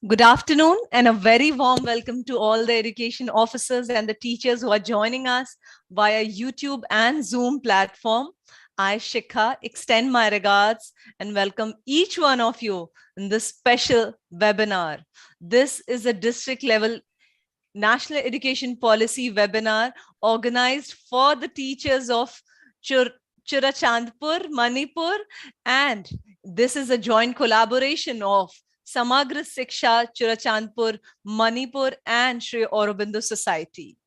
Good afternoon and a very warm welcome to all the education officers and the teachers who are joining us via YouTube and Zoom platform. I, Shikha, extend my regards and welcome each one of you in this special webinar. This is a district level National Education Policy webinar organized for the teachers of Churachandpur Manipur, and this is a joint collaboration of Samagra Siksha Churachandpur Manipur and Sri Aurobindo Society.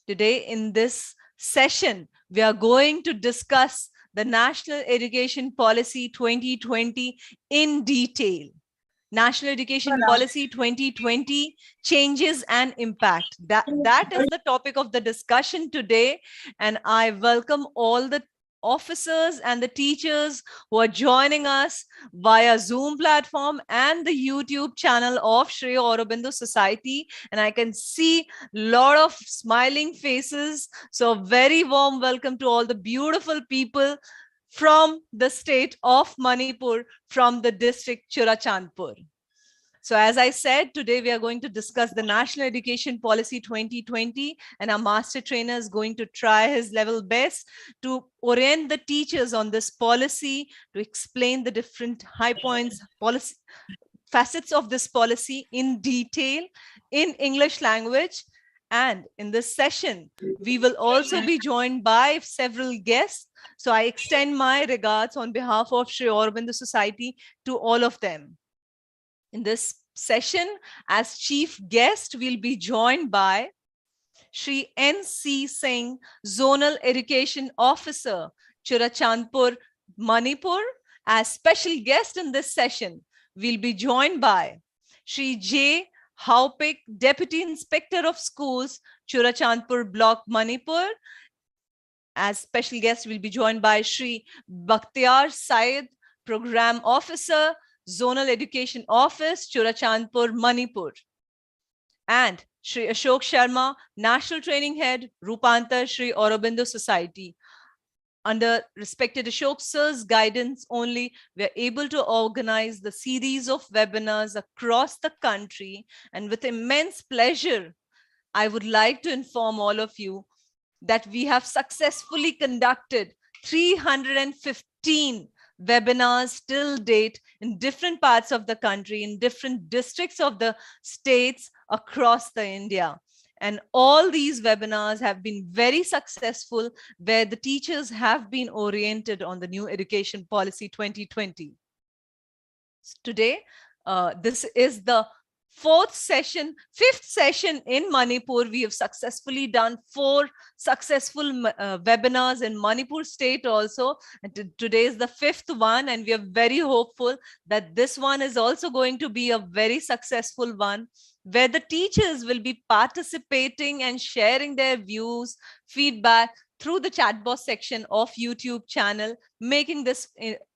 Today in this session, we are going to discuss the National Education Policy 2020 in detail. National Education Policy 2020 changes and impact. That is the topic of the discussion today. And I welcome all the officers and the teachers who are joining us via Zoom platform and the YouTube channel of Sri Aurobindo Society. And I can see a lot of smiling faces. So very warm welcome to all the beautiful people from the state of Manipur, from the district Churachandpur. So as I said, today we are going to discuss the National Education Policy 2020, and our master trainer is going to try his level best to orient the teachers on this policy, to explain the different high points, policy, facets of this policy in detail in English language. And in this session, we will also be joined by several guests. So I extend my regards on behalf of Sri Aurobindo Society to all of them. In this session, as chief guest, we'll be joined by Shri N.C. Singh, Zonal Education Officer, Churachandpur, Manipur. As special guest in this session, we'll be joined by Shri J. Haupik, Deputy Inspector of Schools, Churachandpur Block, Manipur. As special guest, we'll be joined by Shri Bakhtiar Syed, Program Officer, Zonal Education Office, Churachandpur, Manipur. And Shri Ashok Sharma, National Training Head, Rupantar, Sri Aurobindo Society. Under respected Ashok sir's guidance only, we are able to organize the series of webinars across the country. And with immense pleasure, I would like to inform all of you that we have successfully conducted 315 webinars till date in different parts of the country, in different districts of the states across the India. And all these webinars have been very successful, where the teachers have been oriented on the new education policy 2020. Today, this is the fifth session in Manipur. We have successfully done 4 successful webinars in Manipur state also. And today is the 5th one, and we are very hopeful that this one is also going to be a very successful one, where the teachers will be participating and sharing their views, feedback through the chat box section of YouTube channel, making this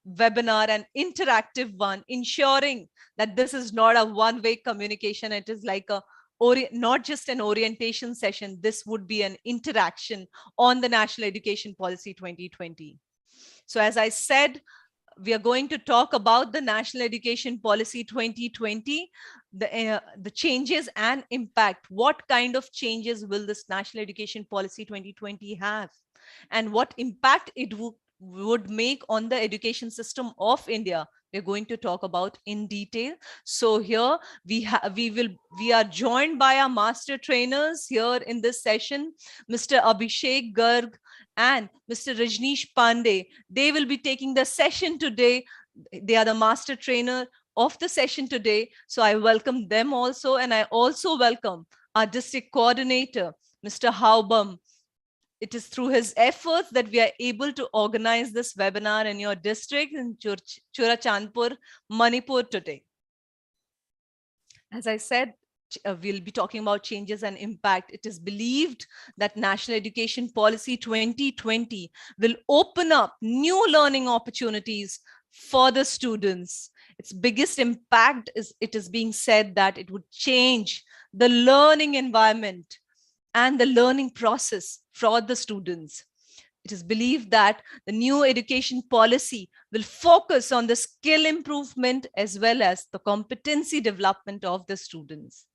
webinar an interactive one, ensuring that this is not a one-way communication. It is like not just an orientation session. This would be an interaction on the National Education Policy 2020. So as I said, we are going to talk about the National Education Policy 2020, the changes and impact. What kind of changes will this National Education Policy 2020 have? And what impact it would make on the education system of India? We're going to talk about in detail. So here we are joined by our master trainers here in this session, Mr. Abhishek Garg and Mr. Rajneesh Pandey. They will be taking the session today. They are the master trainer of the session today. So I welcome them also. And I also welcome our district coordinator, Mr. Haubam. It is through his efforts that we are able to organize this webinar in your district in Churachandpur, Manipur today. As I said, we'll be talking about changes and impact. It is believed that National Education Policy 2020 will open up new learning opportunities for the students. Its biggest impact is, it is being said that it would change the learning environment and the learning process for the students. It is believed that the new education policy will focus on the skill improvement as well as the competency development of the students.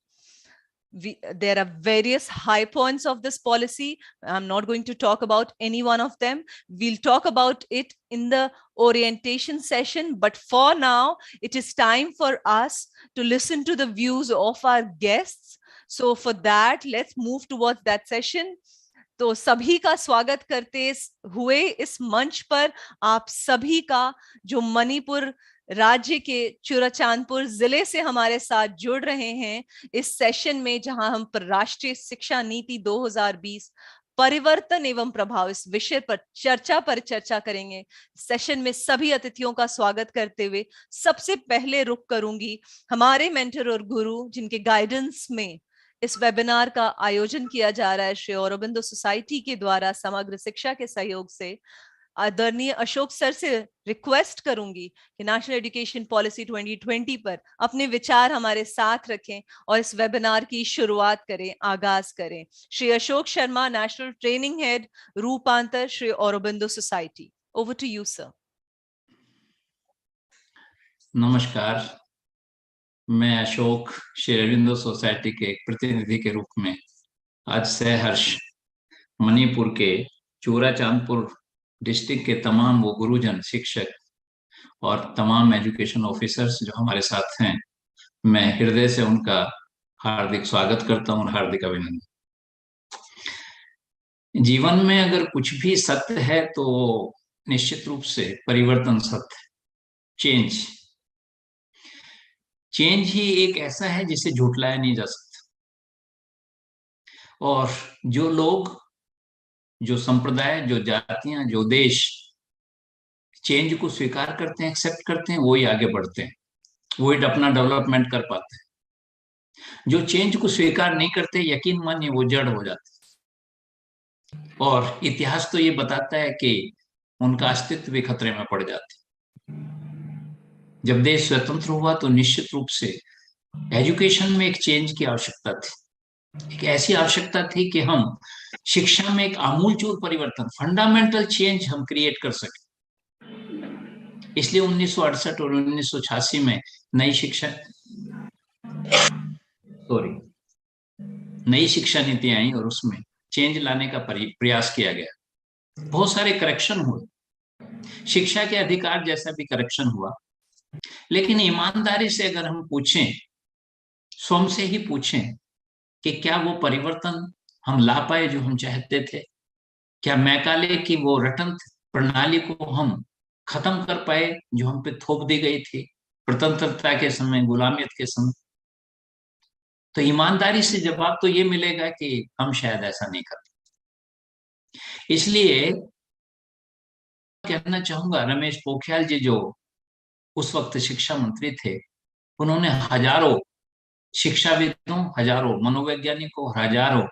There are various high points of this policy. I'm not going to talk about any one of them. We'll talk about it in the orientation session. But for now, it is time for us to listen to the views of our guests. So for that, let's move towards that session. तो सभी का स्वागत करते हुए इस मंच पर आप सभी का जो मणिपुर राज्य के चुराचांदपुर जिले से हमारे साथ जुड़ रहे हैं इस सेशन में, जहां हम राष्ट्रीय शिक्षा नीति 2020 परिवर्तन एवं प्रभाव इस विषय पर चर्चा करेंगे। सेशन में सभी अतिथियों का स्वागत करते हुए सबसे पहले रुख करूंगी हमारे मेंटर और गुरु जिनके गाइडेंस में इस वेबिनार का आयोजन किया जा रहा है, श्री औरोबिंदो सोसाइटी के द्वारा समग्र शिक्षा के सहयोग से। आदरणीय अशोक सर से रिक्वेस्ट करूंगी कि नेशनल एजुकेशन पॉलिसी 2020 पर अपने विचार हमारे साथ रखें और इस वेबिनार की शुरुआत करें, आगाज करें। Shri Ashok Sharma, national training head, Roopantar, Shri Aurobindo society. Over to you sir. नमस्कार, मैं अशोक श्री अरविंदो सोसाइटी के एक प्रतिनिधि के रूप में आज सहर्ष मणिपुर के चूराचांदपुर डिस्ट्रिक्ट के तमाम वो गुरुजन, शिक्षक और तमाम एजुकेशन ऑफिसर्स जो हमारे साथ हैं, मैं हृदय से उनका हार्दिक स्वागत करता हूं और हार्दिक अभिनंदन। जीवन में अगर कुछ भी सत्य है तो निश्चित रूप से परिवर्तन सत्य, चेंज ही एक ऐसा है जिसे झुठलाया नहीं जा सकता। और जो लोग, जो संप्रदाय, जो जातियां, जो देश चेंज को स्वीकार करते हैं, एक्सेप्ट करते हैं, वही आगे बढ़ते हैं, वही अपना डेवलपमेंट कर पाते हैं। जो चेंज को स्वीकार नहीं करते, यकीन मानिए वो जड़ हो जाते हैं। और इतिहास तो ये बताता है कि उनका अस्तित्व भी खतरे में पड़ जाते। जब देश स्वतंत्र हुआ तो निश्चित रूप से एजुकेशन में एक चेंज की आवश्यकता थी। एक ऐसी आवश्यकता थी कि हम शिक्षा में एक आमूलचूल परिवर्तन, फंडामेंटल चेंज हम क्रिएट कर सके। इसलिए 1968 और 1986 में नई शिक्षा नीति आई और उसमें चेंज लाने का प्रयास किया गया। बहुत सारे करेक्शन हुए, शिक्षा के अधिकार जैसा भी करेक्शन हुआ। लेकिन ईमानदारी से अगर हम पूछें, स्वयं से ही पूछें कि क्या वो परिवर्तन हम ला पाए जो हम चाहते थे? क्या मैकाले की वो रटंत प्रणाली को हम खत्म कर पाए जो हम पे थोप दी गई थी स्वतंत्रता के समय, गुलामियत के समय? तो ईमानदारी से जवाब तो ये मिलेगा कि हम शायद ऐसा नहीं करते। इसलिए कहना चाहूंगा, रमेश पोखरियाल जी जो उस वक्त शिक्षा मंत्री थे, उन्होंने हजारों शिक्षाविदों, हजारों मनोवैज्ञानिकों, हजारों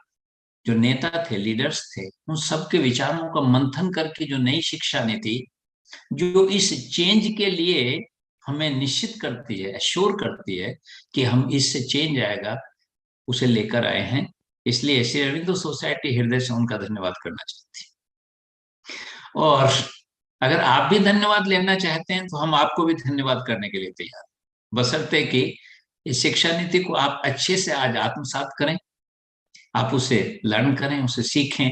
जो नेता थे, लीडर्स थे, उन सबके विचारों का मंथन करके जो नई शिक्षा नीति जो इस चेंज के लिए हमें निश्चित करती है, एश्योर करती है कि हम इससे चेंज आएगा, उसे लेकर आए हैं। इसलिए श्री अरविंदो सोसाइटी हृदय से उनका धन्यवाद करना चाहती है। और अगर आप भी धन्यवाद लेना चाहते हैं तो हम आपको भी धन्यवाद करने के लिए तैयार, बशर्ते कि इस शिक्षा नीति को आप अच्छे से आज आत्मसात करें, आप उसे लर्न करें, उसे सीखें,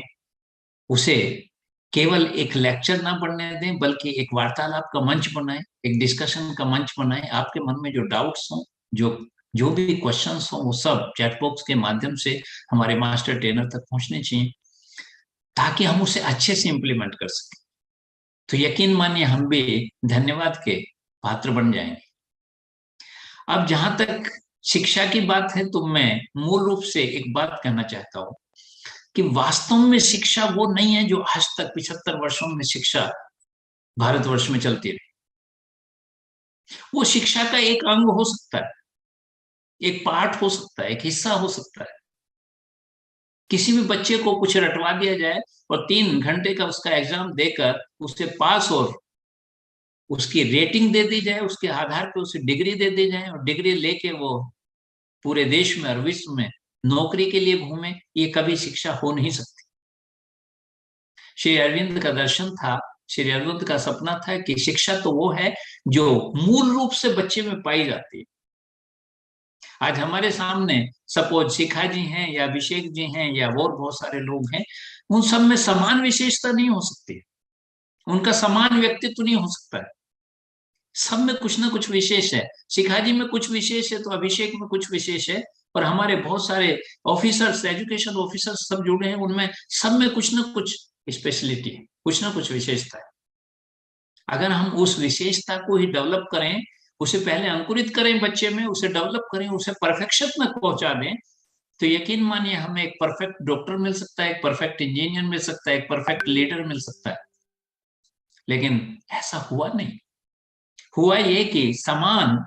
उसे केवल एक लेक्चर ना पढ़ने दें बल्कि एक वार्तालाप का मंच बनाएं, एक डिस्कशन का मंच बनाएं। आपके मन में जो डाउट्स हों, जो भी क्वेश्चंस हों, वो सब चैट बॉक्स के माध्यम से हमारे मास्टर ट्रेनर तक पहुंचने चाहिए ताकि हम उसे अच्छे से इंप्लीमेंट कर सकें। तो यकीन मानिए हम भी धन्यवाद के पात्र बन जाएंगे। अब जहां तक शिक्षा की बात है तो मैं मूल रूप से एक बात कहना चाहता हूं कि वास्तव में शिक्षा वो नहीं है जो आज तक 75 वर्षों में शिक्षा भारतवर्ष में चलती रही। वो शिक्षा का एक अंग हो सकता है, एक पार्ट हो सकता है, एक हिस्सा हो सकता है। किसी भी बच्चे को कुछ रटवा दिया जाए और 3 घंटे का उसका एग्जाम देकर उसे पास और उसकी रेटिंग दे दी जाए, उसके आधार पर उसे डिग्री दे दी जाए और डिग्री लेके वो पूरे देश में और विश्व में नौकरी के लिए घूमे, ये कभी शिक्षा हो नहीं सकती। श्री अरविंद का दर्शन था, श्री अरविंद का सपना था कि शिक्षा तो वो है जो मूल रूप से बच्चे में पाई जाती है। आज हमारे सामने सपोज शिखा जी हैं या अभिषेक जी हैं या और बहुत सारे लोग हैं, उन सब में समान विशेषता नहीं हो सकती, उनका समान व्यक्तित्व नहीं हो सकता है। सब में कुछ ना कुछ विशेष है। शिखा जी में कुछ विशेष है तो अभिषेक में कुछ विशेष है, और हमारे बहुत सारे ऑफिसर्स, एजुकेशन ऑफिसर्स सब जुड़े हैं, उनमें सब में कुछ ना कुछ स्पेशलिटी है, कुछ ना कुछ विशेषता है। अगर हम उस विशेषता को ही डेवलप करें, उसे पहले अंकुरित करें बच्चे में, उसे डेवलप करें, उसे परफेक्शन में पहुंचा दें, तो यकीन मानिए हमें एक परफेक्ट डॉक्टर मिल सकता है, एक परफेक्ट इंजीनियर मिल सकता है, एक परफेक्ट लीडर मिल सकता है। लेकिन ऐसा हुआ नहीं। हुआ ये कि समान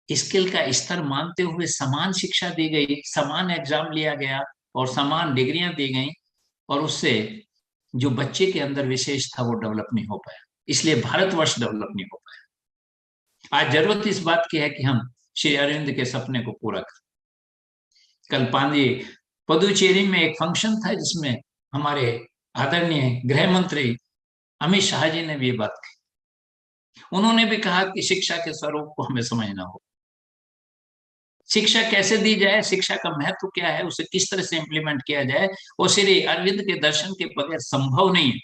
स्किल का स्तर मानते हुए समान शिक्षा दी गई, समान एग्जाम लिया गया और समान डिग्रियां दी गई, और उससे जो बच्चे के अंदर विशेष था वो डेवलप नहीं हो पाया। इसलिए भारतवर्ष डेवलप नहीं हो पाया। आज जरूरत इस बात की है कि हम श्री अरविंद के सपने को पूरा करें। कल पुदुचेरी में एक फंक्शन था जिसमें हमारे आदरणीय गृह मंत्री अमित शाह जी ने भी ये बात कही। उन्होंने भी कहा कि शिक्षा के स्वरूप को हमें समझना होगा, शिक्षा कैसे दी जाए, शिक्षा का महत्व क्या है, उसे किस तरह से इंप्लीमेंट किया जाए, और श्री अरविंद के दर्शन के बगैर संभव नहीं है।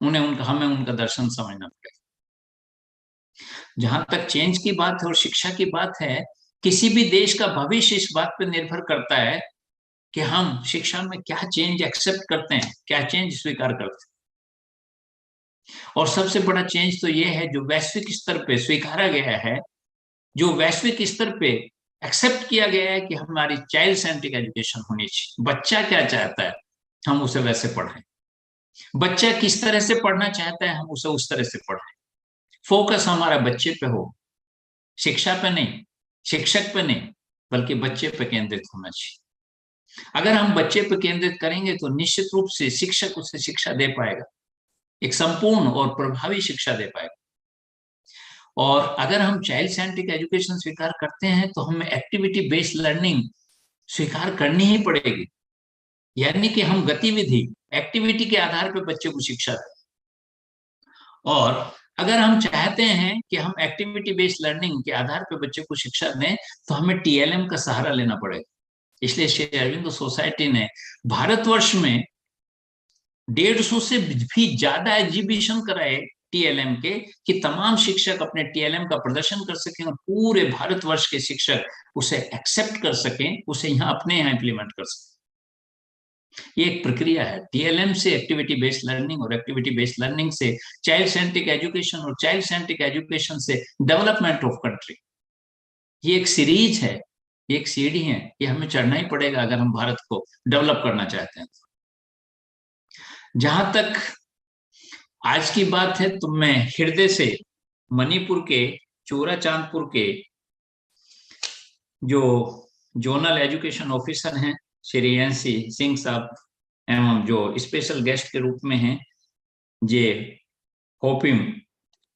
हमें उनका दर्शन समझना पड़ेगा। जहां तक चेंज की बात है और शिक्षा की बात है, किसी भी देश का भविष्य इस बात पर निर्भर करता है कि हम शिक्षा में क्या चेंज एक्सेप्ट करते हैं, क्या चेंज स्वीकार करते हैं। और सबसे बड़ा चेंज तो यह है जो वैश्विक स्तर पे स्वीकारा गया है, जो वैश्विक स्तर पे एक्सेप्ट किया गया है कि हमारी चाइल्ड सेंट्रिक एजुकेशन होनी चाहिए। बच्चा क्या चाहता है हम उसे वैसे पढ़ाएं, बच्चा किस तरह से पढ़ना चाहता है हम उसे उस तरह से पढ़ाएं। फोकस हमारा बच्चे पे हो, शिक्षा पे नहीं, शिक्षक पे नहीं, बल्कि बच्चे पे केंद्रित होना चाहिए। अगर हम बच्चे पे केंद्रित करेंगे तो निश्चित रूप से शिक्षक उसे शिक्षा दे पाएगा, एक संपूर्ण और प्रभावी शिक्षा दे पाएगा। और अगर हम चाइल्ड सेंट्रिक एजुकेशन स्वीकार करते हैं तो हमें एक्टिविटी बेस्ड लर्निंग स्वीकार करनी ही पड़ेगी, यानी कि हम गतिविधि, एक्टिविटी के आधार पर बच्चे को शिक्षा दें। और अगर हम चाहते हैं कि हम एक्टिविटी बेस्ड लर्निंग के आधार पर बच्चे को शिक्षा दें तो हमें टीएलएम का सहारा लेना पड़ेगा। इसलिए श्री अरविंदो सोसाइटी ने भारतवर्ष में 150 से भी ज्यादा एग्जीबिशन कराए टीएलएम के, कि तमाम शिक्षक अपने टीएलएम का प्रदर्शन कर सकें और पूरे भारतवर्ष के शिक्षक उसे एक्सेप्ट कर सकें, उसे यहाँ अपने यहाँ इंप्लीमेंट कर सकें। ये एक प्रक्रिया है, टीएलएम से एक्टिविटी बेस्ड लर्निंग, और एक्टिविटी बेस्ड लर्निंग से चाइल्ड सेंट्रिक एजुकेशन, और चाइल्ड सेंट्रिक एजुकेशन से डेवलपमेंट ऑफ कंट्री। ये एक सीरीज है, ये एक सीढ़ी है, ये हमें चढ़ना ही पड़ेगा अगर हम भारत को डेवलप करना चाहते हैं। जहां तक आज की बात है तो मैं हृदय से मणिपुर के चूराचांदपुर के जो जोनल एजुकेशन ऑफिसर हैं श्री एनसी सिंह साहब, एवं जो स्पेशल गेस्ट के रूप में हैं जे होपिम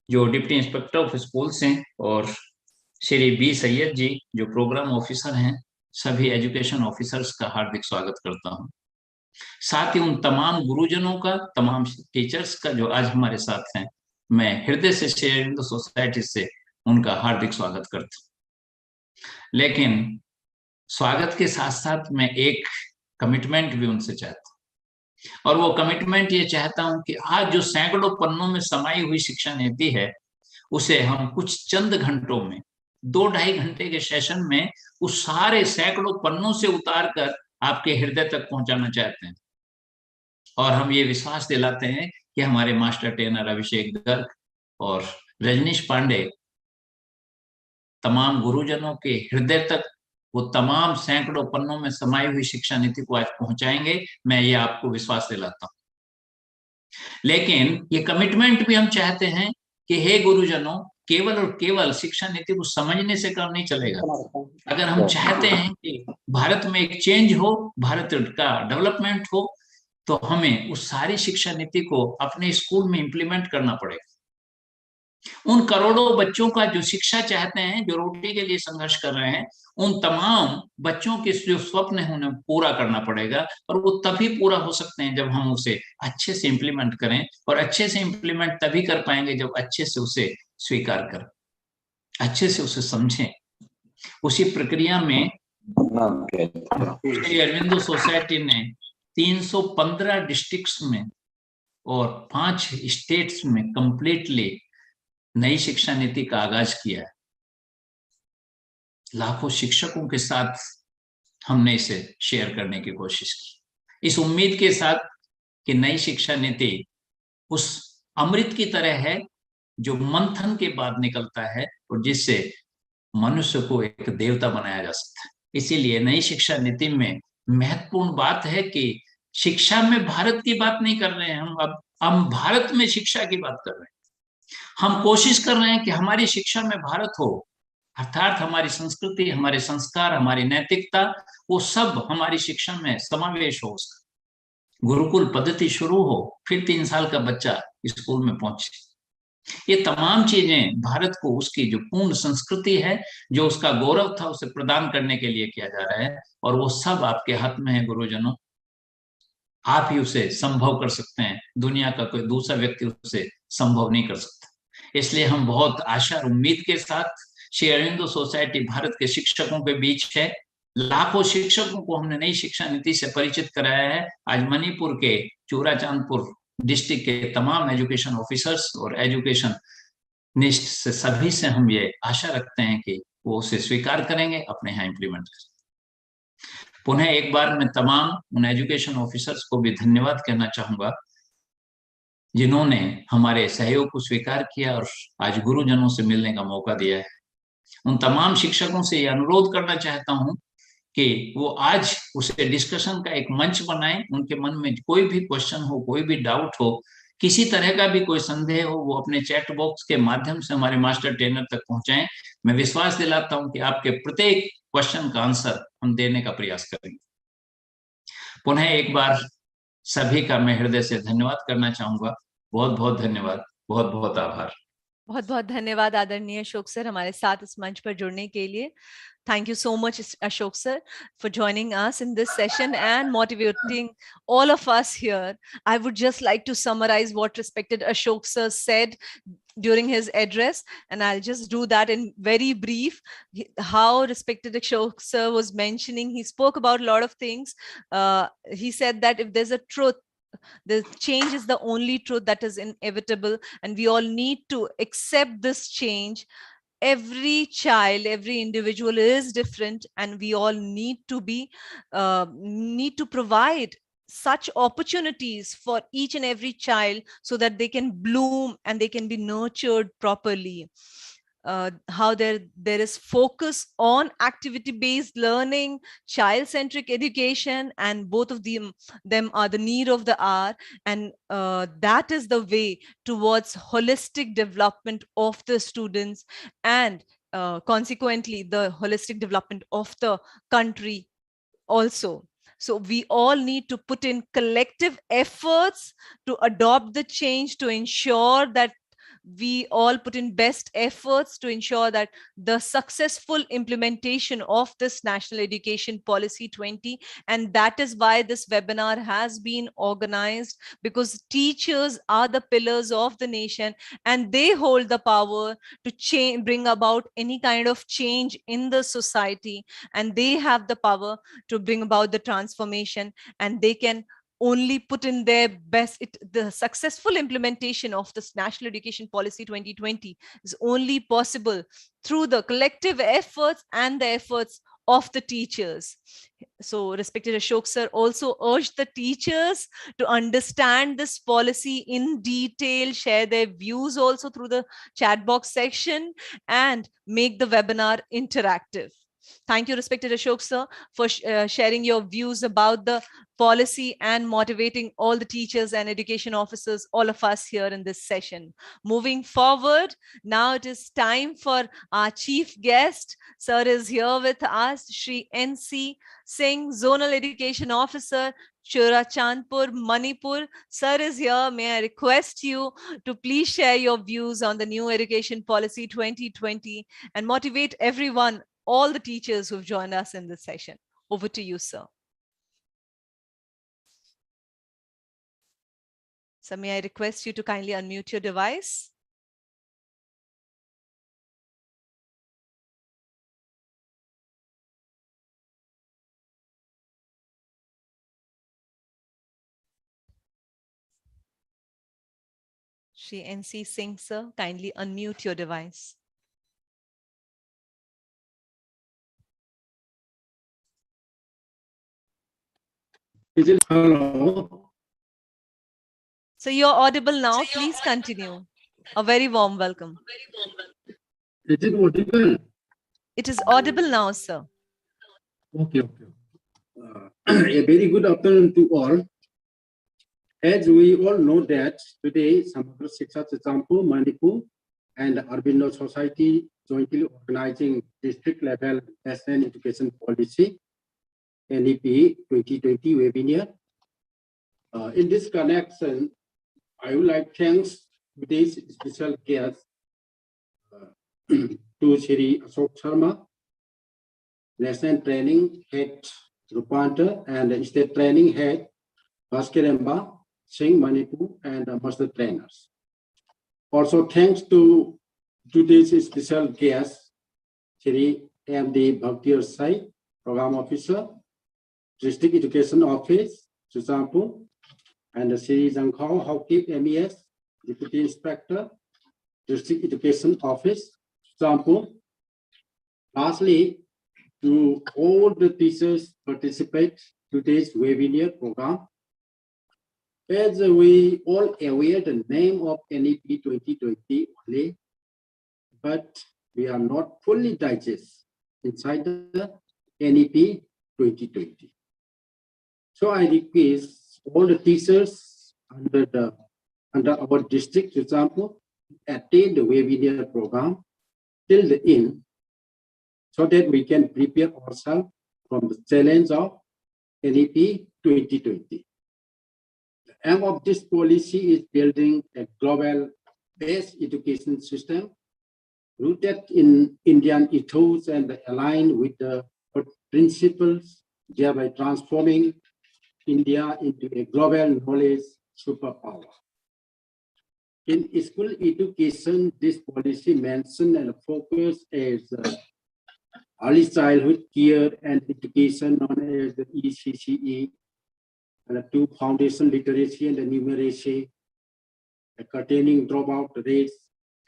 जो डिप्टी इंस्पेक्टर ऑफ स्कूल्स हैं, और श्री बी सैयद जी जो प्रोग्राम ऑफिसर हैं, सभी एजुकेशन ऑफिसर्स का हार्दिक स्वागत करता हूं। साथ ही उन तमाम गुरुजनों का, तमाम टीचर्स का जो आज हमारे साथ हैं, मैं हृदय से श्री अरविंदो सोसाइटी से उनका हार्दिक स्वागत करता हूं। लेकिन स्वागत के साथ साथ मैं एक कमिटमेंट भी उनसे चाहता हूं, और वो कमिटमेंट ये चाहता हूं कि आज जो सैकड़ों पन्नों में समाई हुई शिक्षा नीति है, उसे हम कुछ चंद घंटों में, 2-2.5 घंटे के सेशन में उस सारे सैकड़ों पन्नों से उतार कर आपके हृदय तक पहुंचाना चाहते हैं। और हम ये विश्वास दिलाते हैं कि हमारे मास्टर ट्रेनर अभिषेक गर्ग और रजनीश पांडे तमाम गुरुजनों के हृदय तक वो तमाम सैकड़ों पन्नों में समाई हुई शिक्षा नीति को आज पहुंचाएंगे, मैं ये आपको विश्वास दिलाता हूं। लेकिन ये कमिटमेंट भी हम चाहते हैं कि हे गुरुजनों, केवल और केवल शिक्षा नीति को समझने से काम नहीं चलेगा। अगर हम चाहते हैं कि भारत में एक चेंज हो, भारत का डेवलपमेंट हो, तो हमें उस सारी शिक्षा नीति को अपने स्कूल में इंप्लीमेंट करना पड़ेगा। उन करोड़ों बच्चों का जो शिक्षा चाहते हैं, जो रोटी के लिए संघर्ष कर रहे हैं, उन तमाम बच्चों के जो स्वप्न है उन्हें पूरा करना पड़ेगा। और वो तभी पूरा हो सकते हैं जब हम उसे अच्छे से इम्प्लीमेंट करें, और अच्छे से इम्प्लीमेंट तभी कर पाएंगे जब अच्छे से उसे स्वीकार करें, अच्छे से उसे समझें। उसी प्रक्रिया में श्री अरविंदो सोसाइटी ने 315 डिस्ट्रिक्ट्स में और 5 स्टेट्स में कंप्लीटली नई शिक्षा नीति का आगाज किया है। लाखों शिक्षकों के साथ हमने इसे शेयर करने की कोशिश की, इस उम्मीद के साथ कि नई शिक्षा नीति उस अमृत की तरह है जो मंथन के बाद निकलता है और जिससे मनुष्य को एक देवता बनाया जा सकता है। इसीलिए नई शिक्षा नीति में महत्वपूर्ण बात है कि शिक्षा में भारत की बात नहीं कर रहे हैं हम, अब हम भारत में शिक्षा की बात कर रहे हैं। हम कोशिश कर रहे हैं कि हमारी शिक्षा में भारत हो, अर्थात हमारी संस्कृति, हमारे संस्कार, हमारी नैतिकता, वो सब हमारी शिक्षा में समावेश हो। गुरुकुल पद्धति शुरू हो, फिर 3 साल का बच्चा स्कूल में पहुंचे। ये तमाम चीजें भारत को उसकी जो पूर्ण संस्कृति है, जो उसका गौरव था, उसे प्रदान करने के लिए किया जा रहा है। और वो सब आपके हाथ में है गुरुजनों, आप ही उसे संभव कर सकते हैं, दुनिया का कोई दूसरा व्यक्ति उसे संभव नहीं कर सकता। इसलिए हम बहुत आशा और उम्मीद के साथ श्री अरविंदो सोसाइटी भारत के शिक्षकों के बीच है। लाखों शिक्षकों को हमने नई शिक्षा नीति से परिचित कराया है। आज मणिपुर के चूराचांदपुर डिस्ट्रिक्ट के तमाम एजुकेशन ऑफिसर्स और एजुकेशन निष्ठ से सभी से हम ये आशा रखते हैं कि वो उसे स्वीकार करेंगे, अपने यहाँ इम्प्लीमेंट करेंगे। पुनः एक बार मैं तमाम उन एजुकेशन ऑफिसर्स को भी धन्यवाद कहना चाहूंगा जिन्होंने हमारे सहयोग को स्वीकार किया और आज गुरुजनों से मिलने का मौका दिया है। उन तमाम शिक्षकों से ये अनुरोध करना चाहता हूं कि वो आज उसे डिस्कशन का एक मंच बनाएं। उनके मन में कोई भी क्वेश्चन हो, कोई भी डाउट हो, किसी तरह का भी कोई संदेह हो, वो अपने चैट बॉक्स के माध्यम से हमारे मास्टर ट्रेनर तक पहुंचाएं। मैं विश्वास दिलाता हूं कि आपके प्रत्येक क्वेश्चन का आंसर हम देने का प्रयास करेंगे। पुनः एक बार सभी का मैं हृदय से धन्यवाद करना चाहूंगा। बहुत बहुत धन्यवाद, बहुत बहुत आभार। बहुत बहुत धन्यवाद आदरणीय अशोक सर हमारे साथ इस मंच पर जुड़ने के लिए। Thank you so much, Ashok sir, for joining us in this session and motivating all of us here. I would just like to summarize what respected Ashok sir said during his address, and I'll just do that in very brief. How respected Ashok sir was mentioning, he spoke about a lot of things. He said that if there's a truth, the change is the only truth that is inevitable, and we all need to accept this change. Every child, every individual is different, and we all need to provide such opportunities for each and every child so that they can bloom and they can be nurtured properly. How there is focus on activity-based learning, child-centric education, and both of them are the need of the hour, and that is the way towards holistic development of the students, and consequently the holistic development of the country also. So we all need to put in collective efforts to adopt the change, to ensure that we all put in best efforts to ensure that the successful implementation of this National Education Policy 20. And that is why this webinar has been organized, because teachers are the pillars of the nation and they hold the power to bring about any kind of change in the society, and they have the power to bring about the transformation, and they can only put in their best. The successful implementation of this National Education Policy 2020 is only possible through the collective efforts and the efforts of the teachers. So respected Ashok sir also urged the teachers to understand this policy in detail, share their views also through the chat box section, and make the webinar interactive. Thank you, respected Ashok sir, for sharing your views about the policy and motivating all the teachers and education officers, all of us here in this session. Moving forward, now it is time for our chief guest. Sir is here with us, Shri N.C. Singh, Zonal Education Officer, Churachandpur Manipur. Sir is here. May I request you to please share your views on the new education policy 2020 and motivate everyone, all the teachers who've joined us in this session. Over to you, sir. So may I request you to kindly unmute your device? Shri N.C. Singh, sir, kindly unmute your device. Hello. So you're audible now. Please continue. A very warm welcome. Is it audible? It is audible now, sir. Okay. A very good afternoon to all. As we all know that today, Samagra Shiksha Churachandpur Manipur and Aurobindo Society jointly organizing district level national education policy NEP 2020 webinar. In this connection, I would like to thank today's special guest to Shri Ashok Sharma, National Training Head Rupanta, and State Training Head Bhaskar Singh Manipur, and Master Trainers. Also, thanks to today's special guest, Shri M.D. Bhakti Sai, Program Officer, District Education Office, Churachandpur, and Shri Zangkhao Haukip MES, Deputy Inspector, District Education Office, Churachandpur. Lastly, to all the teachers participate today's webinar program. As we all aware the name of NEP 2020 only, but we are not fully digest inside the NEP 2020. So I request all the teachers under our district, for example, attend the webinar program till the end, so that we can prepare ourselves from the challenge of NEP 2020. The aim of this policy is building a global-based education system rooted in Indian ethos and aligned with the principles, thereby transforming India into a global knowledge superpower. In school education, this policy mentioned and focus as early childhood care and education, known as the ECCE, and two foundation literacy and the numeracy, containing dropout rates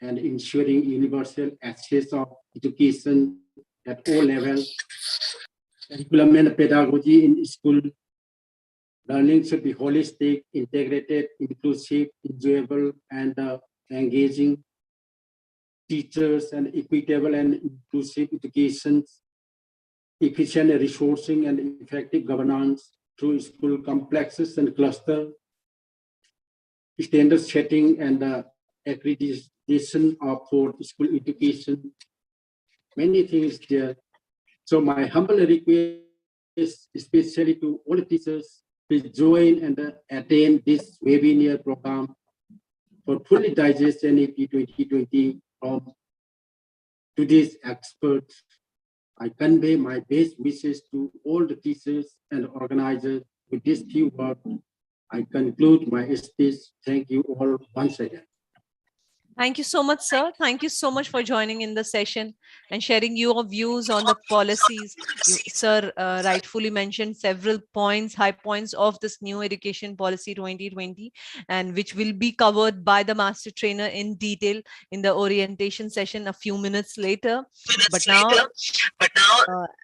and ensuring universal access of education at all levels. Curriculum and pedagogy in school learning should be holistic, integrated, inclusive, enjoyable, and engaging. Teachers and equitable and inclusive education, efficient resourcing and effective governance through school complexes and cluster, standard setting and accreditation of for school education. Many things there. So my humble request, especially to all teachers, please join and attend this webinar program for fully digest NEP 2020 from today's experts. I convey my best wishes to all the teachers and organizers. With this few words, I conclude my speech. Thank you all once again. Thank you so much, sir. Thank you so much for joining in the session and sharing your views on the policies. Sir rightfully mentioned several points, high points of this new education policy 2020, and which will be covered by the master trainer in detail in the orientation session a few minutes later. But now,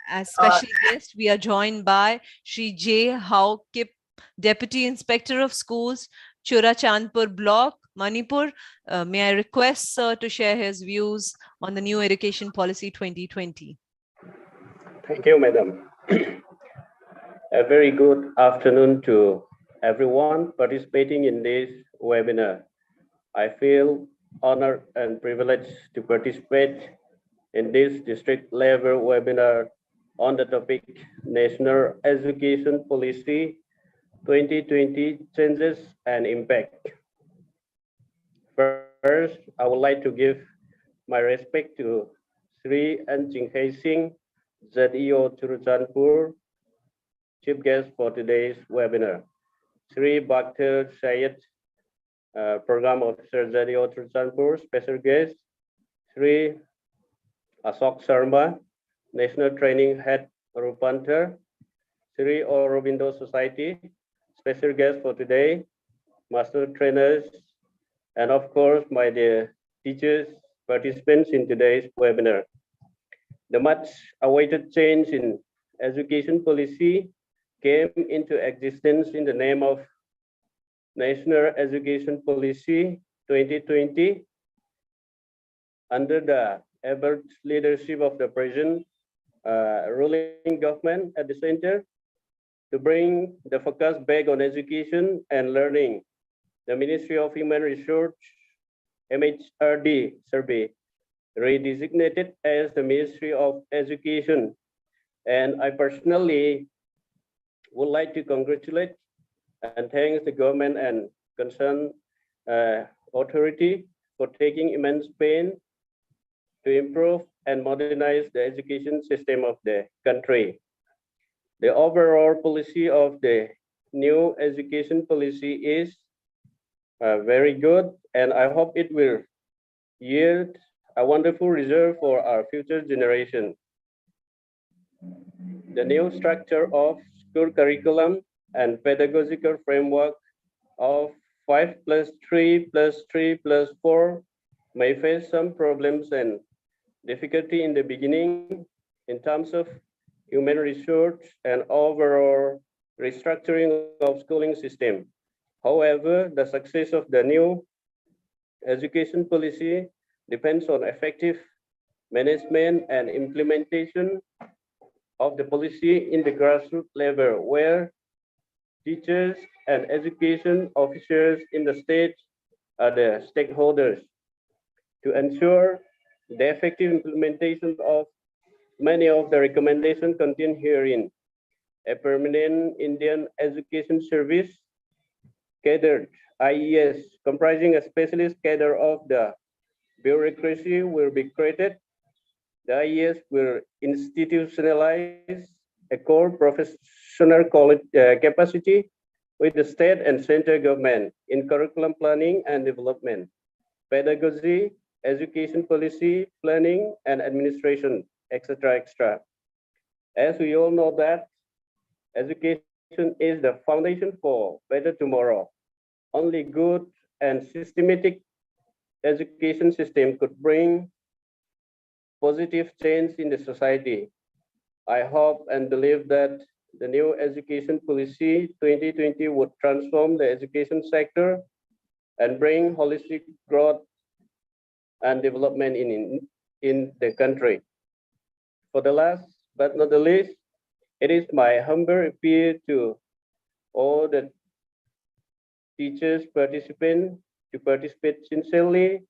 as special guest, we are joined by Shri J. Hao Kip, Deputy Inspector of Schools, Churachandpur Block, Manipur. May I request sir to share his views on the new education policy 2020? Thank you, Madam. A very good afternoon to everyone participating in this webinar. I feel honored and privileged to participate in this district level webinar on the topic National Education Policy 2020 Changes and Impact. First, I would like to give my respect to Sri Anjinghai Singh, ZEO Churachandpur, chief guest for today's webinar. Sri Bakhtar Syed, Program Officer, ZEO Churachandpur, special guest. Sri Ashok Sharma, National Training Head, Rupantar. Sri Aurobindo Society, special guest for today. Master trainers, and of course, my dear teachers, participants in today's webinar. The much awaited change in education policy came into existence in the name of National Education Policy 2020 under the able leadership of the present ruling government at the center to bring the focus back on education and learning. The Ministry of Human Resources, MHRD survey, redesignated as the Ministry of Education. And I personally would like to congratulate and thank the government and concerned authority for taking immense pain to improve and modernize the education system of the country. The overall policy of the new education policy is very good, and I hope it will yield a wonderful result for our future generation. The new structure of school curriculum and pedagogical framework of 5+3+3+4 may face some problems and difficulty in the beginning in terms of human resource and overall restructuring of schooling system. However, the success of the new education policy depends on effective management and implementation of the policy in the grassroots level, where teachers and education officers in the state are the stakeholders to ensure the effective implementation of many of the recommendations contained herein. A permanent Indian Education Service cadre, IES, comprising a specialist cadre of the bureaucracy will be created. The IES will institutionalize a core professional capacity with the state and central government in curriculum planning and development, pedagogy, education policy, planning and administration, etc., etc. As we all know that education is the foundation for better tomorrow. Only good and systematic education system could bring positive change in the society. I hope and believe that the new education policy 2020 would transform the education sector and bring holistic growth and development in the country. For the last but not the least, it is my humble appeal to all the teachers participants to participate sincerely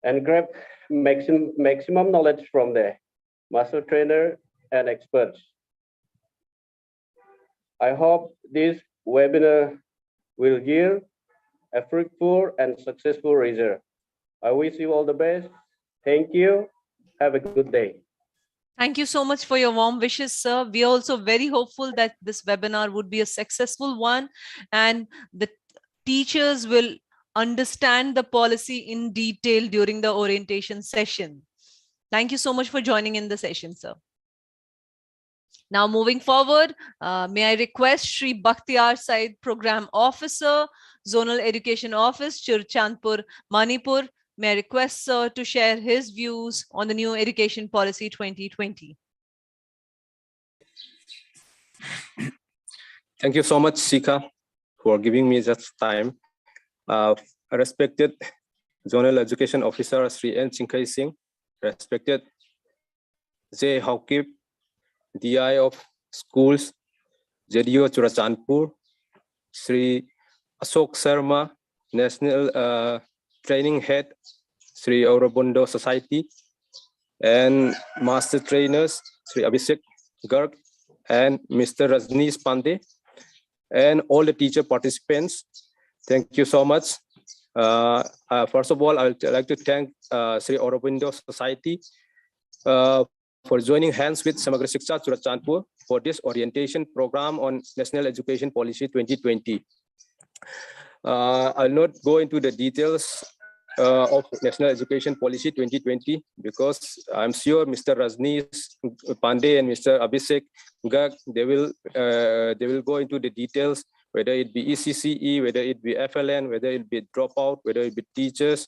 and grab maximum knowledge from the master trainer and experts. I hope this webinar will yield a fruitful and successful result. I wish you all the best. Thank you. Have a good day. Thank you so much for your warm wishes, sir. We are also very hopeful that this webinar would be a successful one and the teachers will understand the policy in detail during the orientation session. Thank you so much for joining in the session, sir. Now, moving forward, may I request Sri Bakhtiar Syed, Program Officer, Zonal Education Office, Churachandpur Manipur. May I request sir to share his views on the new Education Policy 2020. Thank you so much, Sika, for giving me that time. Respected Zonal Education Officer Sri Anjinghai Singh, respected J. Hawkip, DI of Schools, JDO Churachandpur, Sri Ashok Sharma, National Training Head, Sri Aurobindo Society, and Master Trainers, Sri Abhishek Garg, and Mr. Rajneesh Pandey, and all the teacher participants. Thank you so much. First of all, I would like to thank Sri Aurobindo Society for joining hands with Samagra Shiksha Churachandpur for this orientation program on National Education Policy 2020. I'll not go into the details of National Education Policy 2020 because I'm sure Mr. Rajneesh Pandey and Mr. Abhishek Garg, they will go into the details, whether it be ECCE, whether it be FLN, whether it be dropout, whether it be teachers,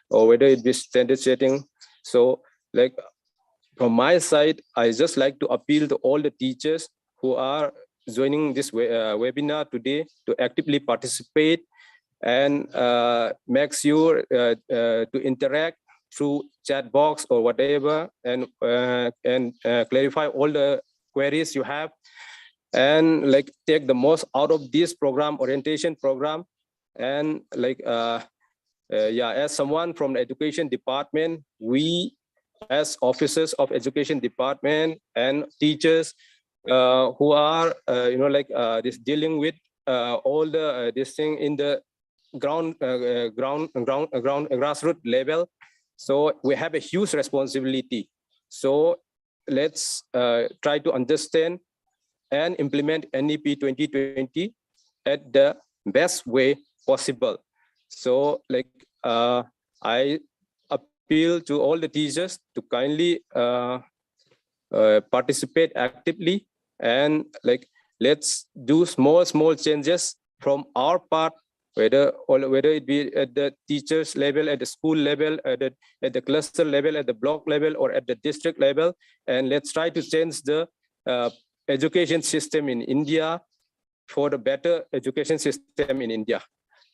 or whether it be standard setting. So, like from my side, I just like to appeal to all the teachers who are joining this webinar today to actively participate and make sure to interact through chat box or whatever, and clarify all the queries you have, and like take the most out of this program, orientation program. And like yeah, as someone from the education department, we as officers of education department and teachers who are this dealing with all the this thing in the grassroots level. So we have a huge responsibility. So let's try to understand and implement NEP 2020 at the best way possible. So like I appeal to all the teachers to kindly participate actively, and like let's do small changes from our part, whether it be at the teachers level, at the school level, at the cluster level, at the block level, or at the district level, and let's try to change the education system in India for the better education system in India.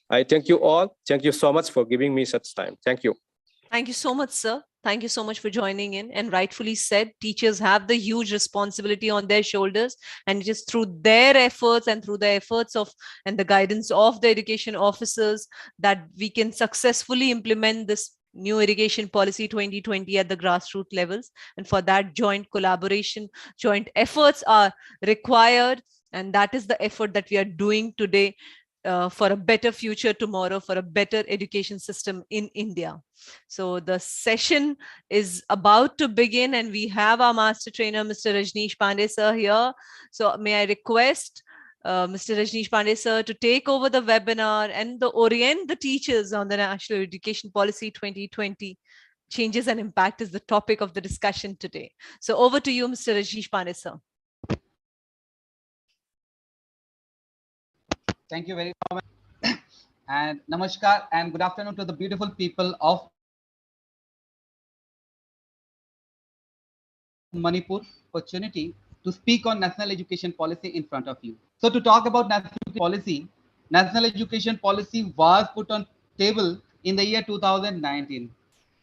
I thank you all. Thank you so much for giving me such time. Thank you. Thank you so much, sir. Thank you so much for joining in. And rightfully said, teachers have the huge responsibility on their shoulders, and it is through their efforts and through the efforts of and the guidance of the education officers that we can successfully implement this new education policy 2020 at the grassroots levels. And for that, joint collaboration, joint efforts are required. And that is the effort that we are doing today for a better future tomorrow, for a better education system in India. So the session is about to begin, and we have our master trainer, Mr. Rajneesh Pandey sir here. So may I request Mr. Rajneesh Pandey sir to take over the webinar and orient the teachers on the National Education Policy 2020. Changes and impact is the topic of the discussion today. So over to you, Mr. Rajneesh Pandey sir. Thank you very much. And namaskar and good afternoon to the beautiful people of Manipur. Opportunity to speak on national education policy in front of you. So to talk about national education policy was put on table in the year 2019.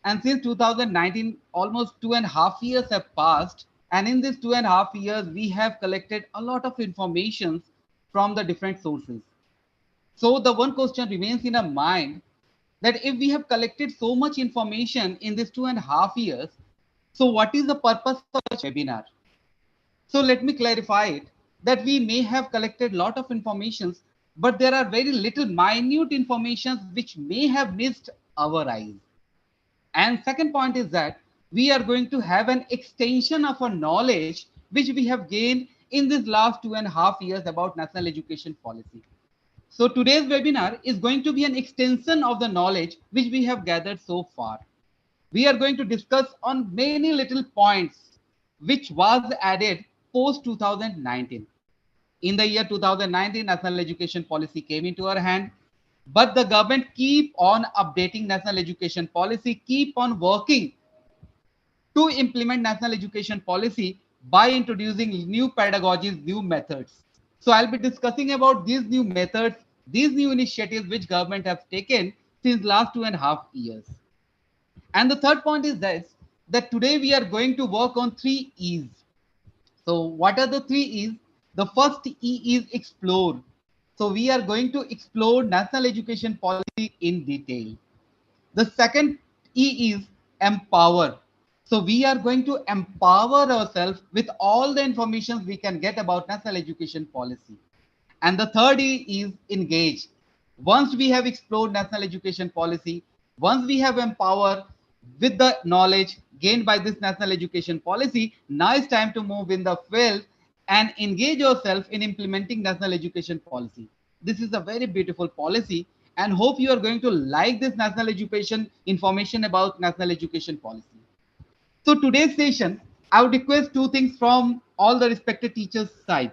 And since 2019, almost 2.5 years have passed. And in these 2.5 years, we have collected a lot of information from the different sources. So the one question remains in our mind, that if we have collected so much information in these 2.5 years, so what is the purpose of such webinar? So let me clarify it, that we may have collected a lot of information, but there are very little minute information which may have missed our eyes. And second point is that we are going to have an extension of our knowledge which we have gained in this last 2.5 years about national education policy. So today's webinar is going to be an extension of the knowledge which we have gathered so far. We are going to discuss on many little points which was added post 2019. In the year 2019, national education policy came into our hand, but the government keep on updating national education policy, keep on working to implement national education policy by introducing new pedagogies, new methods. So I'll be discussing about these new methods, these new initiatives which government has taken since last 2.5 years. And the third point is this, that today we are going to work on 3 E's. So what are the 3 E's? The first E is explore. So we are going to explore national education policy in detail. The second E is empower. So we are going to empower ourselves with all the information we can get about national education policy. And the third E is engage. Once we have explored national education policy, once we have empowered with the knowledge gained by this national education policy, now it's time to move in the field and engage yourself in implementing national education policy. This is a very beautiful policy and hope you are going to like this national education information about national education policy. So today's session, I would request 2 things from all the respected teachers side,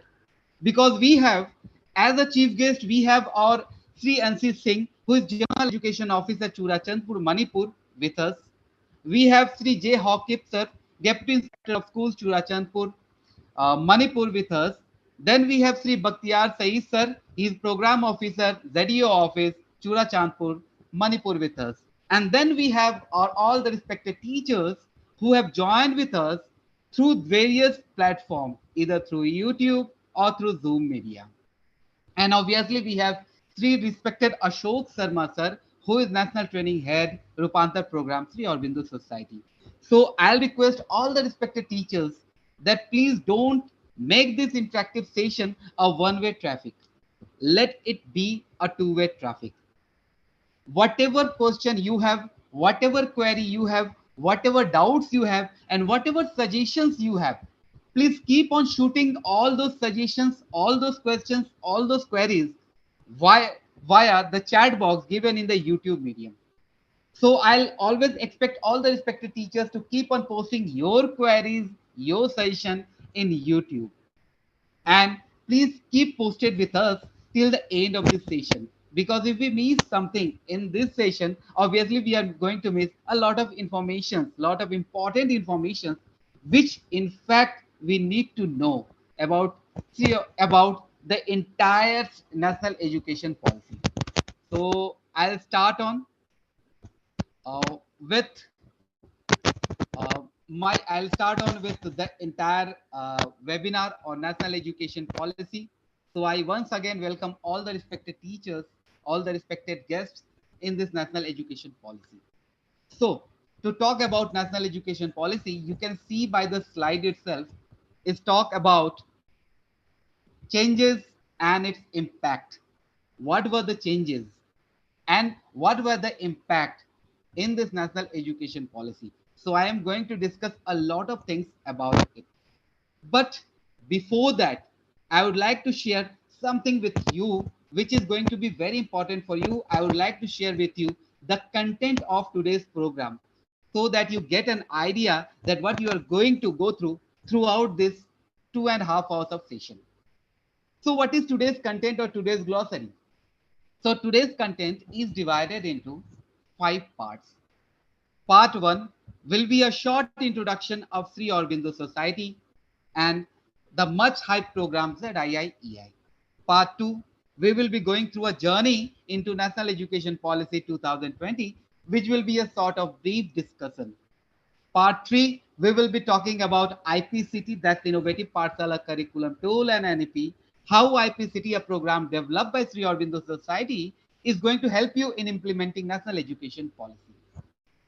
because we have, as a chief guest, we have our Sri Ansi Singh, who is General Education Officer at Churachandpur Manipur with us. We have Sri J. Hawkip sir, Deputy Inspector of Schools, Churachandpur Manipur with us. Then we have Sri Bakhtiyar Saeed sir, he is Program Officer, ZEO Office, Churachandpur Manipur with us. And then we have all the respected teachers who have joined with us through various platforms, either through YouTube or through Zoom media. And obviously, we have three respected Ashok Sharma sir, who is National Training Head, Rupantar Program, Sri Aurobindo Society. So I'll request all the respected teachers that please don't make this interactive session a one-way traffic. Let it be a two-way traffic. Whatever question you have, whatever query you have, whatever doubts you have, and whatever suggestions you have, please keep on shooting all those suggestions, all those questions, all those queries via, via the chat box given in the YouTube medium. So I'll always expect all the respected teachers to keep on posting your queries, your suggestion in YouTube. And please keep posted with us till the end of this session, because if we miss something in this session, obviously we are going to miss a lot of information, lot of important information, which in fact we need to know about, about the entire national education policy. So I'll start on with I'll start on with the entire webinar on national education policy. So I once again welcome all the respected teachers, all the respected guests in this national education policy. So to talk about national education policy, you can see by the slide itself, is talk about changes and its impact. What were the changes and what were the impact in this national education policy? So I am going to discuss a lot of things about it. But before that, I would like to share something with you, which is going to be very important for you. I would like to share with you the content of today's program, so that you get an idea that what you are going to go through throughout this 2.5 hours of session. So what is today's content or today's glossary? So today's content is divided into 5 parts. Part 1 will be a short introduction of Sri Aurobindo Society and the much hyped programs at IIEI. Part 2, we will be going through a journey into National Education Policy 2020, which will be a sort of brief discussion. Part 3, we will be talking about IPCT, that's Innovative Pathshala Curriculum Tool and NEP, how IPCT, a program developed by Sri Aurobindo Society, is going to help you in implementing national education policy.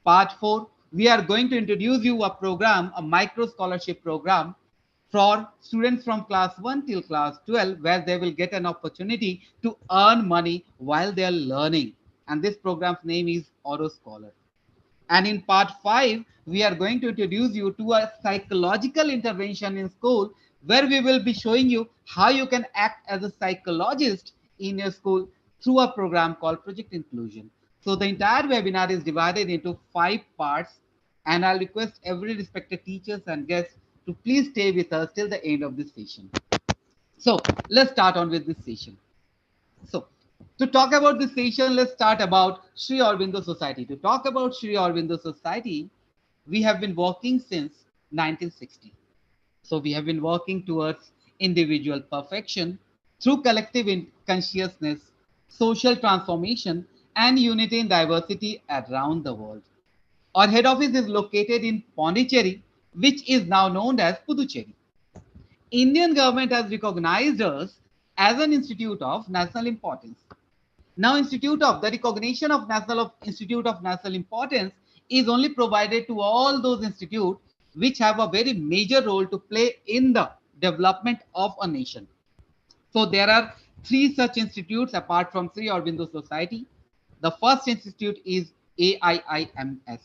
Part 4, we are going to introduce you a program, a micro scholarship program for students from class 1 till class 12, where they will get an opportunity to earn money while they are learning. And this program's name is Auro Scholar. And in part 5, we are going to introduce you to a psychological intervention in school, where we will be showing you how you can act as a psychologist in your school through a program called Project Inclusion. So the entire webinar is divided into 5 parts, and I'll request every respected teachers and guests to please stay with us till the end of this session. So let's start on with this session. So to talk about this session, let's start about Sri Aurobindo Society. To talk about Sri Aurobindo Society, we have been working since 1960. So we have been working towards individual perfection through collective consciousness, social transformation, and unity in diversity around the world. Our head office is located in Pondicherry, which is now known as Puducherry. Indian government has recognized us as an institute of national importance. Now, the recognition of institute of national importance is only provided to all those institutes which have a very major role to play in the development of a nation. So there are three such institutes apart from Sri Aurobindo Society. The first institute is AIIMS,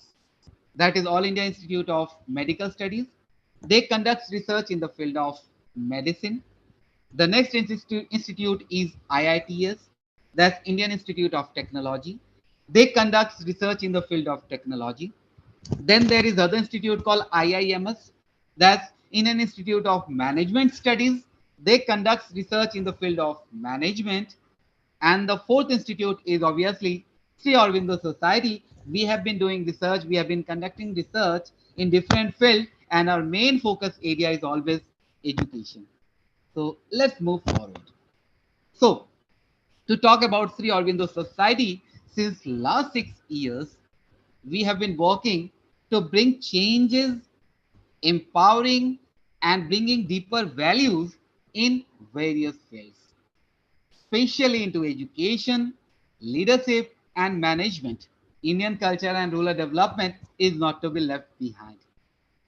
that is All India Institute of Medical Studies. They conduct research in the field of medicine. The next institute is IITS, that's Indian Institute of Technology. They conduct research in the field of technology. Then there is other institute called IIMS, that's Indian Institute of Management Studies. They conduct research in the field of management. And the fourth institute is obviously Sri Aurobindo Society. We have been doing research, we have been conducting research in different fields, and our main focus area is always education. So let's move forward. So to talk about Sri Aurobindo Society, since last 6 years, we have been working to bring changes, empowering, and bringing deeper values in various fields, especially into education, leadership, and management. Indian culture and rural development is not to be left behind.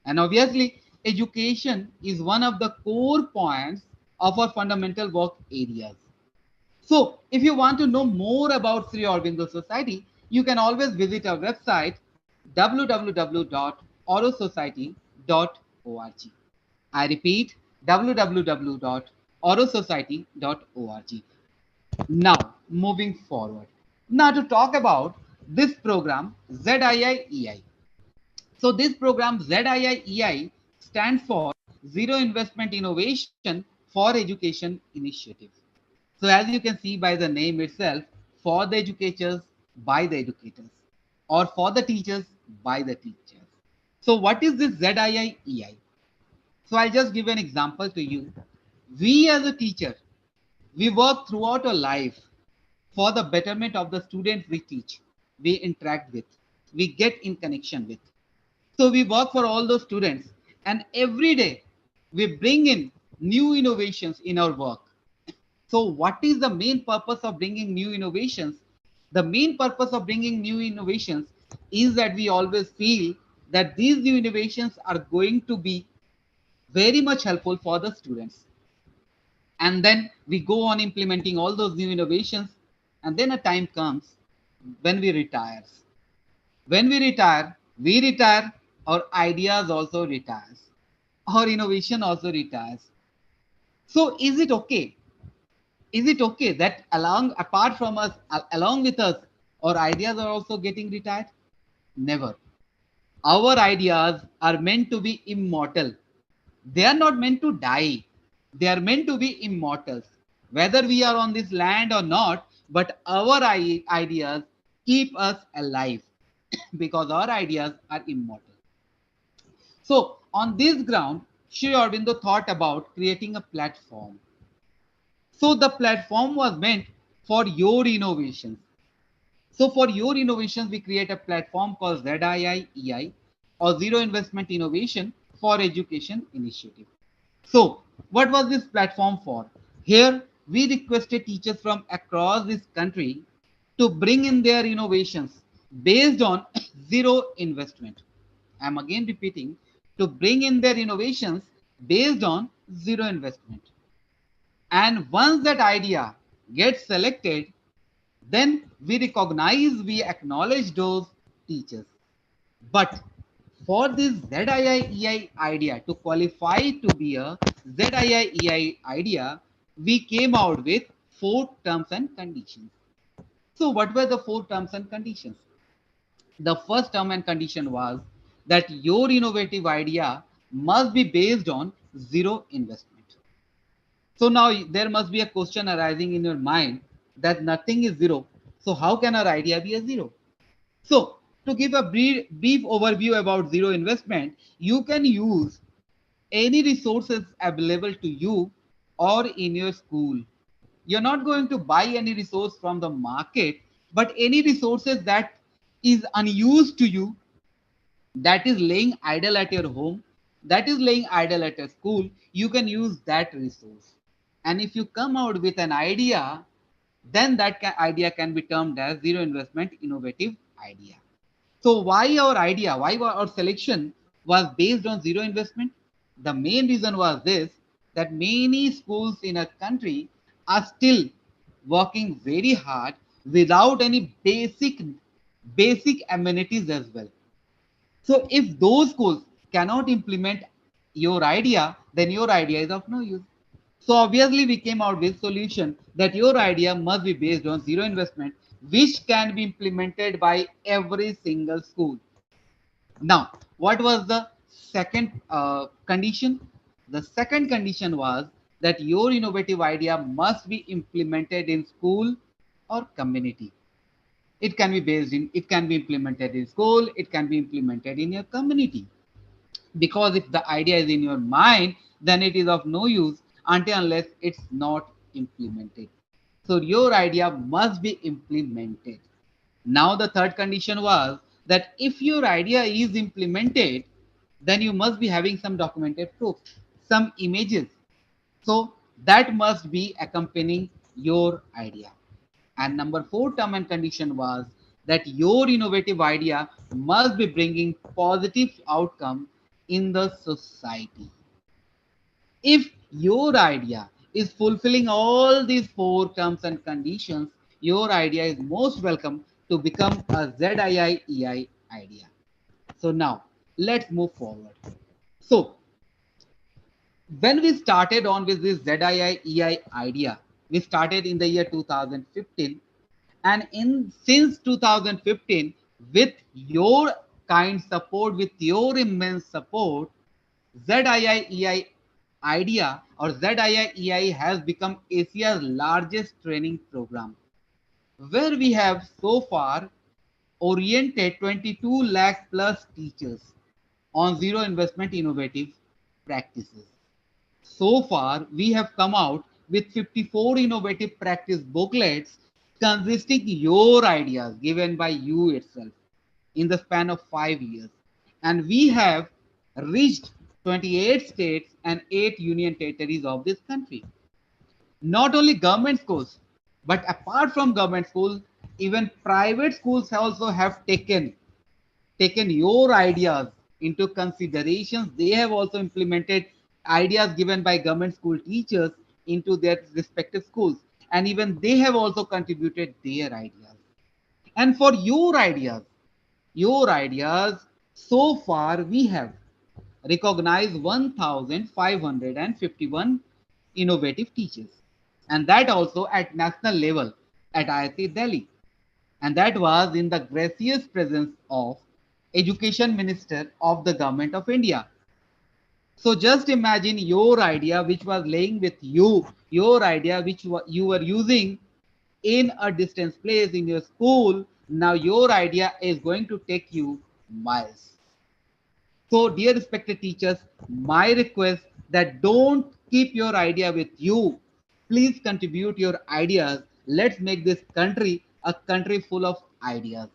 And obviously, education is one of the core points of our fundamental work areas. So, if you want to know more about Sri Aurobindo Society, you can always visit our website www.aurosociety.org. I repeat, www.aurosociety.org. Now, moving forward. Now, to talk about this program, ZIIEI. So, this program ZIIEI stands for Zero Investment Innovation for Education Initiative. So, as you can see by the name itself, for the educators, by the educators, or for the teachers, by the teachers. So, what is this ZIIEI? So, I'll just give an example to you. We as a teacher, we work throughout our life for the betterment of the students we teach, we interact with, we get in connection with. So we work for all those students, and every day we bring in new innovations in our work. So what is the main purpose of bringing new innovations? The main purpose of bringing new innovations is that we always feel that these new innovations are going to be very much helpful for the students. And then we go on implementing all those new innovations, and then a time comes when we retire. When we retire, our ideas also retires, our innovation also retires. So is it okay? Is it okay that apart from us, along with us, our ideas are also getting retired? Never. Our ideas are meant to be immortal. They are not meant to die. They are meant to be immortals. Whether we are on this land or not, but our ideas keep us alive because our ideas are immortal. So on this ground, Sri Aurobindo thought about creating a platform. So the platform was meant for your innovations. So for your innovations, we create a platform called ZIIEI, or Zero Investment Innovation for Education Initiative. So what was this platform for? Here we requested teachers from across this country to bring in their innovations based on zero investment. I'm again repeating, to bring in their innovations based on zero investment. And once that idea gets selected, then we recognize, we acknowledge those teachers. But for this ZIIEI idea, to qualify to be a ZIIEI idea, we came out with 4 terms and conditions. So what were the 4 terms and conditions? The first term and condition was that your innovative idea must be based on zero investment. So now there must be a question arising in your mind that nothing is zero. So how can our idea be a zero? So to give a brief overview about zero investment, you can use any resources available to you or in your school. You're not going to buy any resource from the market, but any resources that is unused to you, that is laying idle at your home, that is laying idle at a school, you can use that resource. And if you come out with an idea, then that idea can be termed as zero investment innovative idea. So why our idea, why our selection was based on zero investment? The main reason was this, that many schools in a country are still working very hard without any basic amenities as well. So if those schools cannot implement your idea, then your idea is of no use. So obviously we came out with solution that your idea must be based on zero investment, which can be implemented by every single school. Now, what was the second condition? The second condition was that your innovative idea must be implemented in school or community. It can be based in, it can be implemented in school, it can be implemented in your community. Because if the idea is in your mind, then it is of no use until unless it's not implemented. So your idea must be implemented. Now the third condition was that if your idea is implemented, then you must be having some documented proof, some images. So that must be accompanying your idea. And number four term and condition was that your innovative idea must be bringing positive outcome in the society. If your idea is fulfilling all these four terms and conditions, your idea is most welcome to become a ZIIEI idea. So now let's move forward. So when we started on with this ZIIEI idea, we started in the year 2015, and in since 2015, with your kind support, with your immense support, ZIIEI idea or ZIIEI has become Asia's largest training program, where we have so far oriented 22 lakh plus teachers on zero investment innovative practices. So far, we have come out with 54 innovative practice booklets consisting your ideas given by you itself in the span of 5 years. And we have reached 28 states and 8 union territories of this country. Not only government schools, but apart from government schools, even private schools also have taken your ideas into consideration. They have also implemented ideas given by government school teachers into their respective schools, and even they have also contributed their ideas. And for your ideas, so far we have recognized 1,551 innovative teachers, and that also at national level at IIT Delhi, and that was in the gracious presence of Education Minister of the Government of India. So just imagine your idea which was laying with you, your idea which you were using in a distance place in your school. Now your idea is going to take you miles. So dear respected teachers, my request that don't keep your idea with you. Please contribute your ideas. Let's make this country a country full of ideas.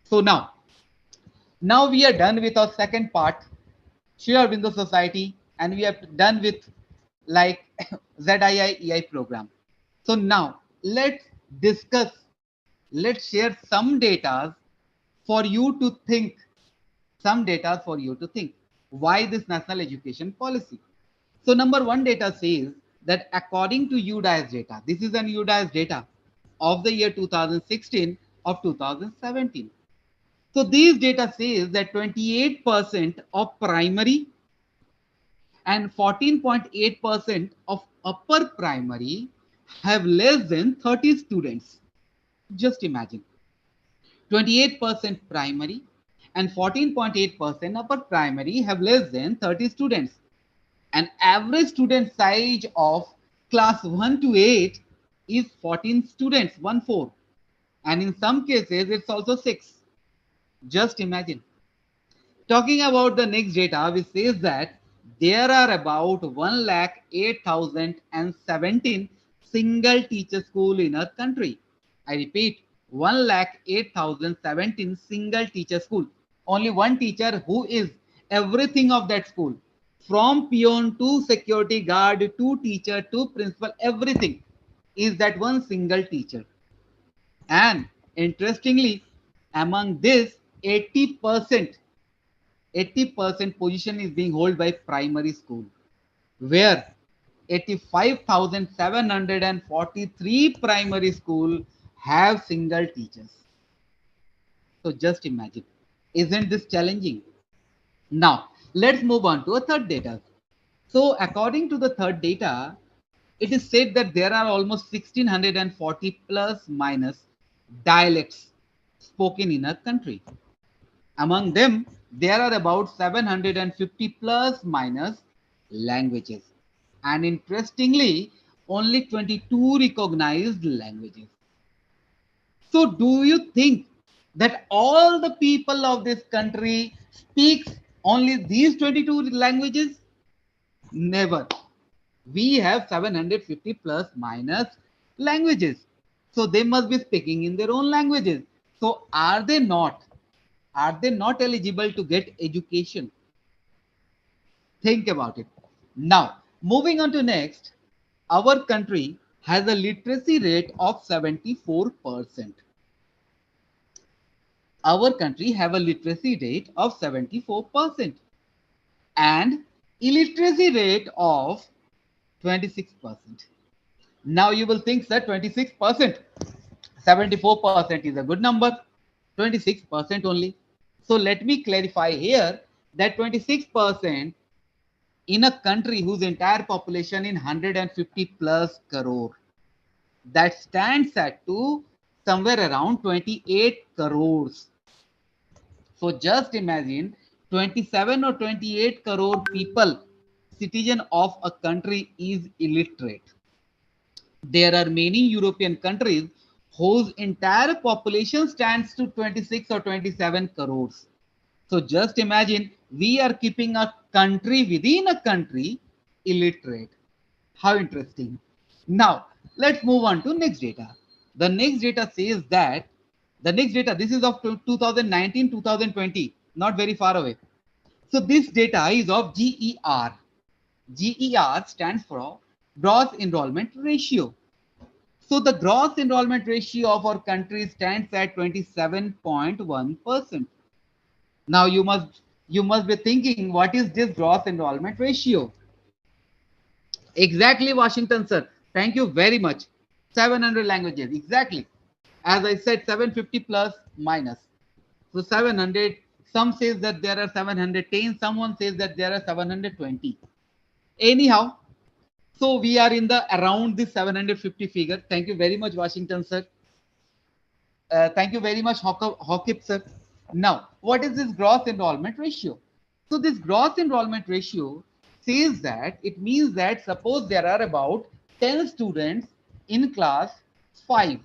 So now we are done with our second part, Aurobindo Society, and we have done with like ZIIEI program. So now let's discuss, let's share some data for you to think, some data for you to think. Why this national education policy? So number one data says that according to UDIS data, this is an UDIS data of the year 2016 of 2017. So these data says that 28% of primary and 14.8% of upper primary have less than 30 students. Just imagine, 28% primary and 14.8% upper primary have less than 30 students. An average student size of class 1 to 8 is 14 students, 1/4. And in some cases, it's also 6. Just imagine. Talking about the next data, which says that there are about 1,08,017 single teacher school in our country. I repeat, 1,08,017 single teacher school. only one teacher who is everything of that school, from peon to security guard to teacher to principal, everything is that one single teacher. And interestingly, among this 80%, 80% position is being held by primary school, where 85,743 primary school have single teachers. So just imagine, isn't this challenging? Now, let's move on to a third data. So according to the third data, it is said that there are almost 1640 plus minus dialects spoken in a country. Among them, there are about 750 plus minus languages. And interestingly, only 22 recognized languages. So do you think that all the people of this country speaks only these 22 languages? Never. We have 750 plus minus languages. So they must be speaking in their own languages. So are they not? Are they not eligible to get education? Think about it. Now, moving on to next, our country has a literacy rate of 74%. Our country have a literacy rate of 74% and illiteracy rate of 26%. Now you will think that 26%, 74% is a good number, 26% only. So let me clarify here that 26% in a country whose entire population in 150 plus crore, that stands at to somewhere around 28 crores. So just imagine 27 or 28 crore people, citizen of a country is illiterate. There are many European countries whose entire population stands to 26 or 27 crores. So just imagine we are keeping a country within a country illiterate. How interesting. Now, let's move on to next data. The next data says that the next data, this is of 2019, 2020, not very far away. So this data is of GER. GER stands for Gross Enrollment Ratio. So the gross enrollment ratio of our country stands at 27.1%. Now you must be thinking, what is this gross enrollment ratio? Exactly, Washington sir. Thank you very much. 700 languages, exactly. As I said, 750 plus minus. So 700, some says that there are 710, someone says that there are 720. Anyhow, so we are in the around the 750 figure. Thank you very much, Washington sir. Thank you very much, Hawkip sir. Now, what is this gross enrollment ratio? So this gross enrollment ratio says that it means that suppose there are about 10 students in class 5.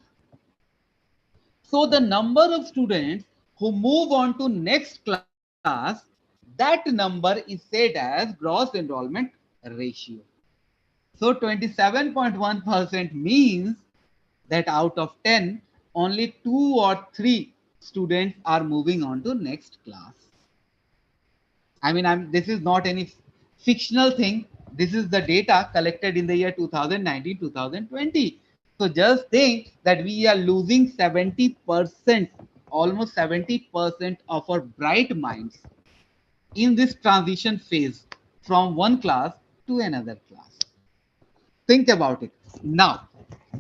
So the number of students who move on to next class, that number is said as gross enrollment ratio. So 27.1% means that out of 10, only 2 or 3 students are moving on to next class. I mean, this is not any fictional thing. This is the data collected in the year 2019, 2020. So just think that we are losing 70%, almost 70% of our bright minds in this transition phase from one class to another class. Think about it. Now,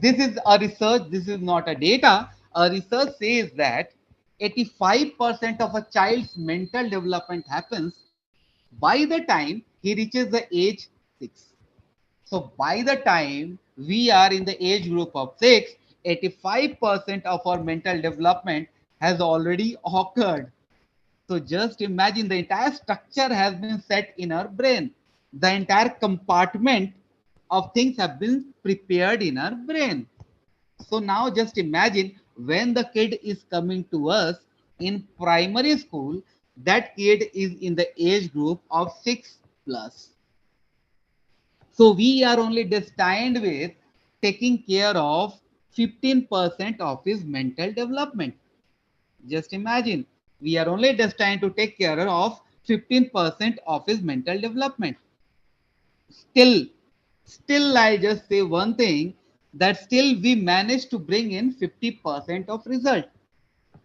this is a research, this is not a data. A research says that 85% of a child's mental development happens by the time he reaches the age 6. So by the time we are in the age group of 6, 85% of our mental development has already occurred. So just imagine the entire structure has been set in our brain. The entire compartment of things have been prepared in our brain. So now just imagine when the kid is coming to us in primary school, that kid is in the age group of 6 plus. So we are only destined with taking care of 15% of his mental development. Just imagine We are only destined to take care of 15% of his mental development. Still, I just say one thing, that still we managed to bring in 50% of result.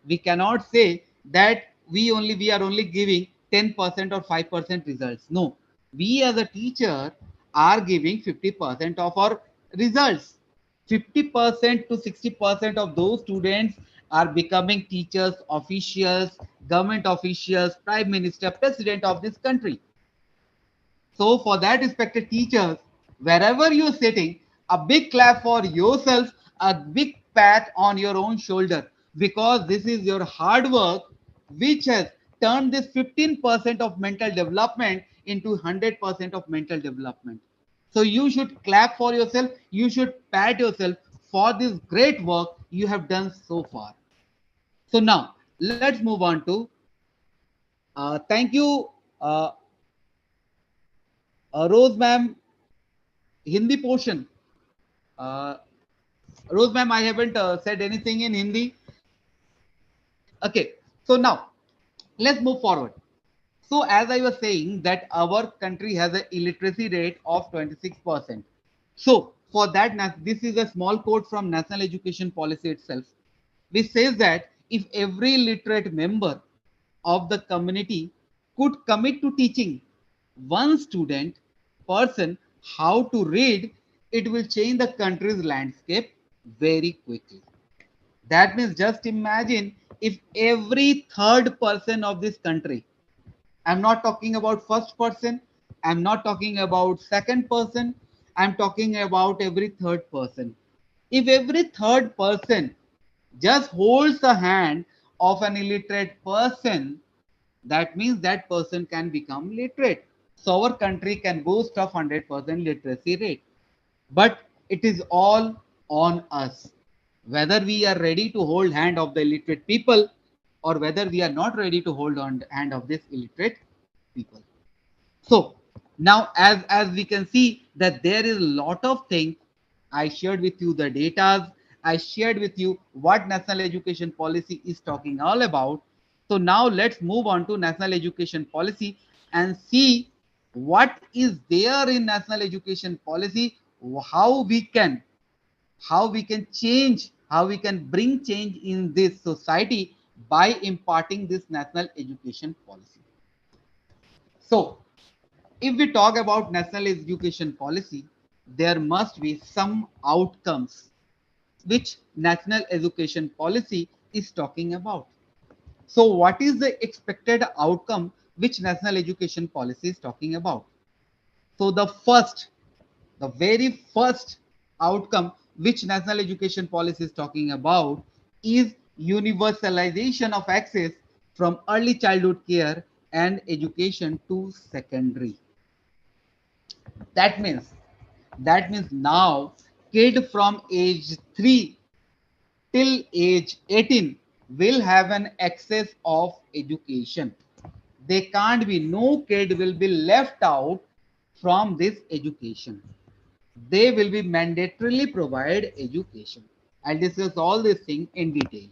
We cannot say that we are only giving 10% or 5% results. No, we as a teacher are giving 50% of our results. 50% to 60% of those students are becoming teachers, officials, government officials, prime minister, president of this country. So for that, respected teachers, wherever you're sitting, a big clap for yourself, a big pat on your own shoulder, because this is your hard work which has turned this 15% of mental development into 100% of mental development. So you should clap for yourself. You should pat yourself for this great work you have done so far. So now let's move on to thank you, uh, Rose ma'am, Hindi portion. Uh, Rose ma'am, I haven't said anything in Hindi. Okay, so now let's move forward. So as I was saying that our country has an illiteracy rate of 26%. So for that, this is a small quote from National Education Policy itself, which says that if every literate member of the community could commit to teaching one student person how to read, it will change the country's landscape very quickly. That means just imagine if every third person of this country, I'm not talking about first person, I'm not talking about second person, I'm talking about every third person. If every third person just holds the hand of an illiterate person, that means that person can become literate. So our country can boast of 100% literacy rate. But it is all on us, whether we are ready to hold hand of the illiterate people or whether we are not ready to hold on hand of this illiterate people. So now as we can see that there is a lot of things. I shared with you the data. I shared with you what national education policy is talking all about. So now let's move on to national education policy and see what is there in national education policy, how we can change, how we can bring change in this society by imparting this national education policy. So if we talk about national education policy, there must be some outcomes which national education policy is talking about. So what is the expected outcome which national education policy is talking about? So the very first outcome which national education policy is talking about is universalization of access from early childhood care and education to secondary. That means now kid from age 3 till age 18 will have an access of education. They can't be, no kid will be left out from this education. They will be mandatorily provide education. I'll discuss all these things in detail.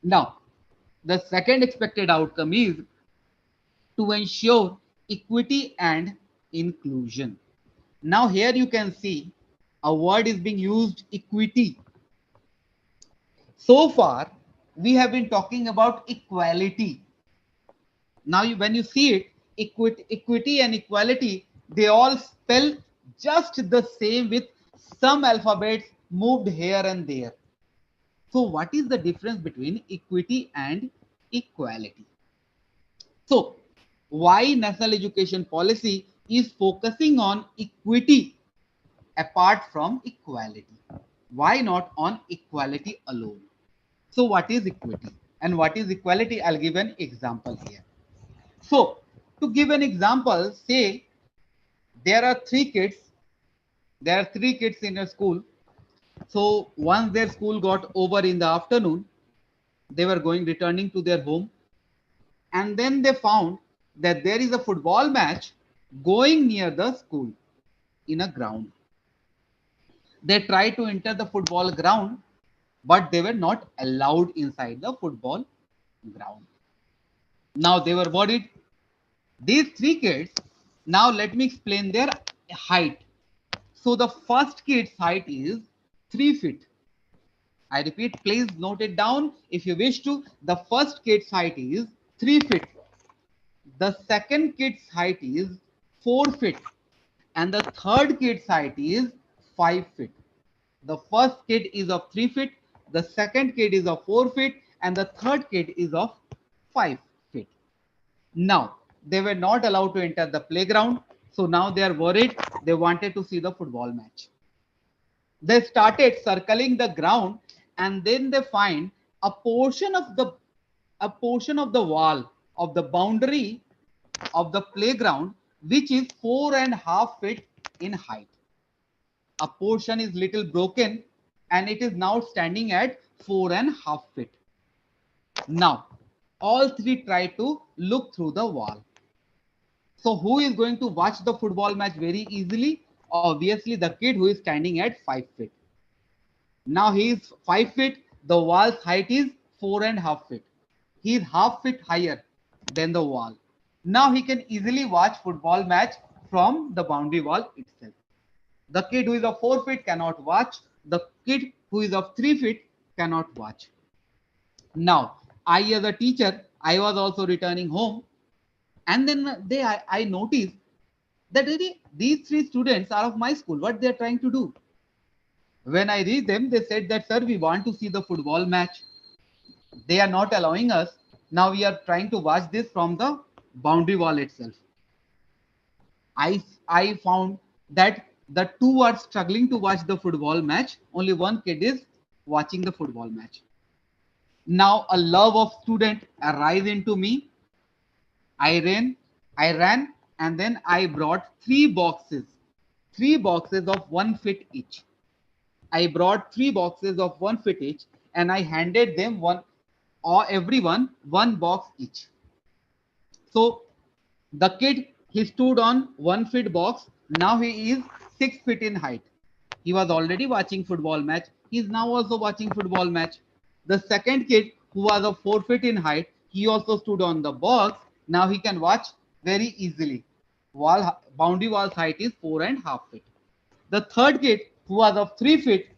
Now, the second expected outcome is to ensure equity and inclusion. Now here you can see a word is being used, equity. So far, we have been talking about equality. Now, when you see it, equity and equality, they all spell just the same with some alphabets moved here and there. So what is the difference between equity and equality? So why national education policy is focusing on equity apart from equality? Why not on equality alone? So what is equity and what is equality? I'll give an example here. So to give an example, say there are three kids. There are three kids in a school. So once their school got over in the afternoon, they were returning to their home, and then they found that there is a football match going near the school in a ground. They tried to enter the football ground, but they were not allowed inside the football ground. Now they were worried. These three kids, now let me explain their height. So the first kid's height is 3 feet. I repeat, please note it down if you wish to. The first kid's height is 3 feet. The second kid's height is 4 feet. And the third kid's height is 5 feet. The first kid is of 3 feet, the second kid is of 4 feet, and the third kid is of 5 feet. Now, they were not allowed to enter the playground. So now they are worried. They wanted to see the football match. They started circling the ground, and then they find a portion of the wall of the boundary of the playground, which is 4.5 feet in height. A portion is little broken, and it is now standing at 4.5 feet. Now, all three try to look through the wall. So who is going to watch the football match very easily? Obviously, the kid who is standing at 5 feet. Now he is 5 feet. The wall's height is 4.5 feet. He is half feet higher than the wall. Now he can easily watch football match from the boundary wall itself. The kid who is of 4 feet cannot watch. The kid who is of 3 feet cannot watch. Now, I as a teacher, I was also returning home, and then I noticed that really these three students are of my school. What they are trying to do? When I read them, they said that, sir, we want to see the football match. They are not allowing us. Now we are trying to watch this from the boundary wall itself. I found that the two are struggling to watch the football match. Only one kid is watching the football match. Now a love of student arise into me. I ran, and then I brought three boxes of 1 foot each. I brought 3 boxes of 1 foot each, and I handed them everyone one box each. So the kid, he stood on 1 foot box. Now he is 6 feet in height. He was already watching football match. He is now also watching football match. The second kid, who was of 4 feet in height, he also stood on the box. Now he can watch very easily. Boundary wall's height is 4.5 feet. The third kid, who was of 3 feet,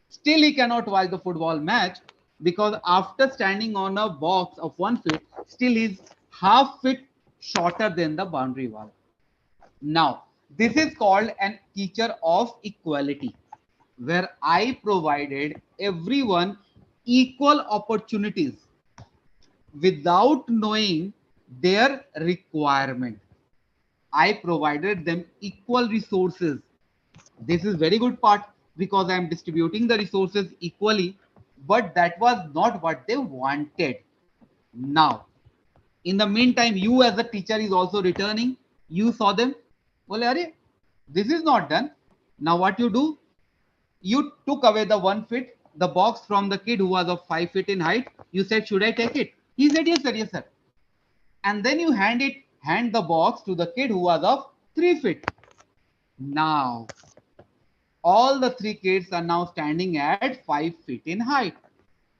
still he cannot watch the football match, because after standing on a box of 1 foot, still he is half foot shorter than the boundary wall. Now, this is called an teacher of equality, where I provided everyone equal opportunities without knowing their requirement. I provided them equal resources. This is very good part, because I am distributing the resources equally, but that was not what they wanted. Now, in the meantime, you as a teacher is also returning. You saw them. Well, Are, this is not done. Now what you do? You took away the 1 foot, the box from the kid who was of 5 feet in height. You said, should I take it? He said, yes, sir, yes, sir. And then you hand the box to the kid who was of 3 feet. Now, all the 3 kids are now standing at 5 feet in height.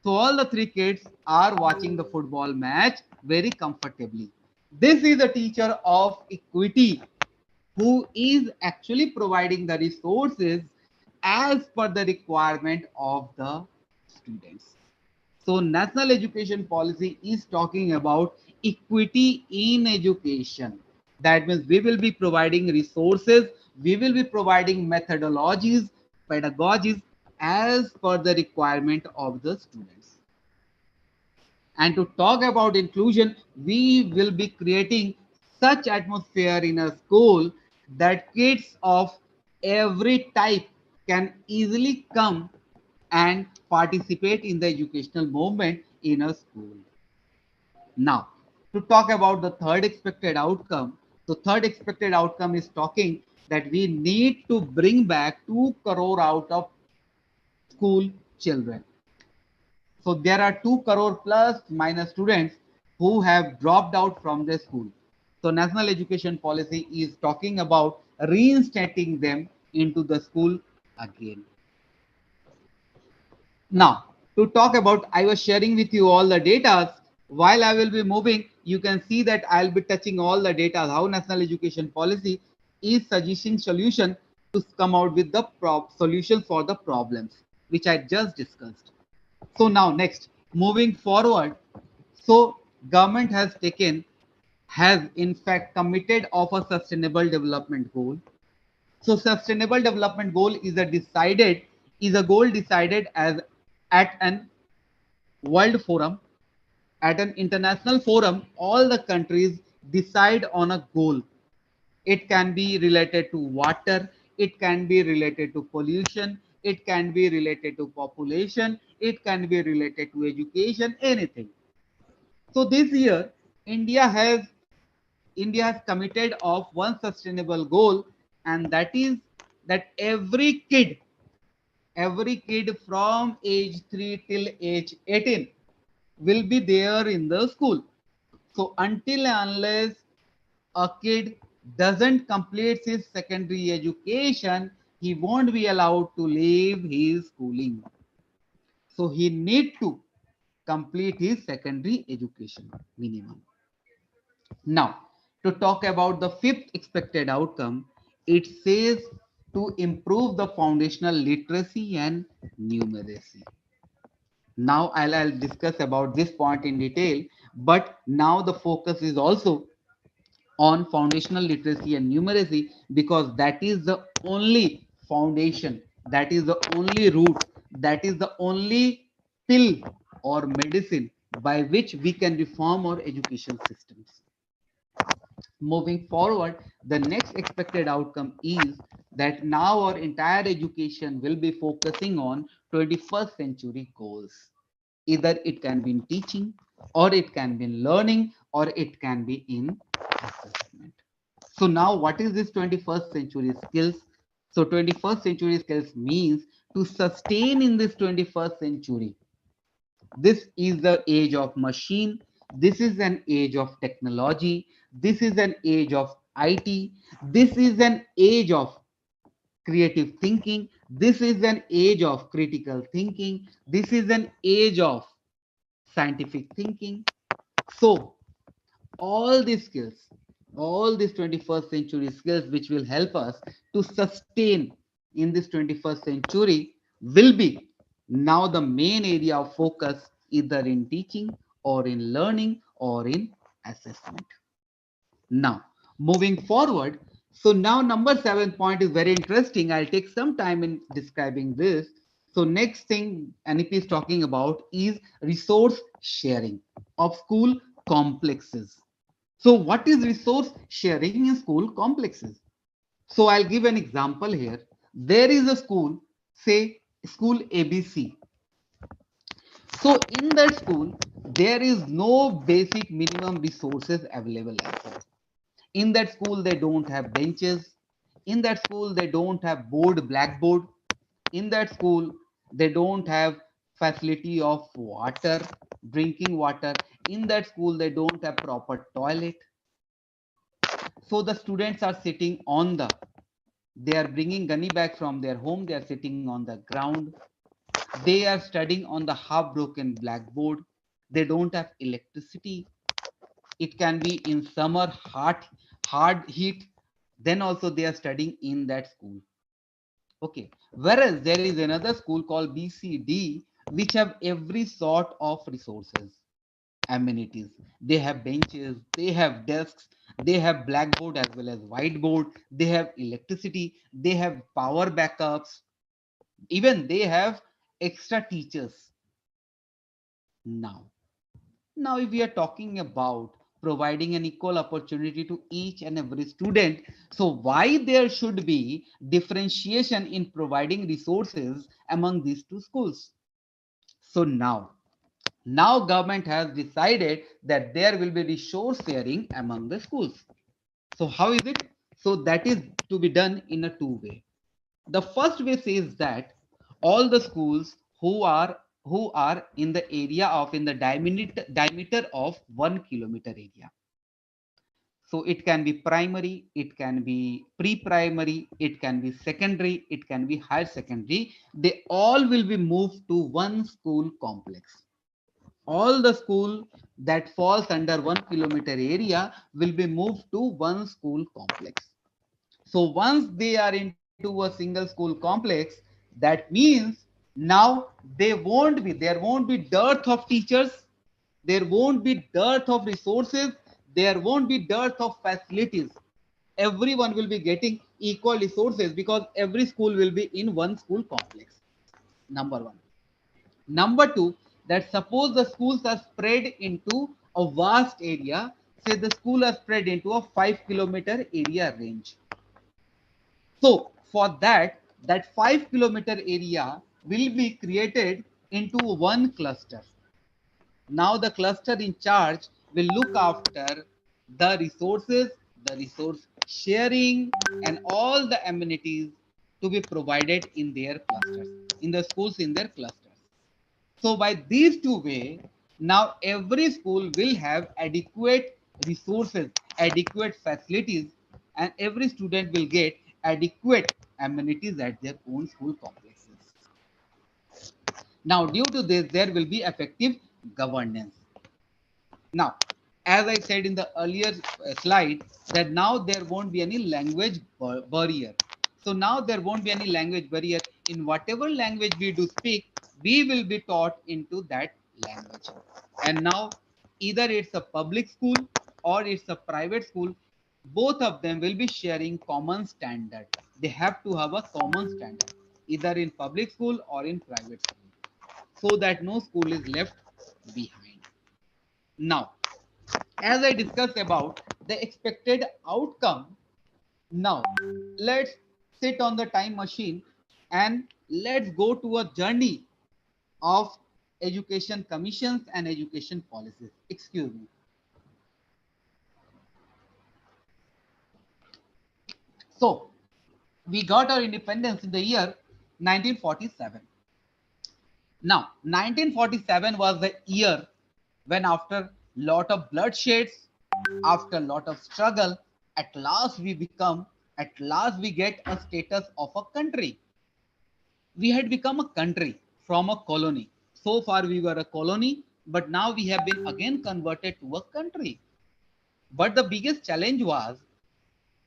So all the 3 kids are watching the football match very comfortably. This is a teacher of equity who is actually providing the resources as per the requirement of the students. So National Education Policy is talking about equity in education. That means we will be providing resources, we will be providing methodologies, pedagogies as per the requirement of the students. And to talk about inclusion, we will be creating such atmosphere in a school that kids of every type can easily come and participate in the educational movement in a school. Now, to talk about the third expected outcome, the third expected outcome is talking that we need to bring back 2 crore out of school children. So there are 2 crore plus minus students who have dropped out from the school. So National Education Policy is talking about reinstating them into the school again. Now, to talk about, I was sharing with you all the data. While I will be moving, you can see that I'll be touching all the data, how national education policy is suggesting solution to come out with the solution for the problems which I just discussed. So now next, moving forward, so government has in fact committed of a sustainable development goal. So sustainable development goal is a goal decided as at an world forum, at an international forum. All the countries decide on a goal. It can be related to water, it can be related to pollution, it can be related to population, it can be related to education, anything. So this year, India has India has committed of one sustainable goal, and that is that every kid from age 3 till age 18 will be there in the school. So until and unless a kid doesn't complete his secondary education, he won't be allowed to leave his schooling. So he need to complete his secondary education minimum. Now, to talk about the fifth expected outcome, it says to improve the foundational literacy and numeracy. Now I'll discuss about this point in detail, but now the focus is also on foundational literacy and numeracy, because that is the only foundation, that is the only root, that is the only pill or medicine by which we can reform our education systems. Moving forward, the next expected outcome is that now our entire education will be focusing on 21st century goals. Either it can be in teaching, or it can be in learning, or it can be in assessment. So now what is this 21st century skills? So 21st century skills means to sustain in this 21st century. This is the age of machine. This is an age of technology. This is an age of IT. This is an age of creative thinking. This is an age of critical thinking. This is an age of scientific thinking. So all these skills, all these 21st century skills which will help us to sustain in this 21st century will be now the main area of focus, either in teaching or in learning or in assessment. Now, moving forward, so now number 7 point is very interesting. I'll take some time in describing this. So next thing NEP is talking about is resource sharing of school complexes. So what is resource sharing in school complexes? So I'll give an example here. There is a school, say school ABC. So in that school, there is no basic minimum resources available as well. In that school, they don't have benches. In that school, they don't have blackboard. In that school, they don't have facility of water, drinking water. In that school, they don't have proper toilet. So the students are sitting on they are bringing gunny bag from their home. They are sitting on the ground. They are studying on the half broken blackboard. They don't have electricity. It can be in summer, hard heat. Then also they are studying in that school. Okay. Whereas there is another school called BCD, which have every sort of resources, amenities. They have benches, they have desks, they have blackboard as well as whiteboard, they have electricity, they have power backups, even they have extra teachers. Now if we are talking about providing an equal opportunity to each and every student, so why there should be differentiation in providing resources among these two schools? So now government has decided that there will be resource sharing among the schools. So how is it? So that is to be done in a two-way. The first way says that all the schools who are in the area of in the diameter of 1 kilometer area. So it can be primary, it can be pre-primary, it can be secondary, it can be higher secondary. They all will be moved to one school complex. All the school that falls under 1 kilometer area will be moved to one school complex. So once they are into a single school complex, that means now there won't be dearth of teachers, there won't be dearth of resources, there won't be dearth of facilities. Everyone will be getting equal resources because every school will be in one school complex. Number one. Number two, that suppose the schools are spread into a vast area, say the school are spread into a 5 kilometer area range. So for that, that 5 kilometer area will be created into one cluster. Now the cluster in charge will look after the resources, the resource sharing, and all the amenities to be provided in their clusters, in the schools in their clusters. So by these two ways, now every school will have adequate resources, adequate facilities, and every student will get adequate amenities at their own school complexes. Now, due to this, there will be effective governance. Now, as I said in the earlier slide, that now there won't be any language barrier. So now there won't be any language barrier. In whatever language we do speak, we will be taught into that language. And now either it's a public school or it's a private school, both of them will be sharing common standard. They have to have a common standard, either in public school or in private school, so that no school is left behind. Now, as I discussed about the expected outcome, now let's sit on the time machine and let's go to a journey of education commissions and education policies. Excuse me. So, we got our independence in the year 1947. Now, 1947 was the year when, after lot of bloodsheds, after lot of struggle, at last we get a status of a country. We had become a country from a colony. So far we were a colony, but now we have been again converted to a country. But the biggest challenge was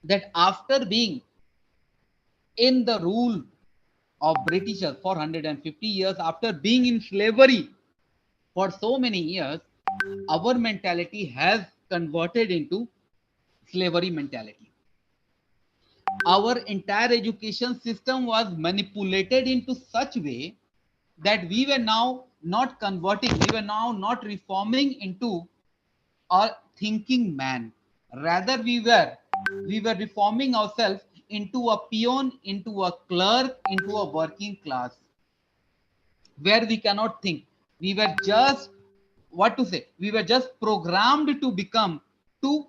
that after being in the rule of Britishers for 150 years, after being in slavery for so many years, our mentality has converted into slavery mentality. Our entire education system was manipulated into such way that we were now not converting, we were now not reforming into a thinking man. Rather, we were reforming ourselves into a peon, into a clerk, into a working class, where we cannot think. We were just, what to say, we were just programmed to become, to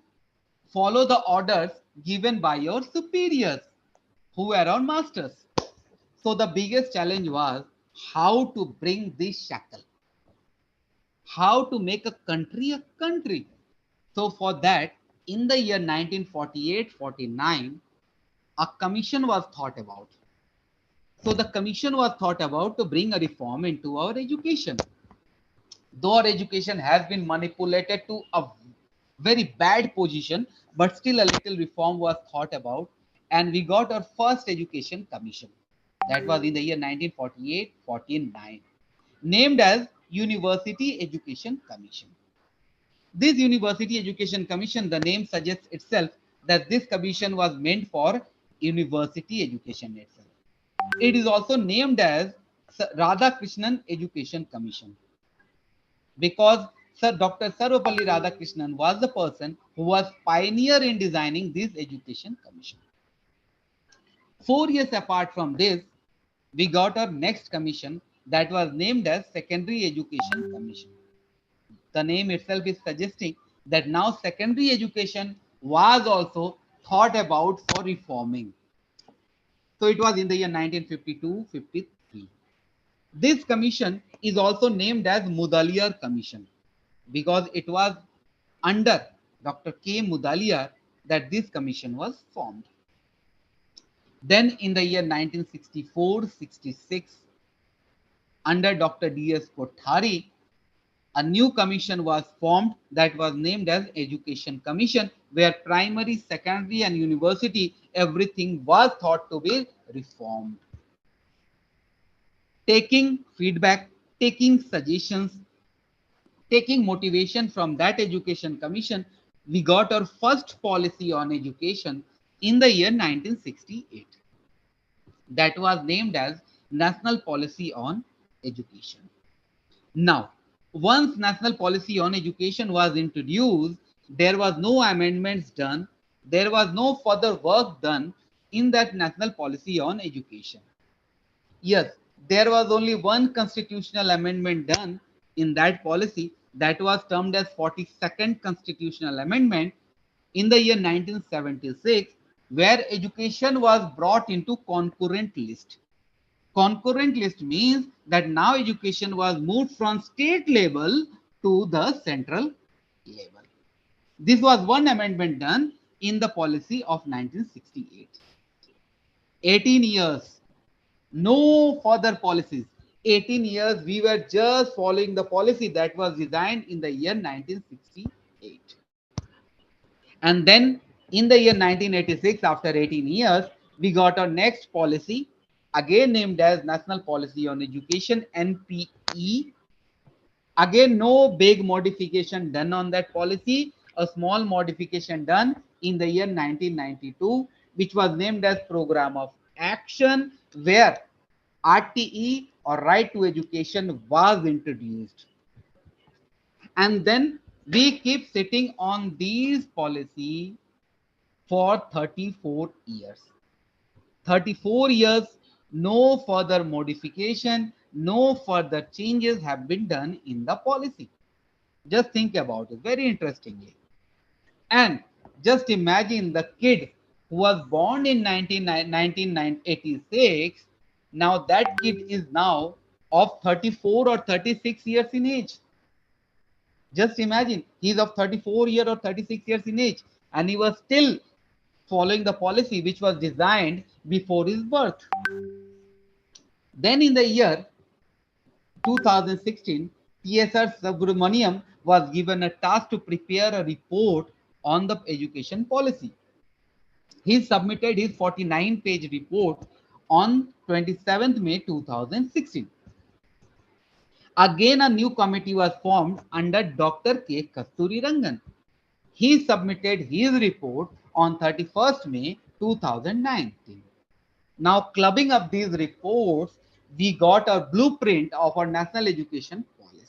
follow the orders given by your superiors, who were our masters. So the biggest challenge was how to bring this shackle, how to make a country. So for that, in the year 1948-49, a commission was thought about. So the commission was thought about to bring a reform into our education. Though our education has been manipulated to a very bad position, but still a little reform was thought about, and we got our first education commission. That was in the year 1948-49, named as University Education Commission. This University Education Commission, the name suggests itself that this commission was meant for university education itself. It is also named as Radhakrishnan Education Commission, because Sir Dr. Sarvapalli Radhakrishnan was the person who was pioneer in designing this education commission. 4 years apart from this, we got our next commission that was named as Secondary Education Commission. The name itself is suggesting that now secondary education was also thought about for reforming. So it was in the year 1952-53. This commission is also named as Mudaliar Commission, because it was under Dr. K. Mudaliar that this commission was formed. Then in the year 1964-66, under Dr. D.S. Kothari, a new commission was formed that was named as Education Commission, where primary, secondary and university, everything was thought to be reformed. Taking feedback, taking suggestions, taking motivation from that Education Commission, we got our first policy on education in the year 1968. That was named as National Policy on Education. Now, once National Policy on Education was introduced, there was no amendments done, there was no further work done in that National Policy on Education. Yes, there was only one constitutional amendment done in that policy, that was termed as 42nd Constitutional Amendment in the year 1976, where education was brought into concurrent list. Concurrent list means that now education was moved from state level to the central level. This was one amendment done in the policy of 1968. 18 years, no further policies. 18 years, we were just following the policy that was designed in the year 1968. And then in the year 1986, after 18 years, we got our next policy, again named as National Policy on Education, NPE. Again, no big modification done on that policy. A small modification done in the year 1992, which was named as Program of Action, where RTE or Right to Education was introduced. And then we keep sitting on these policies for 34 years. 34 years, no further modification, no further changes have been done in the policy. Just think about it, very interestingly. And just imagine the kid who was born in 1986, now that kid is now of 34 or 36 years in age. Just imagine, he's of 34 years or 36 years in age, and he was still following the policy which was designed before his birth. Then in the year 2016, TSR Subramaniam was given a task to prepare a report on the education policy. He submitted his 49-page report on 27th May 2016. Again, a new committee was formed under Dr. K. Kasturi Rangan. He submitted his report on 31st May 2019. Now, clubbing up these reports, we got a blueprint of our national education policy.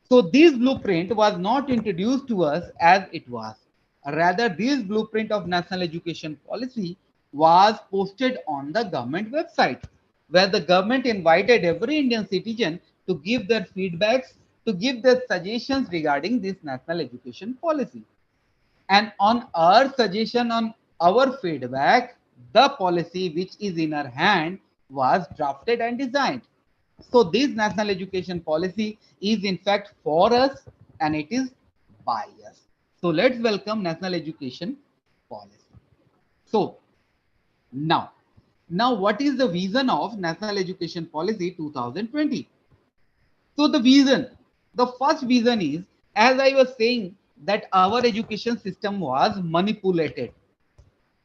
So this blueprint was not introduced to us as it was. Rather, this blueprint of national education policy was posted on the government website, where the government invited every Indian citizen to give their feedbacks, to give their suggestions regarding this national education policy. And on our suggestion, on our feedback, the policy which is in our hand was drafted and designed. So this national education policy is in fact for us and it is by us. So let's welcome national education policy. So now what is the vision of national education policy 2020? So the first vision is, as I was saying, that our education system was manipulated.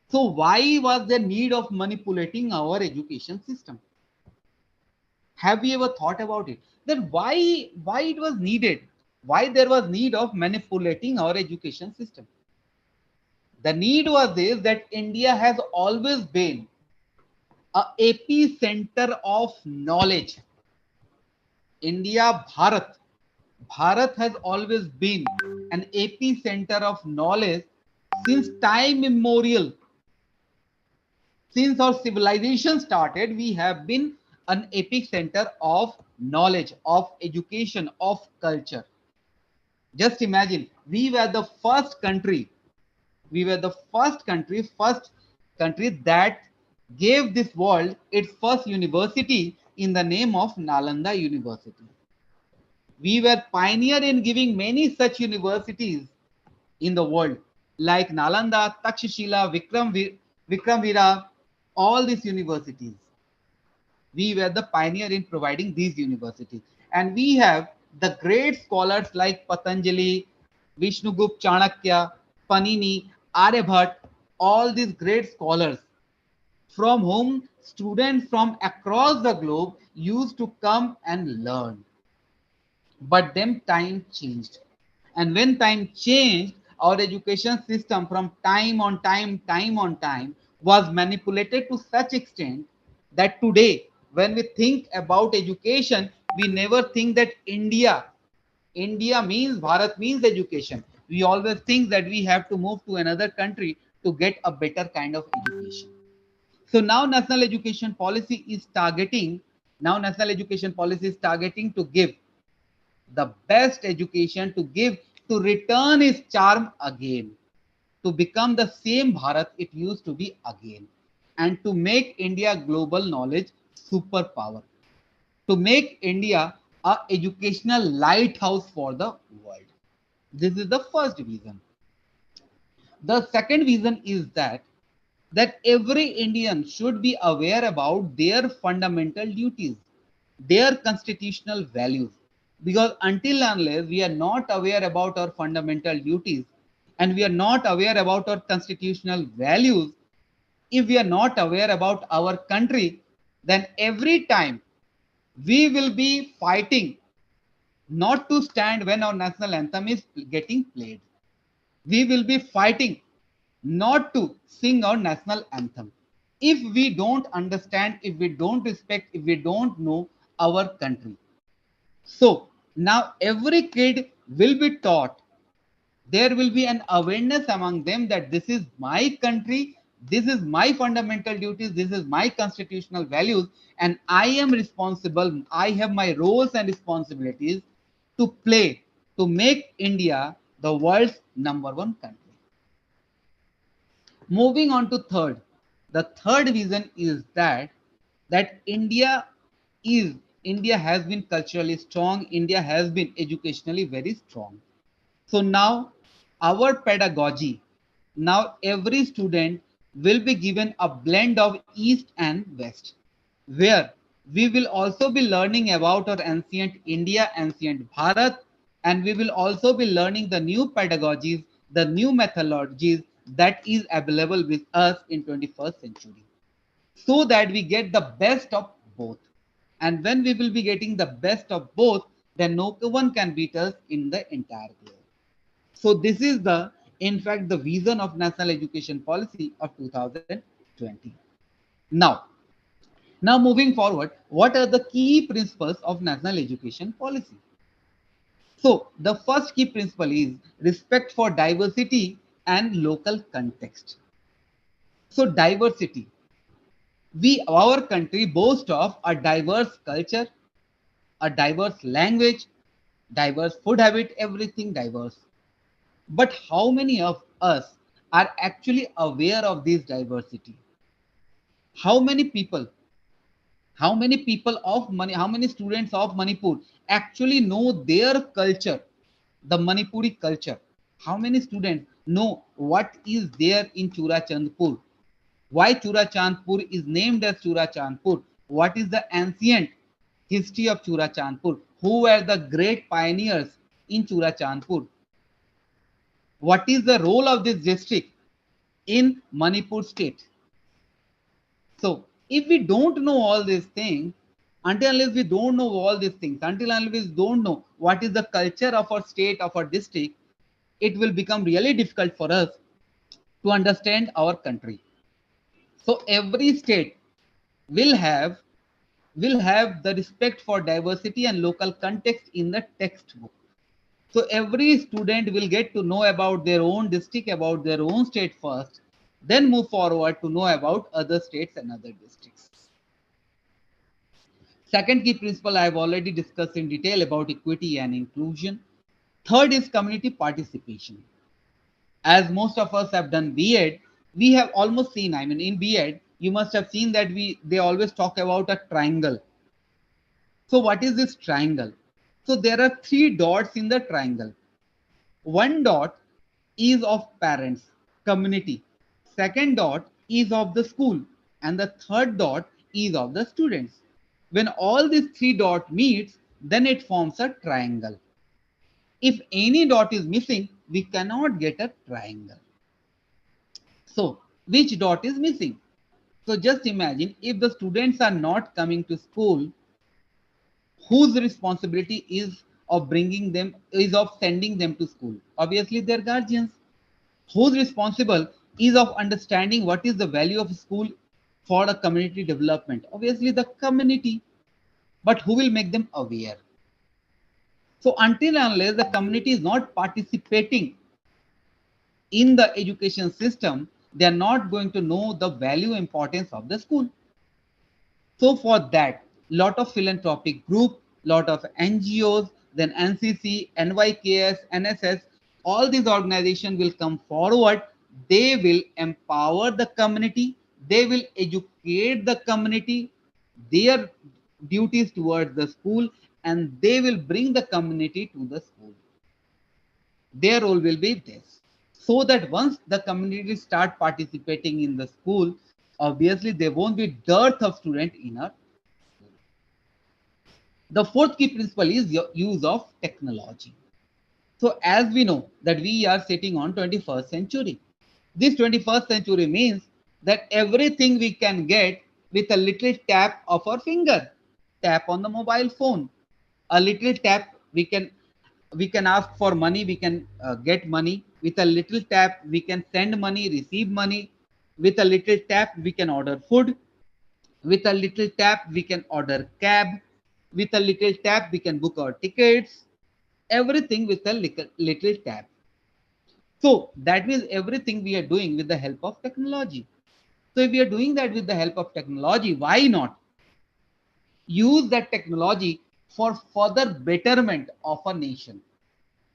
So why was there need of manipulating our education system? Have we ever thought about it? That why it was needed? Why there was need of manipulating our education system? The need was this, that India has always been a epicenter of knowledge. India, Bharat has always been an epicenter of knowledge since time immemorial. Since our civilization started, we have been an epicenter of knowledge, of education, of culture. Just imagine, we were the first country that gave this world its first university in the name of Nalanda University. We were pioneer in giving many such universities in the world, like Nalanda, Takshashila, Vikramvira, all these universities. We were the pioneer in providing these universities. And we have the great scholars like Patanjali, Vishnugupta Chanakya, Panini, Aryabhat, all these great scholars from whom students from across the globe used to come and learn. But then time changed. And when time changed, our education system from time on time was manipulated to such extent that today, when we think about education, we never think that India means Bharat means education. We always think that we have to move to another country to get a better kind of education. So now national education policy is targeting to give the best education, to give, to return its charm again, to become the same Bharat it used to be again, and to make India global knowledge superpower, to make India a educational lighthouse for the world. This is the first reason. The second reason is that every Indian should be aware about their fundamental duties, their constitutional values. Because until and unless we are not aware about our fundamental duties and we are not aware about our constitutional values, if we are not aware about our country, then every time we will be fighting not to stand when our national anthem is getting played. We will be fighting not to sing our national anthem. If we don't understand, if we don't respect, if we don't know our country. So now every kid will be taught, there will be an awareness among them that this is my country, this is my fundamental duties, this is my constitutional values, and I am responsible, I have my roles and responsibilities to play to make India the world's #1 country. Moving on to third, the third reason is that India has been culturally strong, India has been educationally very strong. So now our pedagogy, now every student will be given a blend of East and West, where we will also be learning about our ancient India, ancient Bharat, and we will also be learning the new pedagogies, the new methodologies that is available with us in 21st century, so that we get the best of both. And when we will be getting the best of both, then no one can beat us in the entire globe. So this is in fact, the vision of National Education Policy of 2020. Now, moving forward, what are the key principles of National Education Policy? So the first key principle is respect for diversity and local context. So diversity. Our country boasts of a diverse culture, a diverse language, diverse food habit, everything diverse. But how many of us are actually aware of this diversity? How many people, how many people of Mani, how many students of Manipur actually know their culture, the Manipuri culture? How many students know what is there in Churachandpur? Why Churachandpur is named as Churachandpur? What is the ancient history of Churachandpur? Who were the great pioneers in Churachandpur? What is the role of this district in Manipur state? So if we don't know all these things, until unless we don't know all these things, until unless we don't know what is the culture of our state, of our district, it will become really difficult for us to understand our country. So every state will have the respect for diversity and local context in the textbook. So every student will get to know about their own district, about their own state first, then move forward to know about other states and other districts. Second key principle I have already discussed in detail about equity and inclusion. Third is community participation. As most of us have done B.Ed, we have almost seen, I mean, in B.Ed, you must have seen that they always talk about a triangle. So what is this triangle? So there are 3 dots in the triangle. One dot is of parents, community. Second dot is of the school. And the third dot is of the students. When all these 3 dots meets, then it forms a triangle. If any dot is missing, we cannot get a triangle. So which dot is missing? So just imagine, if the students are not coming to school, whose responsibility is of bringing them, is of sending them to school? Obviously their guardians. Who's responsible is of understanding what is the value of school for the community development? Obviously the community. But who will make them aware? So until and unless the community is not participating in the education system, they are not going to know the value importance of the school. So for that, lot of philanthropic group, lot of NGOs, then NCC, NYKS, NSS, all these organizations will come forward. They will empower the community. They will educate the community, their duties towards the school, and they will bring the community to the school. Their role will be this. So that once the community start participating in the school, obviously there won't be dearth of student in a. The fourth key principle is your use of technology. So as we know that we are sitting on 21st century. This 21st century means that everything we can get with a little tap of our finger, tap on the mobile phone, a little tap we can ask for money, we can get money. With a little tap we can send money, receive money. With a little tap we can order food. With a little tap, we can order cab. With a little tap, we can book our tickets. Everything with a little tap. So that means everything we are doing with the help of technology. So if we are doing that with the help of technology, why not use that technology for further betterment of a nation?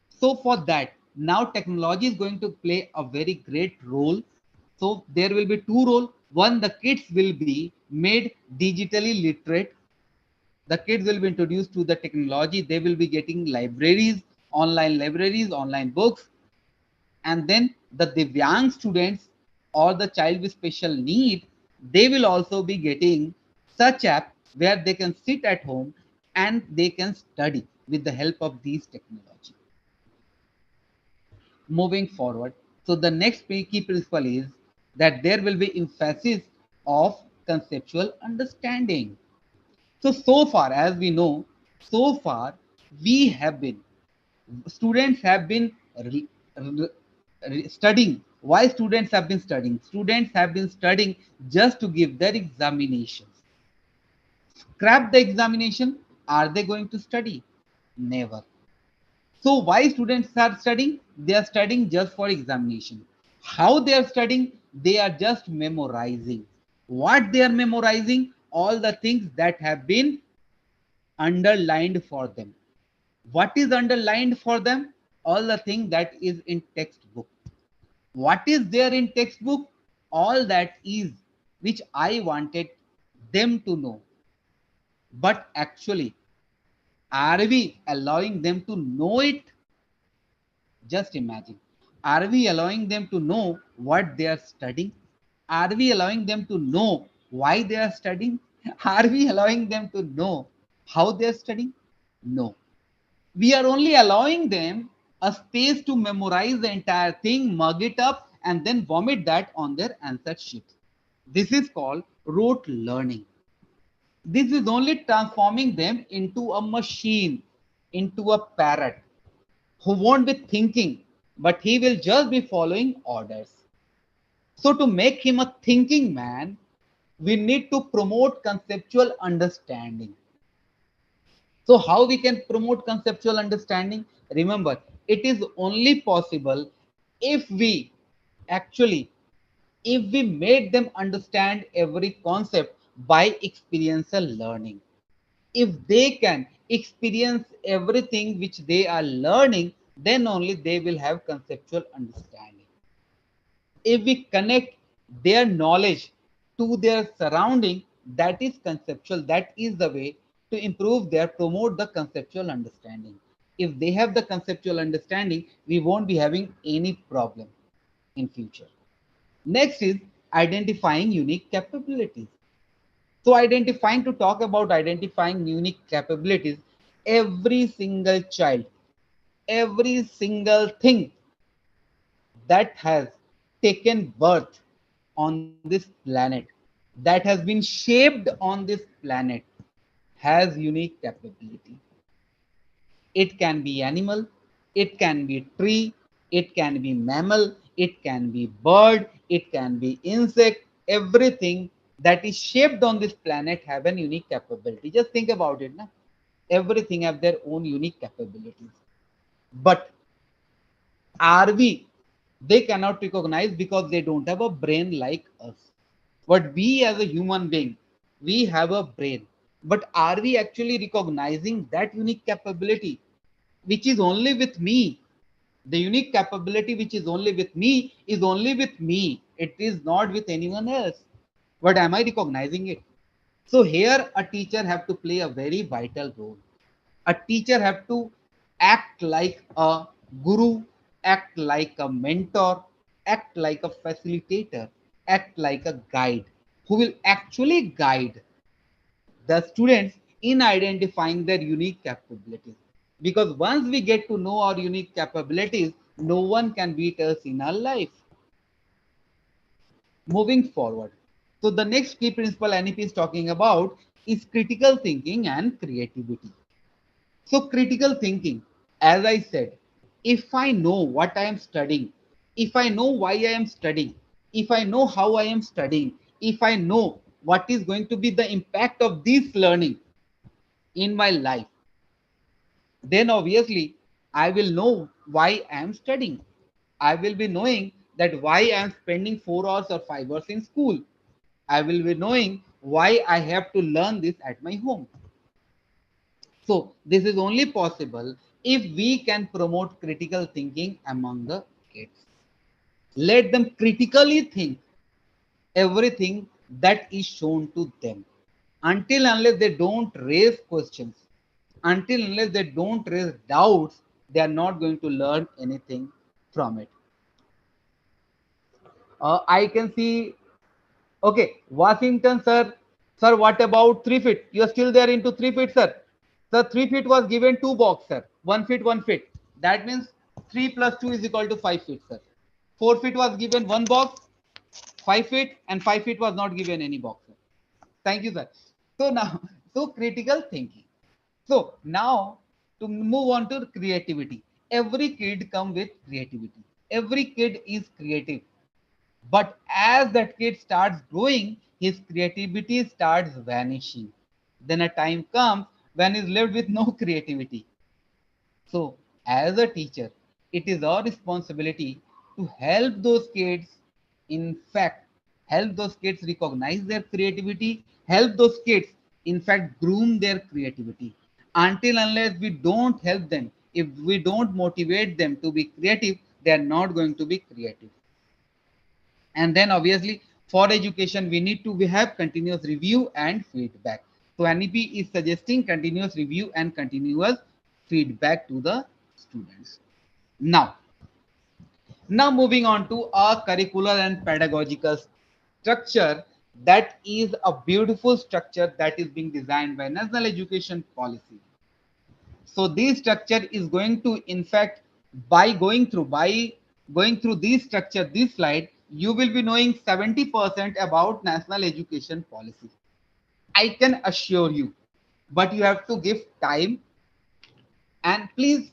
So for that, now technology is going to play a very great role. So there will be two roles. One, the kids will be made digitally literate. The kids will be introduced to the technology. They will be getting libraries, online books. And then the Divyang students or the child with special need, they will also be getting such app where they can sit at home and they can study with the help of these technology. Moving forward, so the next key principle is that there will be emphasis of conceptual understanding. So far, as we know, so far we have been, students have been studying. Why students have been studying? Students have been studying just to give their examinations. Scrap the examination. Are they going to study? Never. So why students are studying? They are studying just for examination. How they are studying? They are just memorizing. What they are memorizing? All the things that have been underlined for them. What is underlined for them? All the thing that is in textbook. What is there in textbook? All that is which I wanted them to know. But actually, are we allowing them to know it? Just imagine. Are we allowing them to know what they are studying? Are we allowing them to know why they are studying? Are we allowing them to know how they are studying? No. We are only allowing them a space to memorize the entire thing, mug it up, and then vomit that on their answer sheet. This is called rote learning. This is only transforming them into a machine, into a parrot who won't be thinking, but he will just be following orders. So to make him a thinking man, we need to promote conceptual understanding. So how we can promote conceptual understanding? Remember, it is only possible if we actually, if we made them understand every concept by experiential learning. If they can experience everything which they are learning, then only they will have conceptual understanding. If we connect their knowledge to their surrounding, that is conceptual. That is the way to improve their, promote the conceptual understanding. If they have the conceptual understanding, we won't be having any problem in future. Next is identifying unique capabilities. So to talk about identifying unique capabilities, every single child, every single thing that has taken birth on this planet, that has been shaped on this planet, has unique capability. It can be animal, it can be tree, it can be mammal, it can be bird, it can be insect. Everything that is shaped on this planet have an unique capability. Just think about it. Na? Everything have their own unique capabilities. But are we? They cannot recognize because they don't have a brain like us. But we as a human being, we have a brain. But are we actually recognizing that unique capability, which is only with me? The unique capability which is only with me is only with me. It is not with anyone else. But am I recognizing it? So here a teacher have to play a very vital role. A teacher have to act like a guru, act like a mentor, act like a facilitator, act like a guide who will actually guide the students in identifying their unique capabilities. Because once we get to know our unique capabilities, no one can beat us in our life. Moving forward. So the next key principle NEP is talking about is critical thinking and creativity. So critical thinking, as I said, if I know what I am studying, if I know why I am studying, if I know how I am studying, if I know what is going to be the impact of this learning in my life, then obviously I will know why I am studying. I will be knowing that why I am spending 4 hours or 5 hours in school. I will be knowing why I have to learn this at my home. So this is only possible if we can promote critical thinking among the kids. Let them critically think everything that is shown to them. Until unless they don't raise questions, until unless they don't raise doubts, they are not going to learn anything from it. I can see, okay, Washington, sir. Sir, what about 3 feet? You are still there into 3 feet, sir. Sir, 3 feet was given 2 box, sir. 1 feet, 1 feet. That means 3 plus 2 is equal to 5 feet, sir. 4 feet was given 1 box, 5 feet, and 5 feet was not given any box, sir. Thank you, sir. So now, so critical thinking. So now to move on to creativity. Every kid come with creativity. Every kid is creative. But as that kid starts growing, his creativity starts vanishing. Then a time comes when he's left with no creativity. So, as a teacher, it is our responsibility to help those kids, in fact, help those kids recognize their creativity, help those kids, in fact, groom their creativity. Until unless we don't help them, if we don't motivate them to be creative, they are not going to be creative. And then obviously for education we need to we have continuous review and feedback. So NEP is suggesting continuous review and continuous feedback to the students. Now moving on to our curricular and pedagogical structure, that is a beautiful structure that is being designed by National Education Policy. So this structure is going to, in fact, by going through this structure, this slide, you will be knowing 70% about National Education Policy. I can assure you, but you have to give time and please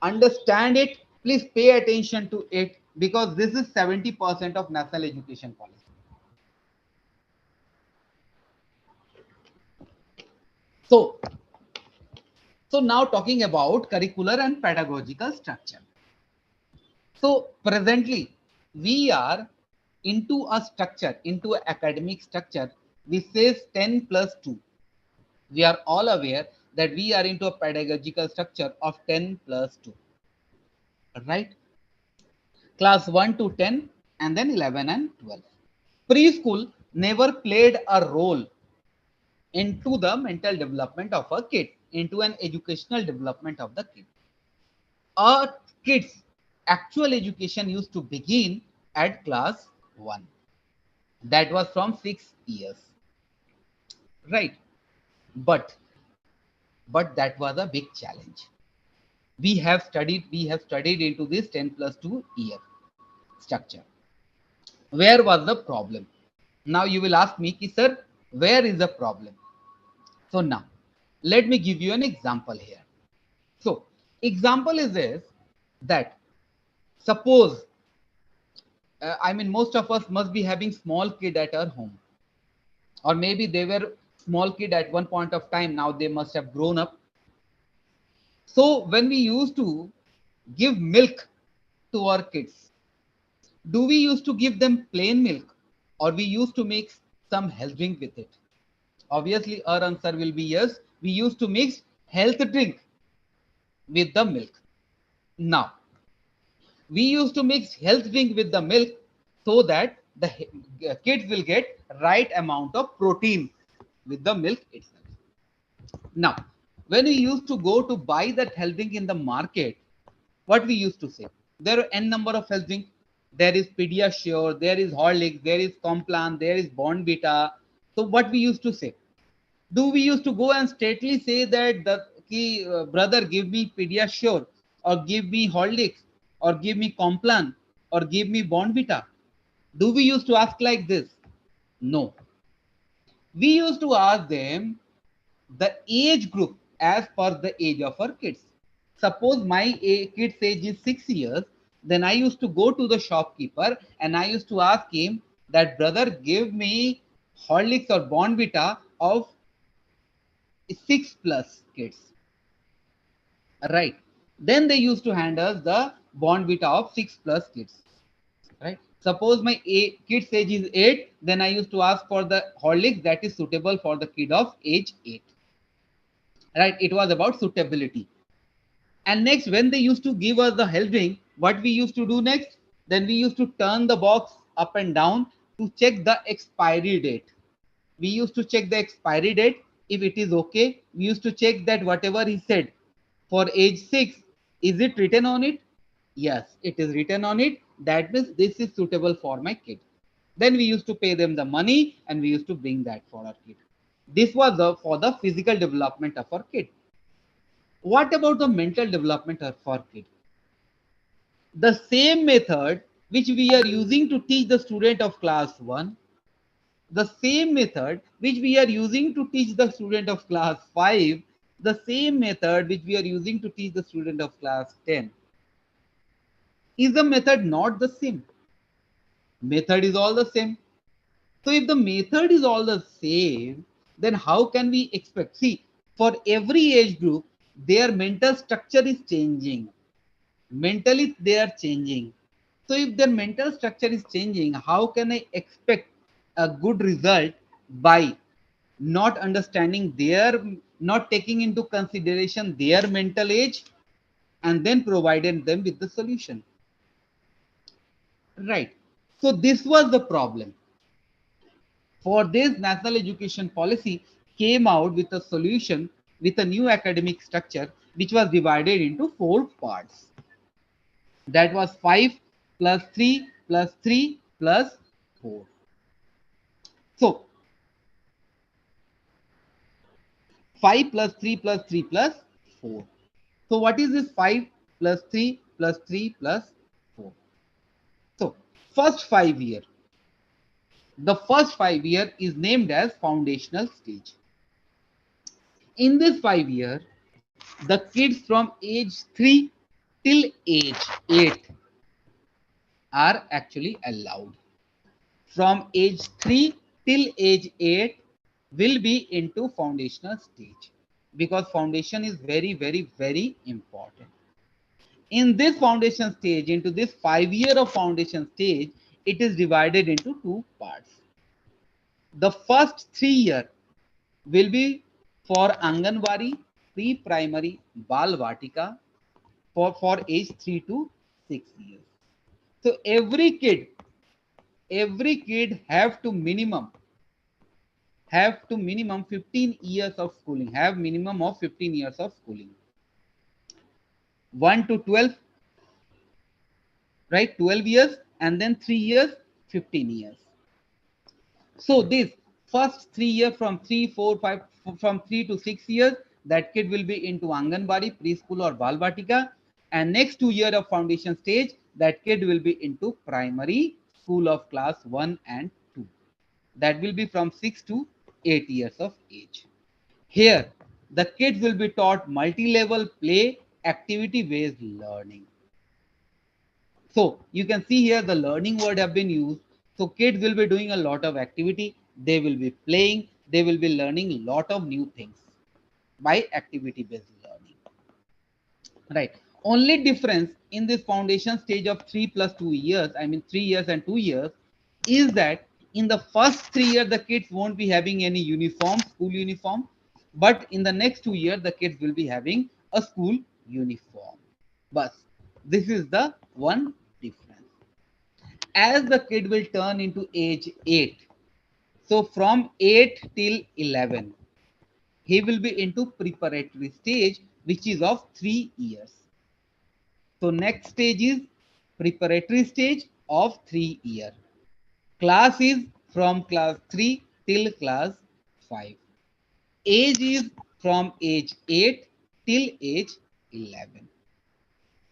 understand it. Please pay attention to it because this is 70% of National Education Policy. So, so now talking about curricular and pedagogical structure. So presently, we are into a structure, into an academic structure, which says 10 plus 2. We are all aware that we are into a pedagogical structure of 10 plus 2, right? Class 1 to 10 and then 11 and 12. Preschool never played a role into the mental development of a kid, into an educational development of the kid. A kid's actual education used to begin at class 1. That was from 6 years, right? But but that was a big challenge. We have studied into this 10+2 year structure. Where was the problem? Now you will ask me, sir, where is the problem? So now, let me give you an example here. So, example is this, that suppose, I mean, most of us must be having small kid at our home, or maybe they were small kid at one point of time. Now they must have grown up. So when we used to give milk to our kids, do we used to give them plain milk, or we used to mix some health drink with it? Obviously, our answer will be yes. We used to mix health drink with the milk. Now, we used to mix health drink with the milk so that the kids will get right amount of protein with the milk itself. Now, when we used to go to buy that health drink in the market, what we used to say? There are n number of health drink. There is Pediasure, there is Horlicks, there is Complan, there is Bonvita. So what we used to say? Do we used to go and straightly say that the brother, give me Pediasure, or give me Horlicks, or give me Complan, or give me Bonvita? Do we used to ask like this? No. We used to ask them the age group as per the age of our kids. Suppose my kid's age is 6 years, then I used to go to the shopkeeper and I used to ask him that, brother, give me Horlicks or Bonvita of 6+ kids. Right. Then they used to hand us the Bonvita of 6+ kids. Right. Suppose my kid's age is 8, then I used to ask for the Horlicks that is suitable for the kid of age 8. Right. It was about suitability. And next, when they used to give us the health drink, what we used to do next? Then we used to turn the box up and down to check the expiry date. We used to check the expiry date. If it is okay, we used to check that whatever he said for age 6, is it written on it? Yes, it is written on it. That means this is suitable for my kid. Then we used to pay them the money and we used to bring that for our kid. This was for the physical development of our kid. What about the mental development of our kid? The same method which we are using to teach the student of class 1, the same method which we are using to teach the student of class 5, the same method which we are using to teach the student of class 10. Is the method not the same? Method is all the same. So if the method is all the same, then how can we expect? See, for every age group, their mental structure is changing. Mentally, they are changing. So if their mental structure is changing, how can I expect a good result by not understanding not taking into consideration their mental age and then providing them with the solution? Right. So this was the problem. For this, national education policy came out with a solution with a new academic structure which was divided into 4 parts. That was 5 plus 3 plus 3 plus 4. So 5 plus 3 plus 3 plus 4. So what is this 5 plus 3 plus 3 plus 4? So first 5 year. The first 5 year is named as foundational stage. In this 5 year, the kids from age 3 till age 8 are actually allowed. From age 3 till age 8 will be into foundational stage, because foundation is very, very, very important. In this foundation stage, into this 5 year of foundation stage, it is divided into 2 parts. The first 3 year will be for Anganwadi, pre-primary, Bal Vatika, for age 3 to 6 years. So every kid have to minimum 15 years of schooling, have minimum of 15 years of schooling. 1 to 12, right? 12 years, and then 3 years, 15 years. So this first 3 year from 3, 4, 5, from 3 to 6 years that kid will be into Anganwadi, preschool or Balbatika. And next 2 year of foundation stage, that kid will be into primary school of class 1 and 2. That will be from 6 to 8 years of age. Here, the kids will be taught multi-level play activity-based learning. So you can see here the learning word have been used. So kids will be doing a lot of activity. They will be playing. They will be learning a lot of new things by activity-based learning. Right. Only difference in this foundation stage of 3 plus 2 years, I mean 3 years and 2 years, is that in the first 3 years, the kids won't be having any uniform, school uniform. But in the next 2 years, the kids will be having a school uniform. But this is the one difference. As the kid will turn into age 8, so from 8 till 11, he will be into preparatory stage, which is of 3 years. So next stage is preparatory stage of 3 year. Class is from class 3 till class 5. Age is from age 8 till age 11.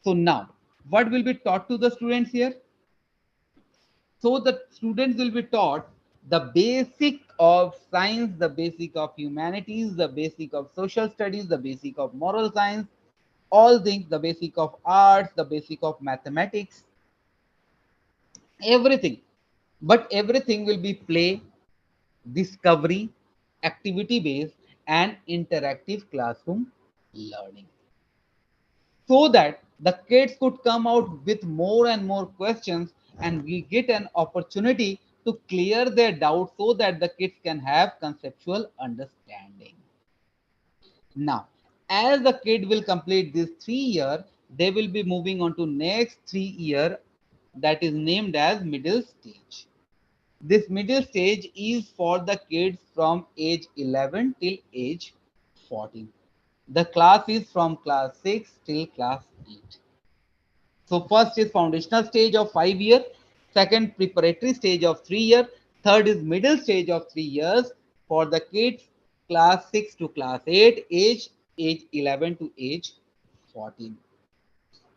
So now, what will be taught to the students here? So the students will be taught the basic of science, the basic of humanities, the basic of social studies, the basic of moral science, all things, the basic of arts, the basic of mathematics, everything. But everything will be play, discovery, activity based, and interactive classroom learning, so that the kids could come out with more and more questions and we get an opportunity to clear their doubts so that the kids can have conceptual understanding. Now, as the kid will complete this 3 year, they will be moving on to next 3 year, that is named as middle stage. This middle stage is for the kids from age 11 till age 14. The class is from class 6 till class 8. So first is foundational stage of 5 years, second preparatory stage of 3 years, third is middle stage of 3 years for the kids class 6 to class 8, age 11 to age 14.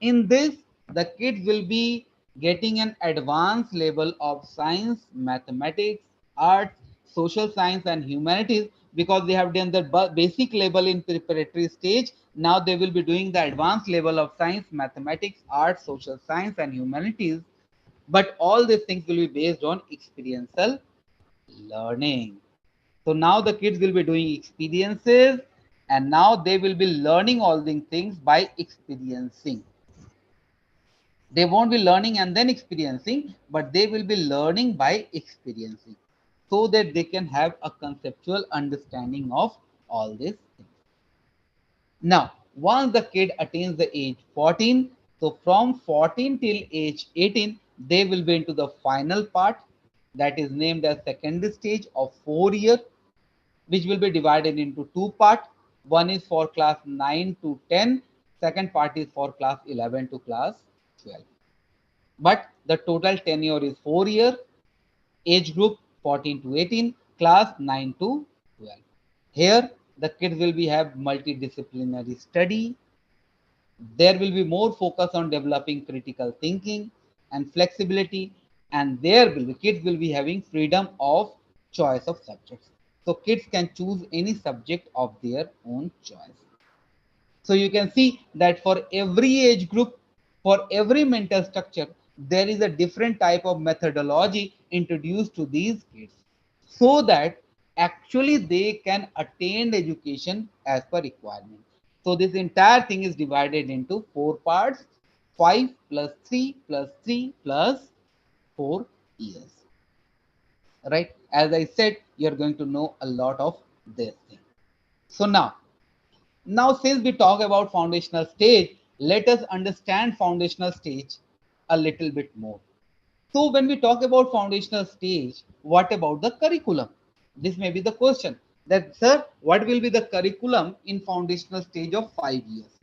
In this, the kids will be getting an advanced level of science, mathematics, arts, social science, and humanities, because they have done the basic level in preparatory stage. Now they will be doing the advanced level of science, mathematics, arts, social science, and humanities. But all these things will be based on experiential learning. So now the kids will be doing experiences, and now they will be learning all these things by experiencing. They won't be learning and then experiencing, but they will be learning by experiencing, so that they can have a conceptual understanding of all these things. Now, once the kid attains the age 14, so from 14 till age 18, they will be into the final part, that is named as secondary stage of 4 years, which will be divided into two parts. One is for class 9 to 10, second part is for class 11 to class 12. But the total tenure is 4 years, age group 14 to 18, class 9 to 12. Here, the kids will be have multidisciplinary study. There will be more focus on developing critical thinking and flexibility, and there will be kids will be having freedom of choice of subjects. So kids can choose any subject of their own choice. So you can see that for every age group, for every mental structure, there is a different type of methodology introduced to these kids, so that actually they can attain education as per requirement. So this entire thing is divided into 4 parts, 5 plus 3 plus 3 plus 4 years. Right? As I said, you're going to know a lot of this thing. So now, since we talk about foundational stage, let us understand foundational stage a little bit more. So when we talk about foundational stage, what about the curriculum? This may be the question that, sir, what will be the curriculum in foundational stage of 5 years?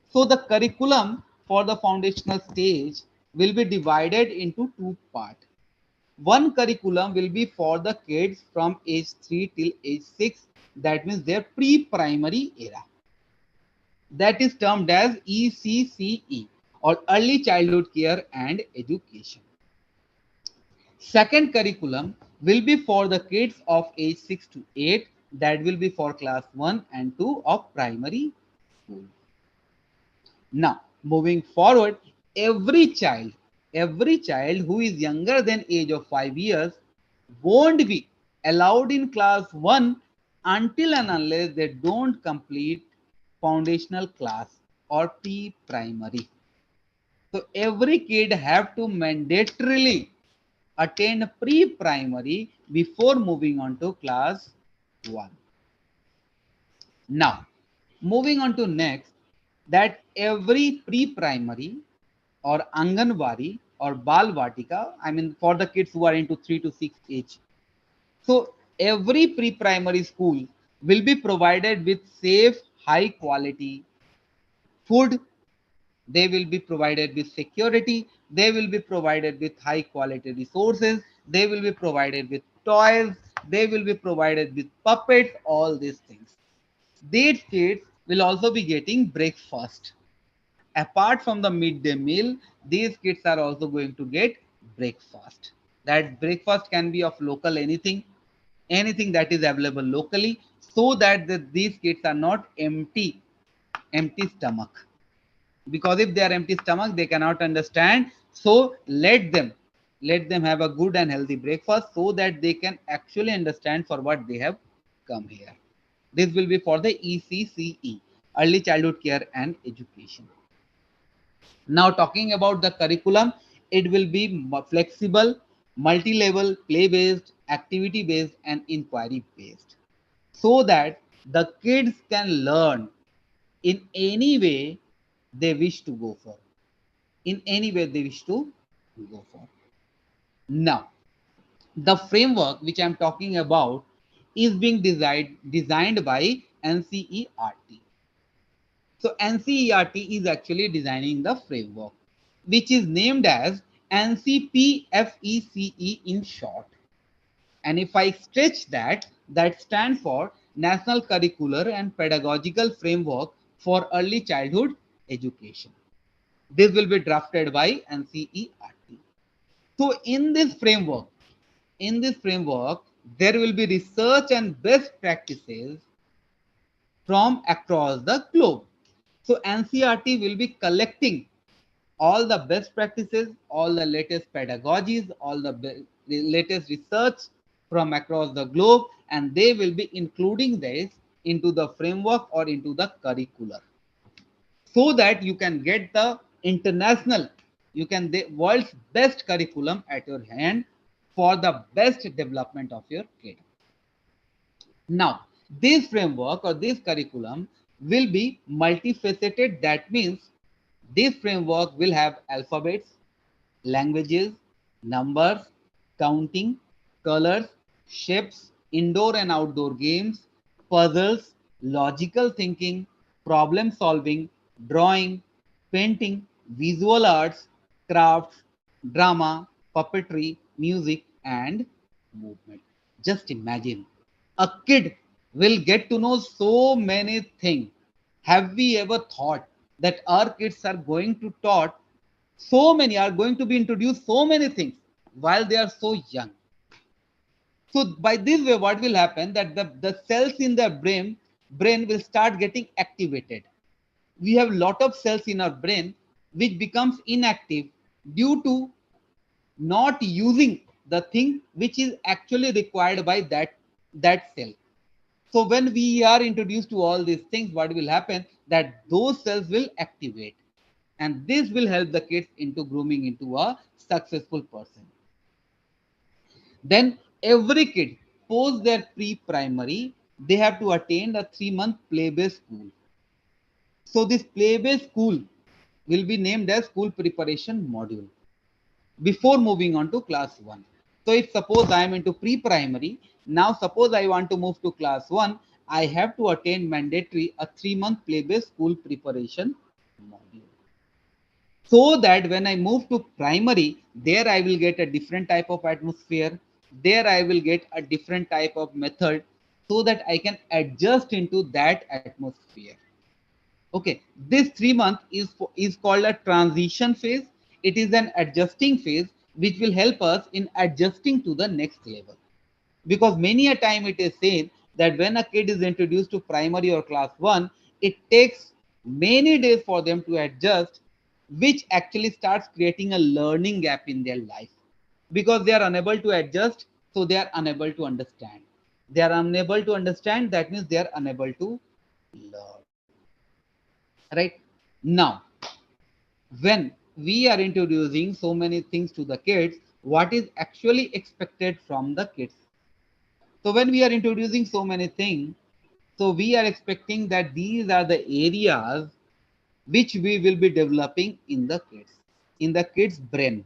So the curriculum for the foundational stage will be divided into two parts. One curriculum will be for the kids from age 3 till age 6, that means their pre-primary era. that is termed as ECCE, or Early Childhood Care and Education. Second curriculum will be for the kids of age 6 to 8, that will be for class 1 and 2 of primary school. Now, moving forward, every child who is younger than age of 5 years won't be allowed in class 1 until and unless they don't complete foundational class or pre-primary. So every kid have to mandatorily attend pre-primary before moving on to class 1. Now, moving on to next, that every pre-primary or Anganwadi or Balvatika, I mean for the kids who are into 3 to 6 age. So every pre-primary school will be provided with safe, high quality food. They will be provided with security. They will be provided with high quality resources. They will be provided with toys. They will be provided with puppets, all these things. These kids will also be getting breakfast. Apart from the midday meal, these kids are also going to get breakfast. That breakfast can be of local anything that is available locally, so that these kids are not empty stomach. Because if they are empty stomach, they cannot understand. So let them have a good and healthy breakfast, so that they can actually understand for what they have come here. This will be for the ECCE, Early Childhood Care and Education. Now, talking about the curriculum, it will be flexible, multi-level, play-based, activity-based, and inquiry-based, so that the kids can learn in any way they wish to go for. In any way they wish to go for. Now, the framework which I'm talking about is being designed by NCERT. So NCERT is actually designing the framework, which is named as NCPFECE in short. And if I stretch that, that stands for National Curricular and Pedagogical Framework for Early Childhood Education. This will be drafted by NCERT. So in this framework, there will be research and best practices from across the globe. So NCERT will be collecting all the best practices, all the latest pedagogies, all the latest research from across the globe, and they will be including this into the framework or into the curricular, so that you can get the international, the world's best curriculum at your hand for the best development of your kid. Now, this framework or this curriculum will be multifaceted. That means this framework will have alphabets, languages, numbers, counting, colors, shapes, indoor and outdoor games, puzzles, logical thinking, problem solving, drawing, painting, visual arts, crafts, drama, puppetry, music, and movement. Just imagine, a kid will get to know so many things. Have we ever thought that our kids are going to taught so many, are going to be introduced so many things while they are so young? So by this way, what will happen, that the cells in the brain will start getting activated. We have lot of cells in our brain which becomes inactive due to not using the thing which is actually required by that cell. So when we are introduced to all these things, what will happen, that those cells will activate, and this will help the kids into grooming into a successful person. Then every kid post their pre-primary, they have to attend a 3-month play-based school. So this play-based school will be named as school preparation module before moving on to class 1. So if suppose I am into pre-primary, now suppose I want to move to class 1, I have to attend mandatory a 3-month play-based school preparation module. So that when I move to primary, there I will get a different type of atmosphere. There I will get a different type of method, so that I can adjust into that atmosphere. Okay, this 3 month is called a transition phase. It is an adjusting phase which will help us in adjusting to the next level. Because many a time it is said that when a kid is introduced to primary or class 1, it takes many days for them to adjust, which actually starts creating a learning gap in their life, because they are unable to adjust, so they are unable to understand. They are unable to understand, that means they are unable to learn. Right? Now, when we are introducing so many things to the kids, what is actually expected from the kids? So when we are introducing so many things, so we are expecting that these are the areas which we will be developing in the kids' brain.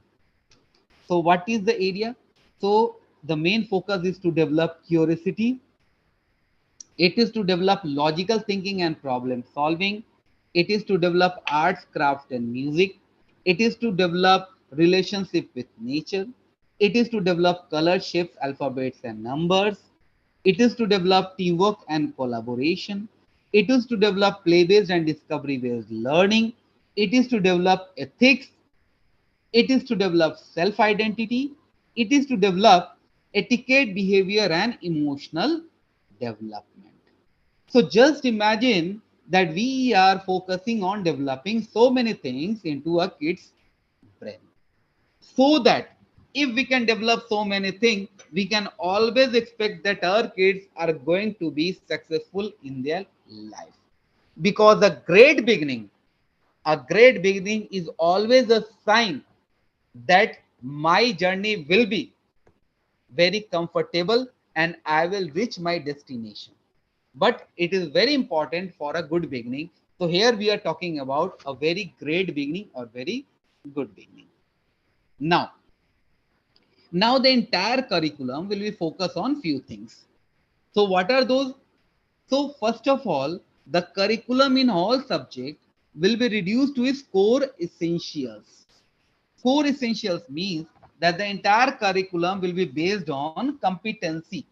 So what is the area? So the main focus is to develop curiosity. It is to develop logical thinking and problem solving. It is to develop arts, craft, and music. It is to develop relationship with nature. It is to develop color, shapes, alphabets, and numbers. It is to develop teamwork and collaboration. It is to develop play-based and discovery-based learning. It is to develop ethics. It is to develop self-identity. It is to develop etiquette, behavior, and emotional development. So just imagine that we are focusing on developing so many things into a kid's brain. So that if we can develop so many things, we can always expect that our kids are going to be successful in their life. Because a great beginning is always a sign that my journey will be very comfortable and I will reach my destination. But it is very important for a good beginning. So here we are talking about a very great beginning or very good beginning. Now, now the entire curriculum will be focused on few things. So what are those? So first of all, the curriculum in all subjects will be reduced to its core essentials. Core essentials means that the entire curriculum will be based on competency.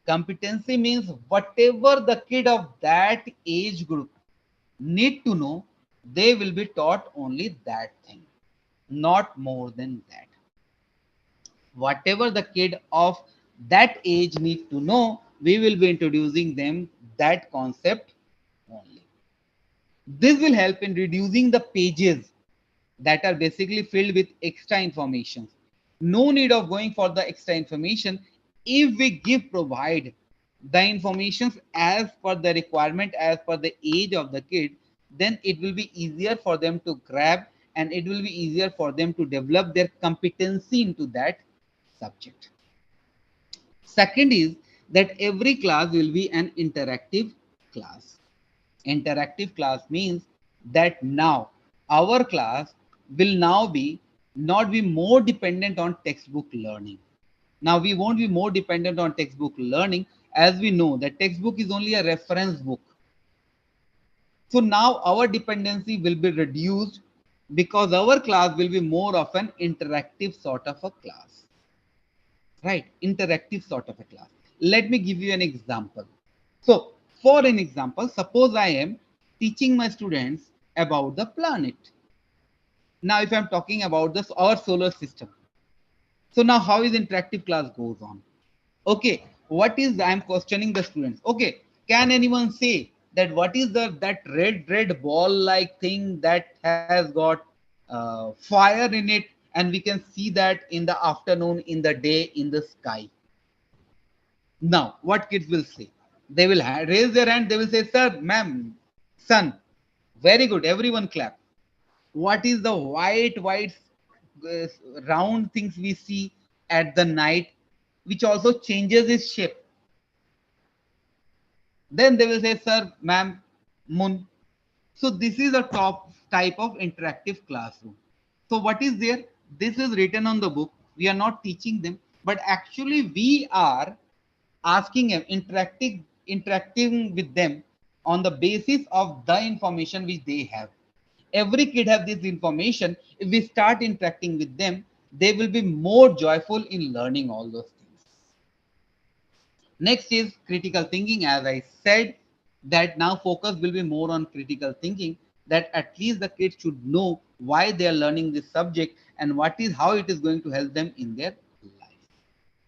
Competency means whatever the kid of that age group need to know, they will be taught only that thing, not more than that. Whatever the kid of that age need to know, we will be introducing them that concept only. This will help in reducing the pages that are basically filled with extra information. No need of going for the extra information. If we provide the information as per the requirement, as per the age of the kid, then it will be easier for them to grab and it will be easier for them to develop their competency into that subject. Second is that every class will be an interactive class. Interactive class means that now our class will now be not be more dependent on textbook learning. Now we won't be more dependent on textbook learning, as we know that textbook is only a reference book. So now our dependency will be reduced because our class will be more of an interactive sort of a class. Right? Interactive sort of a class. Let me give you an example. So for an example, suppose I am teaching my students about the planet. Now, if I'm talking about this, our solar system. So now how is interactive class goes on? Okay, what is, I'm questioning the students. Okay, can anyone say that what is that red ball like thing that has got fire in it, and we can see that in the afternoon, in the day, in the sky? Now, what kids will say? They will raise their hand. They will say, "Sir, ma'am, son, very good. Everyone clap." What is the white uh, round things we see at the night, which also changes its shape? Then they will say, "Sir, ma'am, moon." So this is a top type of interactive classroom. So what is there? This is written on the book. We are not teaching them, but actually we are asking them, interacting with them on the basis of the information which they have. Every kid have this information. If we start interacting with them, they will be more joyful in learning all those things. Next is critical thinking. As I said, that now focus will be more on critical thinking, that at least the kids should know why they are learning this subject and how it is going to help them in their life.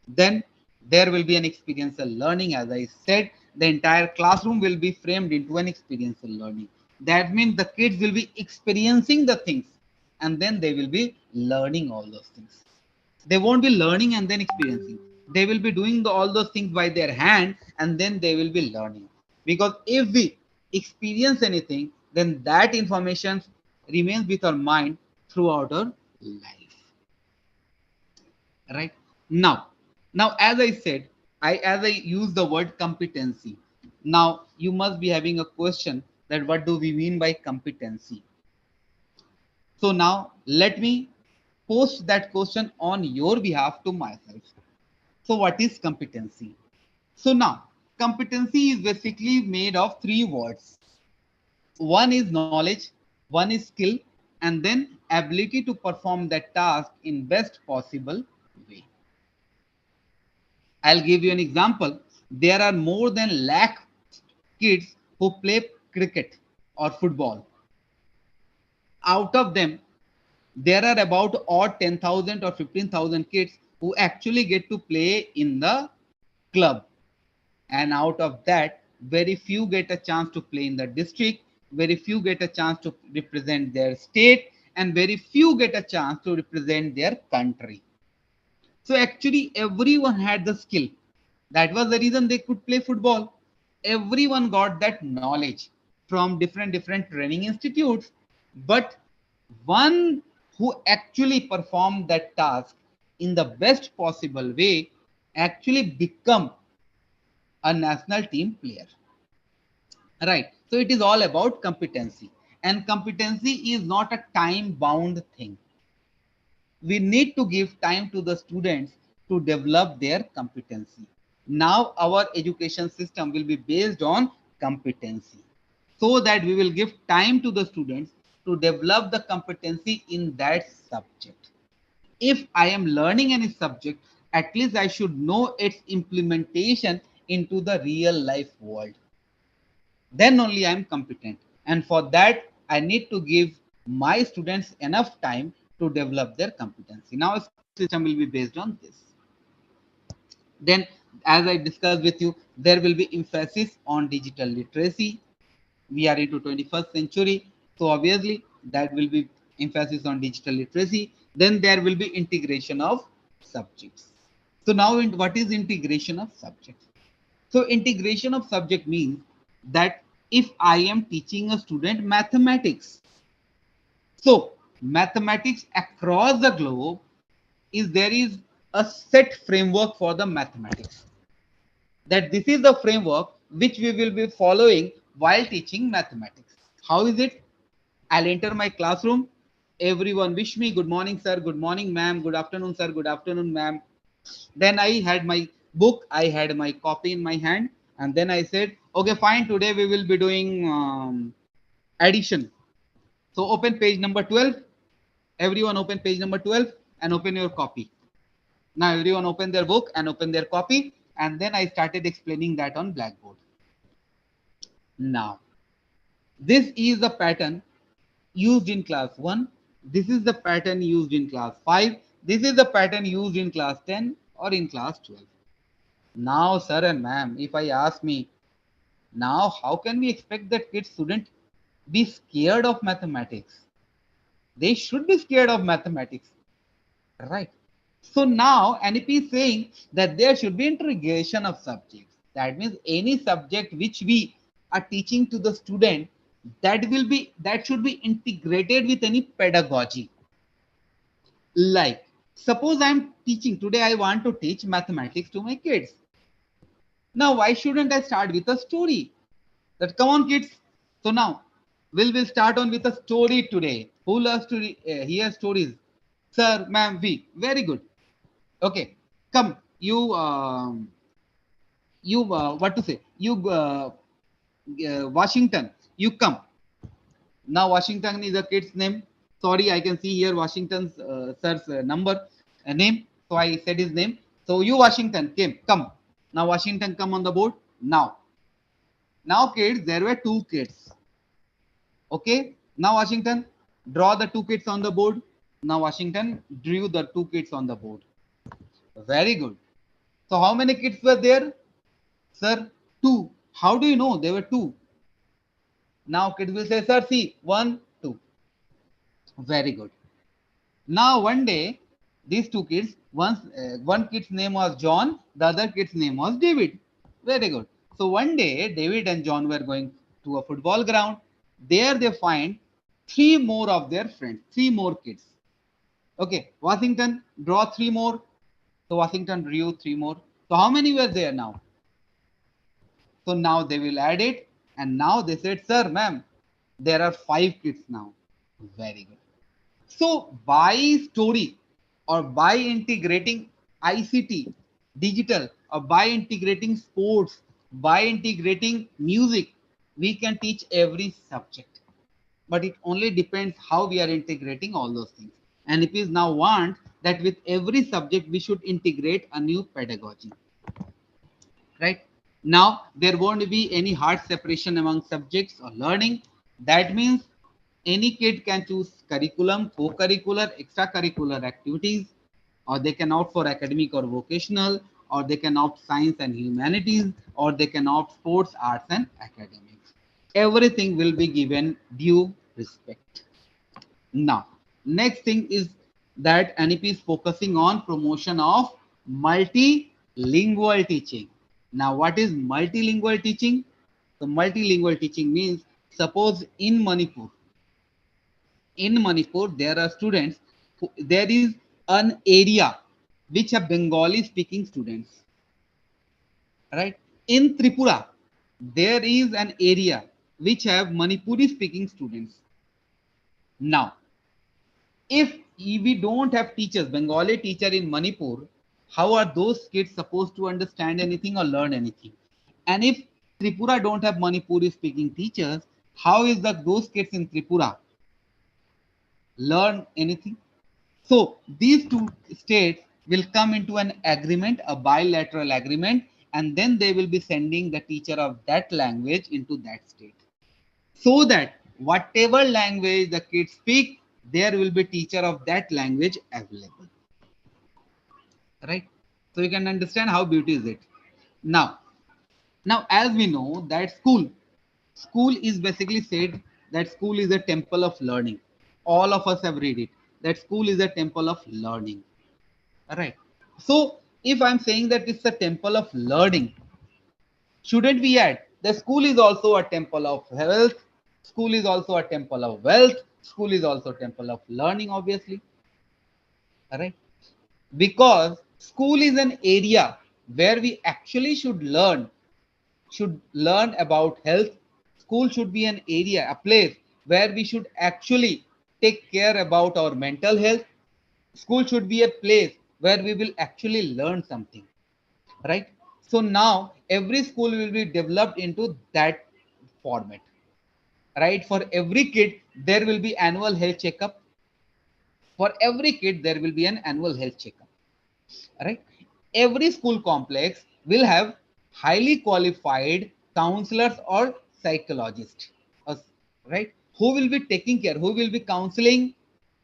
Then there will be an experiential learning. As I said, the entire classroom will be framed into an experiential learning. That means the kids will be experiencing the things and then they will be learning all those things. They won't be learning and then experiencing. They will be doing all those things by their hand and then they will be learning. Because if we experience anything, then that information remains with our mind throughout our life. Right? Now, as I said, as I use the word competency, now you must be having a question that what do we mean by competency? So now let me post that question on your behalf to myself. So what is competency? So now competency is basically made of three words. One is knowledge, one is skill, and then ability to perform that task in best possible way. I'll give you an example. There are more than lakh kids who play cricket or football. Out of them, there are about odd 10,000 or 15,000 kids who actually get to play in the club. And out of that, very few get a chance to play in the district, very few get a chance to represent their state, and very few get a chance to represent their country. So actually everyone had the skill. That was the reason they could play football. Everyone got that knowledge from different training institutes, but one who actually performed that task in the best possible way actually become a national team player. Right. So it is all about competency, and competency is not a time bound thing. We need to give time to the students to develop their competency. Now our education system will be based on competency, so that we will give time to the students to develop the competency in that subject. If I am learning any subject, at least I should know its implementation into the real life world. Then only I am competent. And for that, I need to give my students enough time to develop their competency. Now, a system will be based on this. Then, as I discussed with you, there will be emphasis on digital literacy. We are into 21st century. So obviously, that will be emphasis on digital literacy. Then there will be integration of subjects. So now, what is integration of subjects? So integration of subject means that if I am teaching a student mathematics, so mathematics across the globe there is a set framework for the mathematics. That this is the framework which we will be following while teaching mathematics. How is it? I'll enter my classroom. Everyone wish me good morning, sir. Good morning, ma'am. Good afternoon, sir. Good afternoon, ma'am. Then I had my book, I had my copy in my hand, and then I said, okay, fine, today we will be doing addition. So open page number 12. Everyone open page number 12 and open your copy. Now everyone open their book and open their copy, and then I started explaining that on Blackboard. Now, this is the pattern used in class 1. This is the pattern used in class 5. This is the pattern used in class 10 or in class 12. Now, sir and ma'am, if I ask me, now how can we expect that kids shouldn't be scared of mathematics? They should be scared of mathematics, right? So now NEP is saying that there should be integration of subjects. That means any subject which we are teaching to the student, that should be integrated with any pedagogy. Like, suppose I'm teaching today, I want to teach mathematics to my kids. Now, why shouldn't I start with a story? That come on, kids. So now we'll start on with a story today. Who loves to hear stories? Sir, ma'am, we. Very good. Okay, come. You what to say? You Washington. You come. Now Washington is a kid's name. Sorry, I can see here Washington's sir's number name. So I said his name. So you Washington come. Now Washington come on the board. Now Now kids, there were 2 kids. Okay. Now Washington, draw the 2 kids on the board. Now Washington drew the 2 kids on the board. Very good. So how many kids were there? Sir, 2. How do you know there were 2? Now kids will say, sir, see, 1, 2. Very good. Now one day, these 2 kids, one kid's name was John, the other kid's name was David. Very good. So one day, David and John were going to a football ground. There they find 3 more of their friends, 3 more kids. Okay, Washington, draw 3 more. So Washington drew 3 more. So how many were there now? So now they will add it. And now they said, sir, ma'am, there are 5 kids now. Very good. So by story or by integrating ICT, digital, or by integrating sports, by integrating music, we can teach every subject. But it only depends how we are integrating all those things. And it is now want that with every subject, we should integrate a new pedagogy. Right? Now, there won't be any hard separation among subjects or learning. That means any kid can choose curriculum, co-curricular, extracurricular activities, or they can opt for academic or vocational, or they can opt science and humanities, or they can opt sports, arts, and academics. Everything will be given due respect. Now, next thing is that NEP is focusing on promotion of multilingual teaching. Now, what is multilingual teaching? So, multilingual teaching means, suppose in Manipur, there are students, there is an area which have Bengali speaking students, right? In Tripura, there is an area which have Manipuri speaking students. Now, if we don't have teachers, Bengali teacher in Manipur, how are those kids supposed to understand anything or learn anything? And if Tripura don't have Manipuri speaking teachers, how is that those kids in Tripura learn anything? So these 2 states will come into an agreement, a bilateral agreement, and then they will be sending the teacher of that language into that state, so that whatever language the kids speak, there will be teacher of that language available. Right? So you can understand how beauty is it. Now as we know that school is basically said that school is a temple of learning. All of us have read it, that school is a temple of learning. All right. So if I'm saying that it's a temple of learning, shouldn't we add the school is also a temple of health, school is also a temple of wealth, school is also a temple of learning, obviously. All right. Because school is an area where we actually should learn about health. School should be an area, a place where we should actually take care about our mental health. School should be a place where we will actually learn something, right? So now every school will be developed into that format, right? For every kid, there will be annual health checkup. For every kid, there will be an annual health checkup, right? Every school complex will have highly qualified counselors or psychologists, right? Who will be taking care, who will be counseling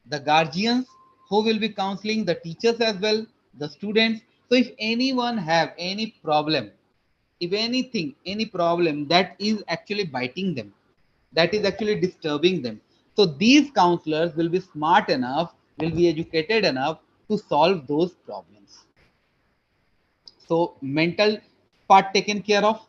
the guardians, who will be counseling the teachers as well, the students. So if anyone have any problem, if anything, any problem that is actually biting them, that is actually disturbing them, so these counselors will be smart enough, will be educated enough to solve those problems. So mental part taken care of.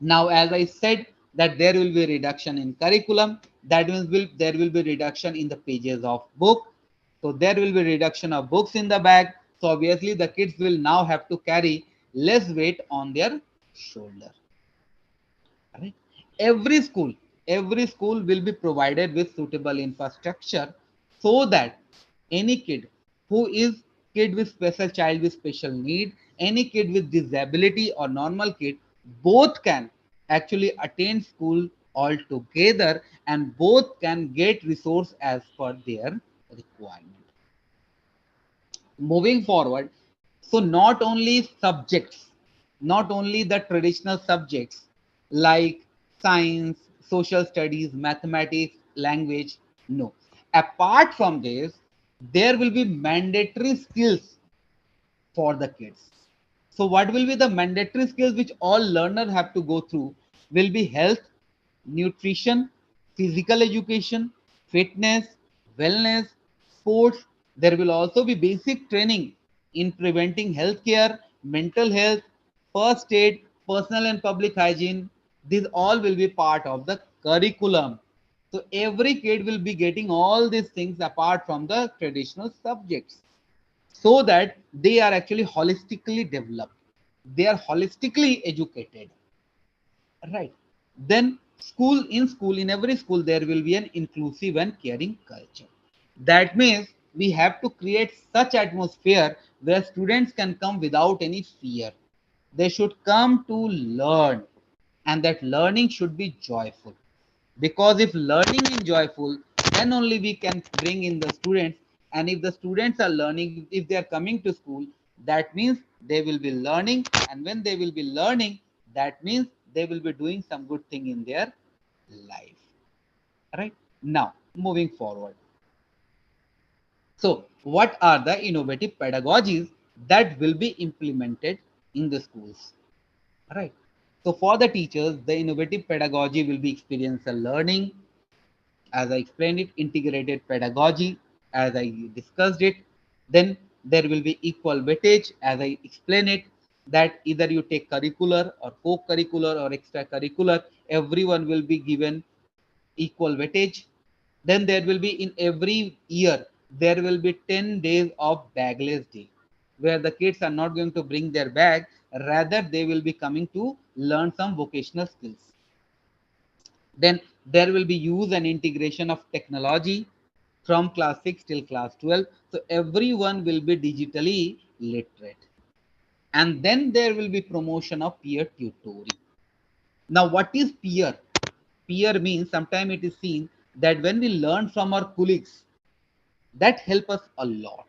Now, as I said, that there will be reduction in curriculum. That means there will be reduction in the pages of book. So there will be reduction of books in the bag. So obviously the kids will now have to carry less weight on their shoulder. Right? Every school will be provided with suitable infrastructure, so that any kid who is kid with special, child with special need, any kid with disability or normal kid, both can actually attend school all together, and both can get resource as per their requirement. Moving forward, so not only subjects, not only the traditional subjects, like science, social studies, mathematics, language. No. Apart from this, there will be mandatory skills for the kids. So what will be the mandatory skills which all learners have to go through will be health, nutrition, physical education, fitness, wellness, sports. There will also be basic training in preventing healthcare, mental health, first aid, personal and public hygiene. These all will be part of the curriculum. So every kid will be getting all these things apart from the traditional subjects, so that they are actually holistically developed, they are holistically educated, right? Then school, in every school there will be an inclusive and caring culture. That means we have to create such atmosphere where students can come without any fear. They should come to learn, and that learning should be joyful, because if learning is joyful, then only we can bring in the students. And if the students are learning, if they are coming to school, that means they will be learning, and when they will be learning, that means they will be doing some good thing in their life, right? Now moving forward, so what are the innovative pedagogies that will be implemented in the schools, right? So for the teachers, the innovative pedagogy will be experiential learning, as I explained it, integrated pedagogy, as I discussed it. Then there will be equal weightage, as I explained it, that either you take curricular or co-curricular or extracurricular, everyone will be given equal weightage. Then there will be, in every year, there will be 10 days of bagless day, where the kids are not going to bring their bag, rather they will be coming to learn some vocational skills. Then there will be use and integration of technology from class 6 till class 12. So everyone will be digitally literate. And then there will be promotion of peer tutoring. Now, what is peer? Peer means sometimes it is seen that when we learn from our colleagues, that help us a lot,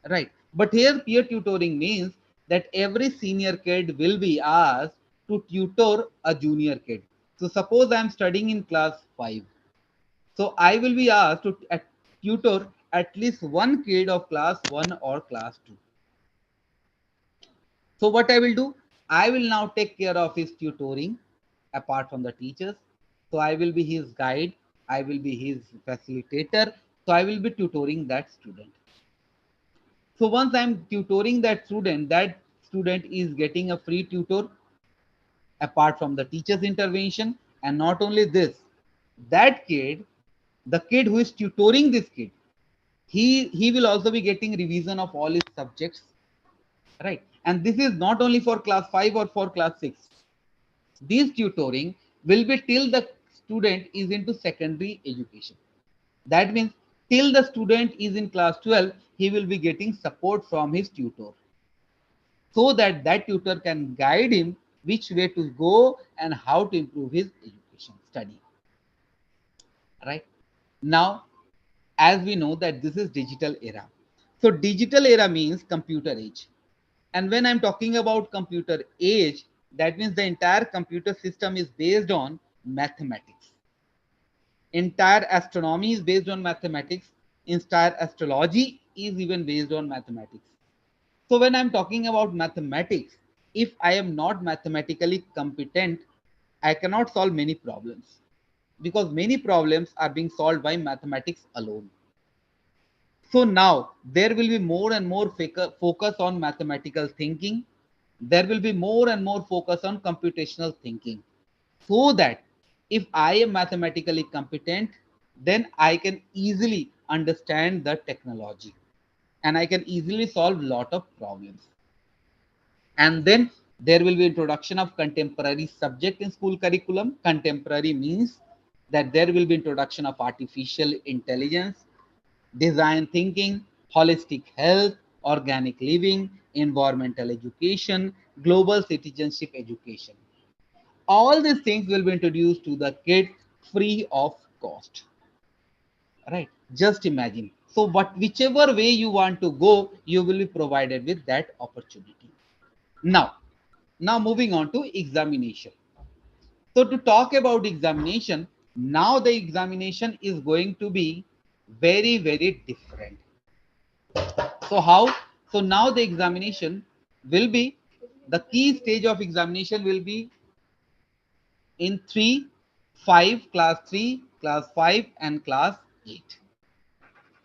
right? But here peer tutoring means that every senior kid will be asked to tutor a junior kid. So suppose I am studying in class 5. So I will be asked to tutor at least one kid of class 1 or class 2. So what I will do? I will now take care of his tutoring apart from the teachers. So I will be his guide. I will be his facilitator. So I will be tutoring that student. So once I'm tutoring that student is getting a free tutor apart from the teacher's intervention. And not only this, that kid, the kid who is tutoring this kid, he will also be getting revision of all his subjects, right? And this is not only for class 5 or for class 6. This tutoring will be till the student is into secondary education. That means till the student is in class 12, he will be getting support from his tutor, so that that tutor can guide him which way to go and how to improve his education study, right? Now, as we know that this is digital era. So digital era means computer age. And when I'm talking about computer age, that means the entire computer system is based on mathematics. Entire astronomy is based on mathematics. Entire astrology is even based on mathematics. So when I'm talking about mathematics, if I am not mathematically competent, I cannot solve many problems, because many problems are being solved by mathematics alone. So now there will be more and more focus on mathematical thinking. There will be more and more focus on computational thinking, so that if I am mathematically competent, then I can easily understand the technology and I can easily solve a lot of problems. And then there will be introduction of contemporary subject in school curriculum. Contemporary means that there will be introduction of artificial intelligence, design thinking, holistic health, organic living, environmental education, global citizenship education. All these things will be introduced to the kid free of cost, right? Just imagine. So whichever way you want to go, you will be provided with that opportunity. Now moving on to examination. So to talk about examination, now the examination is going to be very, very different. So how? So now the examination will be, the key stage of examination will be in 3, 5, class 3, class 5 and class 8.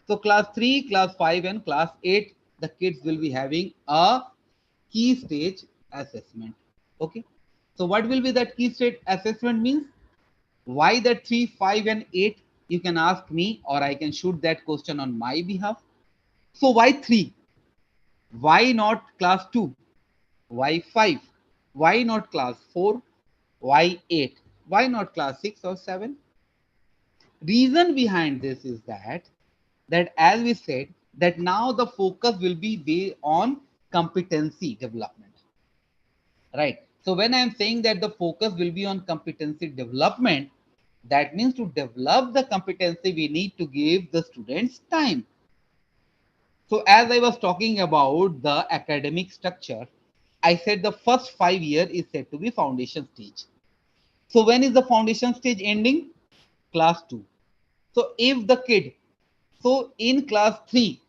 So class 3, class 5 and class 8, the kids will be having a key stage assessment. Okay. So what will be that key stage assessment means? Why that 3, 5 and 8? You can ask me or I can shoot that question on my behalf. So why 3? Why not class 2? Why 5? Why not class 4? Why 8? Why not class 6 or 7? Reason behind this is that as we said, that now the focus will be based on competency development, right? So when I'm saying that the focus will be on competency development, that means to develop the competency, we need to give the students time. So as I was talking about the academic structure, I said the first 5 years is said to be foundation stage. So when is the foundation stage ending? Class 2. So if the kid, so in class 3,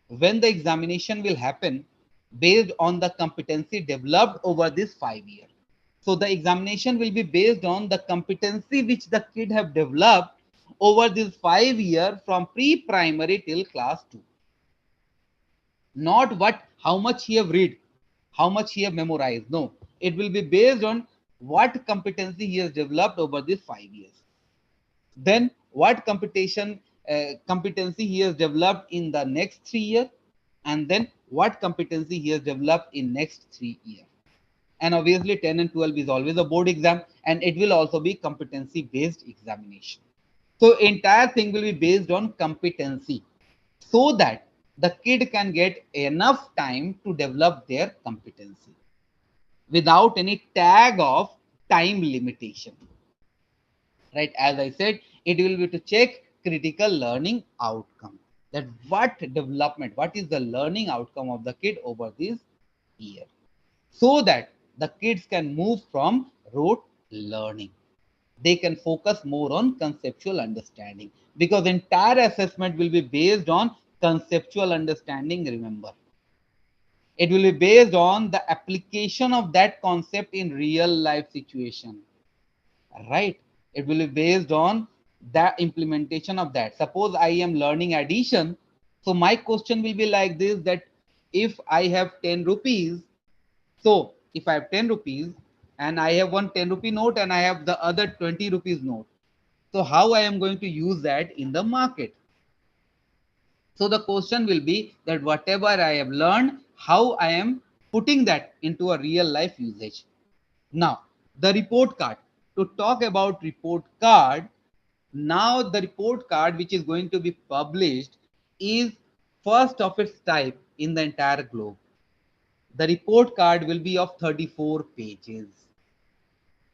when the examination will happen based on the competency developed over this 5 years. So the examination will be based on the competency which the kid have developed over this 5 years from pre-primary till class 2. Not how much he have read, how much he have memorized. No, it will be based on what competency he has developed over these 5 years. Then what competency he has developed in the next 3 years, and then what competency he has developed in next 3 years. And obviously 10 and 12 is always a board exam, and it will also be competency based examination. So entire thing will be based on competency, so that the kid can get enough time to develop their competency without any tag of time limitation. Right, as I said, it will be to check critical learning outcome, that what development, what is the learning outcome of the kid over this year, so that the kids can move from rote learning. They can focus more on conceptual understanding, because entire assessment will be based on conceptual understanding. Remember, it will be based on the application of that concept in real life situation, right? It will be based on the implementation of that. Suppose I am learning addition, so my question will be like this, that if I have 10 rupees, so if I have 10 rupees and I have one 10 rupee note and I have the other 20 rupees note, so how I am going to use that in the market? So the question will be that whatever I have learned, how I am putting that into a real life usage. Now, the report card. To talk about report card, now the report card which is going to be published is first of its type in the entire globe. The report card will be of 34 pages.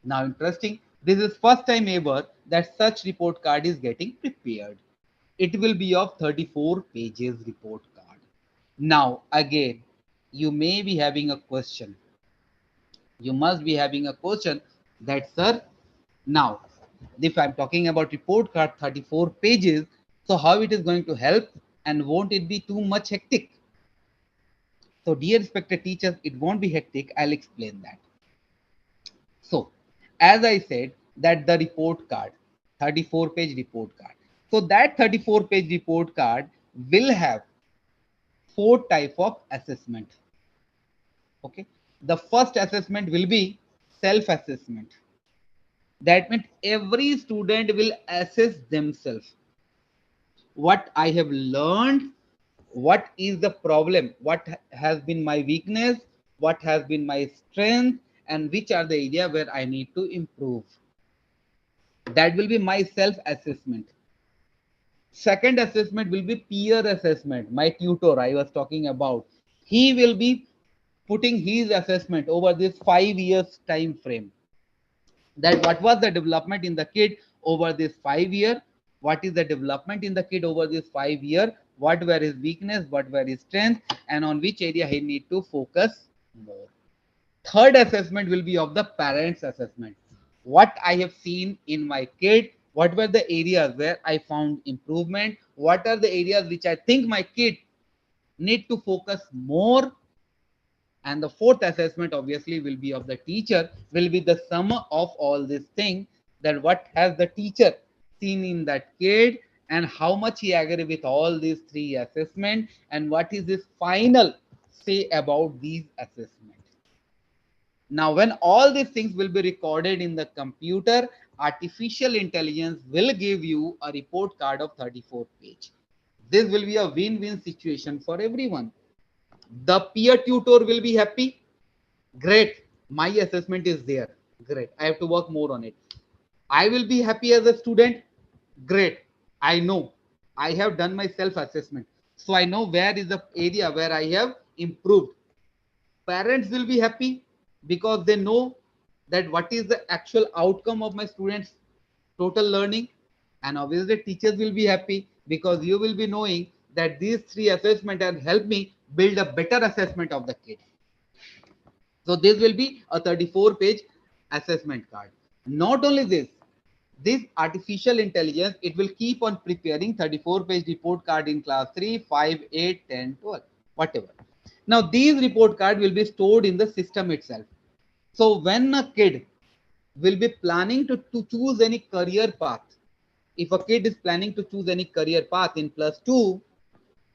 Now, interesting, this is first time ever that such report card is getting prepared. It will be of 34 pages report card. Now, again, you may be having a question. You must be having a question that, sir, now, if I'm talking about report card 34 pages, so how it is going to help, and won't it be too much hectic? So dear respected teachers, it won't be hectic. I'll explain that. So as I said, that the report card, 34-page report card. So that 34-page report card will have 4 types of assessment. Okay. The first assessment will be self-assessment. That means every student will assess themselves. What I have learned, what is the problem, what has been my weakness, what has been my strength, and which are the area where I need to improve. That will be my self-assessment. Second assessment will be peer assessment. My tutor I was talking about, he will be putting his assessment over this 5 years time frame, that what was the development in the kid over this 5 year, what is the development in the kid over this 5 year, what were his weakness, what were his strength, and on which area he need to focus more. Third assessment will be of the parents assessment. what I have seen in my kid, what were the areas where I found improvement, what are the areas which I think my kid need to focus more. And the fourth assessment obviously will be of the teacher, will be the sum of all these things, that what has the teacher seen in that kid and how much he agree with all these three assessments and what is his final say about these assessments. Now, when all these things will be recorded in the computer, artificial intelligence will give you a report card of 34 pages. This will be a win-win situation for everyone. The peer tutor will be happy. Great. My assessment is there. Great. I have to work more on it. I will be happy as a student. Great. I know. I have done my self-assessment. So I know where is the area where I have improved. Parents will be happy because they know that what is the actual outcome of my students' total learning. And obviously teachers will be happy because you will be knowing that these three assessments have helped me build a better assessment of the kid. So this will be a 34-page assessment card. Not only this artificial intelligence, it will keep on preparing 34-page report card in class 3, 5, 8, 10, 12, whatever. Now these report card will be stored in the system itself. So when a kid will be planning to choose any career path, if a kid is planning to choose any career path in +2,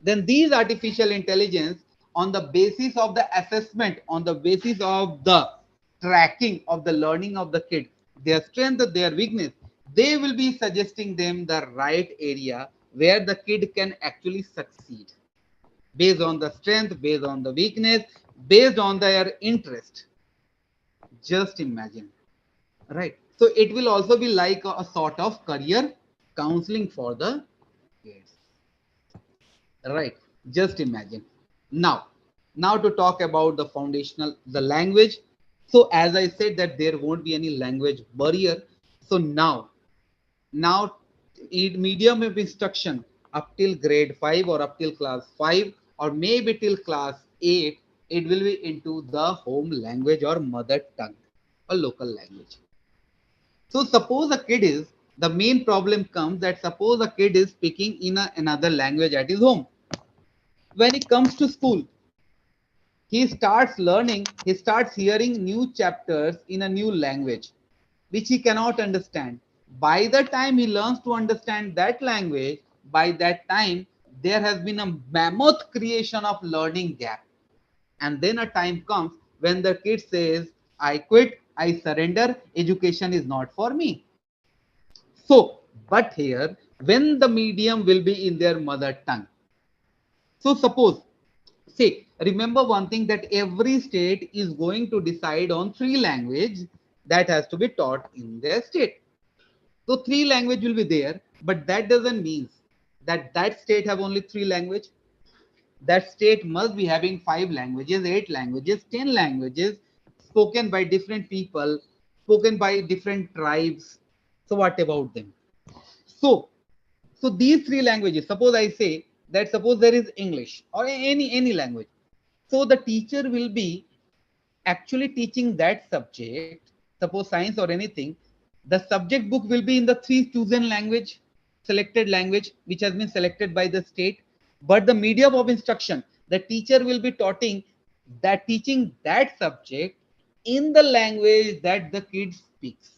then these artificial intelligence, on the basis of the assessment, on the basis of the tracking of the learning of the kid, their strength, their weakness, they will be suggesting them the right area where the kid can actually succeed based on the strength, based on the weakness, based on their interest. Just imagine, right? So it will also be like a sort of career counseling for the kids, right? Just imagine. Now to talk about the foundational, the language. So as I said that there won't be any language barrier. So now medium of instruction up till grade 5 or up till class 5 or maybe till class 8, it will be into the home language or mother tongue or local language. So suppose a kid is, the main problem comes that suppose a kid is speaking in another language at his home. When he comes to school, he starts learning, he starts hearing new chapters in a new language, which he cannot understand. By the time he learns to understand that language, by that time, there has been a mammoth creation of learning gap. And then a time comes when the kid says, I quit, I surrender, education is not for me. So, but here, when the medium will be in their mother tongue. So suppose, say, remember one thing, that every state is going to decide on 3 languages that has to be taught in their state. So 3 language will be there, but that doesn't mean that that state have only 3 language. That state must be having 5 languages, 8 languages, 10 languages spoken by different people, spoken by different tribes. So what about them? So, so these 3 languages, suppose I say that suppose there is English or any language. So the teacher will be actually teaching that subject, suppose science or anything. The subject book will be in the 3 chosen language, selected language, which has been selected by the state. But the medium of instruction, the teacher will be teaching that subject in the language that the kid speaks,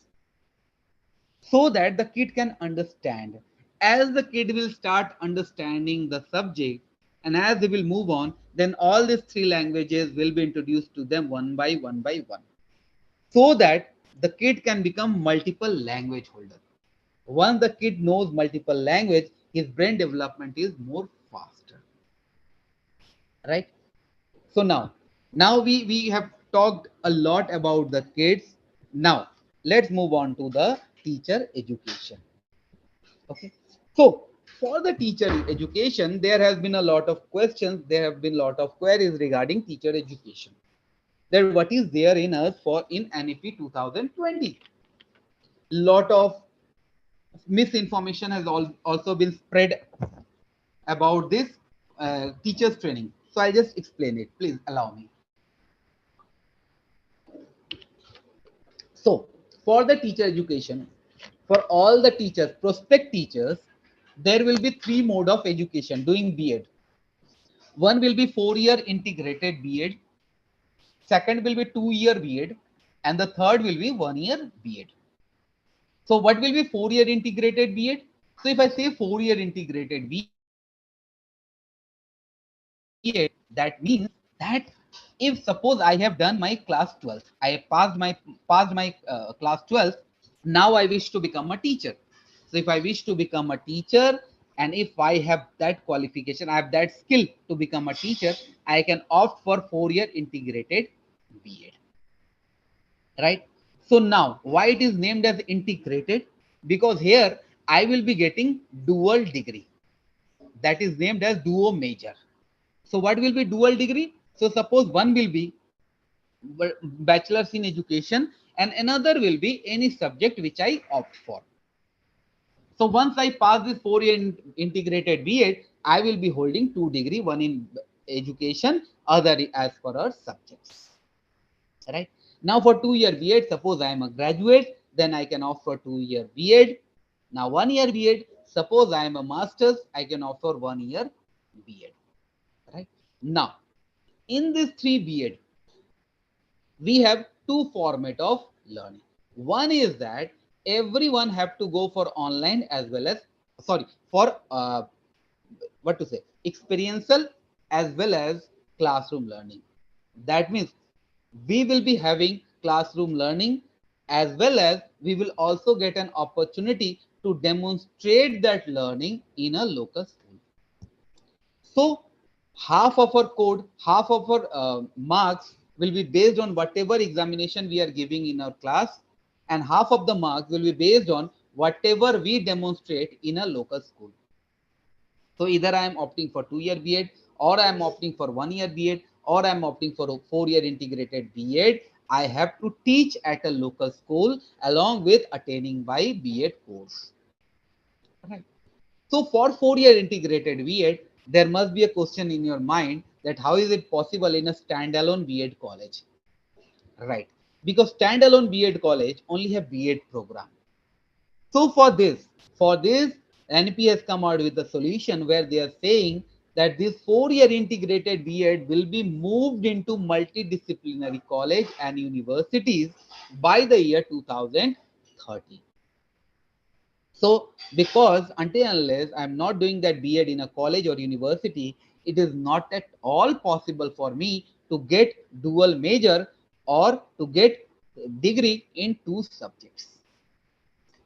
so that the kid can understand. As the kid will start understanding the subject and as they will move on, then all these 3 languages will be introduced to them one by one, so that the kid can become multiple language holder. Once the kid knows multiple language, his brain development is more faster, right? So now we have talked a lot about the kids. Now let's move on to the teacher education. Okay, so for the teacher education, there has been a lot of questions, there have been a lot of queries regarding teacher education, that what is there in us for in NEP 2020. Lot of misinformation has also been spread about this teachers training. So I'll just explain it, please allow me. So for the teacher education, for all the teachers, prospect teachers, there will be three mode of education doing B.Ed. One will be 4-year integrated B.Ed, second will be 2-year B.Ed, and the third will be 1-year B.Ed. So what will be 4-year integrated B.Ed? So if I say 4-year integrated B.Ed, that means that if suppose I have done my class 12, I have passed my class 12, now I wish to become a teacher. So if I wish to become a teacher, and if I have that qualification, I have that skill to become a teacher, I can opt for 4-year integrated B.Ed. Right? So now why it is named as integrated? Because here I will be getting dual degree, that is named as duo major. So what will be dual degree? So suppose one will be bachelor's in education and another will be any subject which I opt for. So once I pass this 4-year integrated B.Ed, I will be holding 2 degree, one in education, other as per our subjects. Right? Now for 2-year B.Ed, suppose I am a graduate, then I can offer 2-year B.Ed. Now 1-year B.Ed, suppose I am a master's, I can offer 1-year B.Ed. Right? Now, in this 3 B.Ed, we have 2 format of learning. One is that everyone have to go for online as well as, sorry, for what to say, experiential as well as classroom learning. That means we will be having classroom learning as well as we will also get an opportunity to demonstrate that learning in a local school. So half of our code, half of our marks will be based on whatever examination we are giving in our class, and half of the marks will be based on whatever we demonstrate in a local school. So either I am opting for 2-year B.Ed, or I am opting for 1-year B.Ed, or I am opting for a 4-year integrated B.Ed. I have to teach at a local school along with attaining my B.Ed course. Right. So for 4-year integrated B.Ed, there must be a question in your mind that how is it possible in a standalone B.Ed college? Right. Because standalone B.Ed college only have B.Ed program. So for this, NP has come out with a solution where they are saying that this 4-year integrated B.Ed will be moved into multidisciplinary college and universities by the year 2030. So because until unless I'm not doing that B.Ed in a college or university, it is not at all possible for me to get dual major or to get degree in 2 subjects.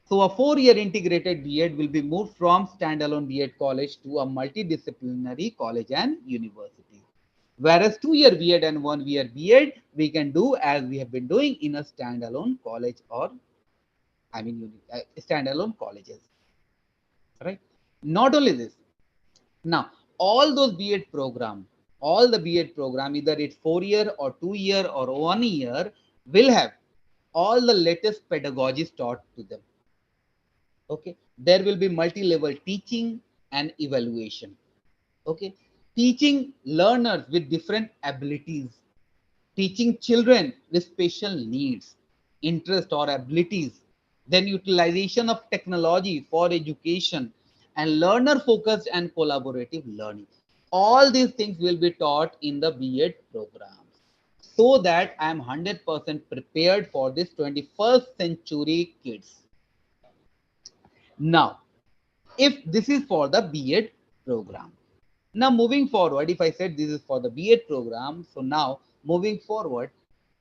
So a 4-year integrated B.Ed will be moved from standalone B.Ed college to a multidisciplinary college and university. Whereas 2-year B.Ed and 1-year B.Ed, we can do as we have been doing in a standalone college or, standalone colleges. Right? Not only this, now all those B.Ed program, all the B.Ed program, either it's 4-year or 2-year or 1-year, will have all the latest pedagogies taught to them. Okay, there will be multi-level teaching and evaluation. Okay, teaching learners with different abilities, teaching children with special needs, interest or abilities, then utilization of technology for education, and learner focused and collaborative learning. All these things will be taught in the B.Ed programs so that I am 100% prepared for this 21st century kids. Now, if this is for the B.Ed program. Now moving forward, if I said this is for the B.Ed program, so now moving forward,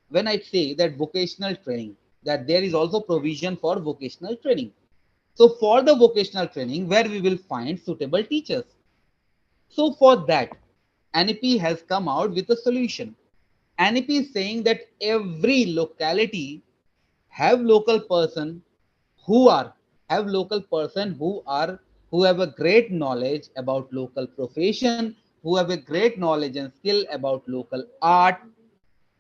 when I say that vocational training, that there is also provision for vocational training. So for the vocational training, where we will find suitable teachers. So for that, NEP has come out with a solution. NEP is saying that every locality have local person who have a great knowledge about local profession, who have a great knowledge and skill about local art,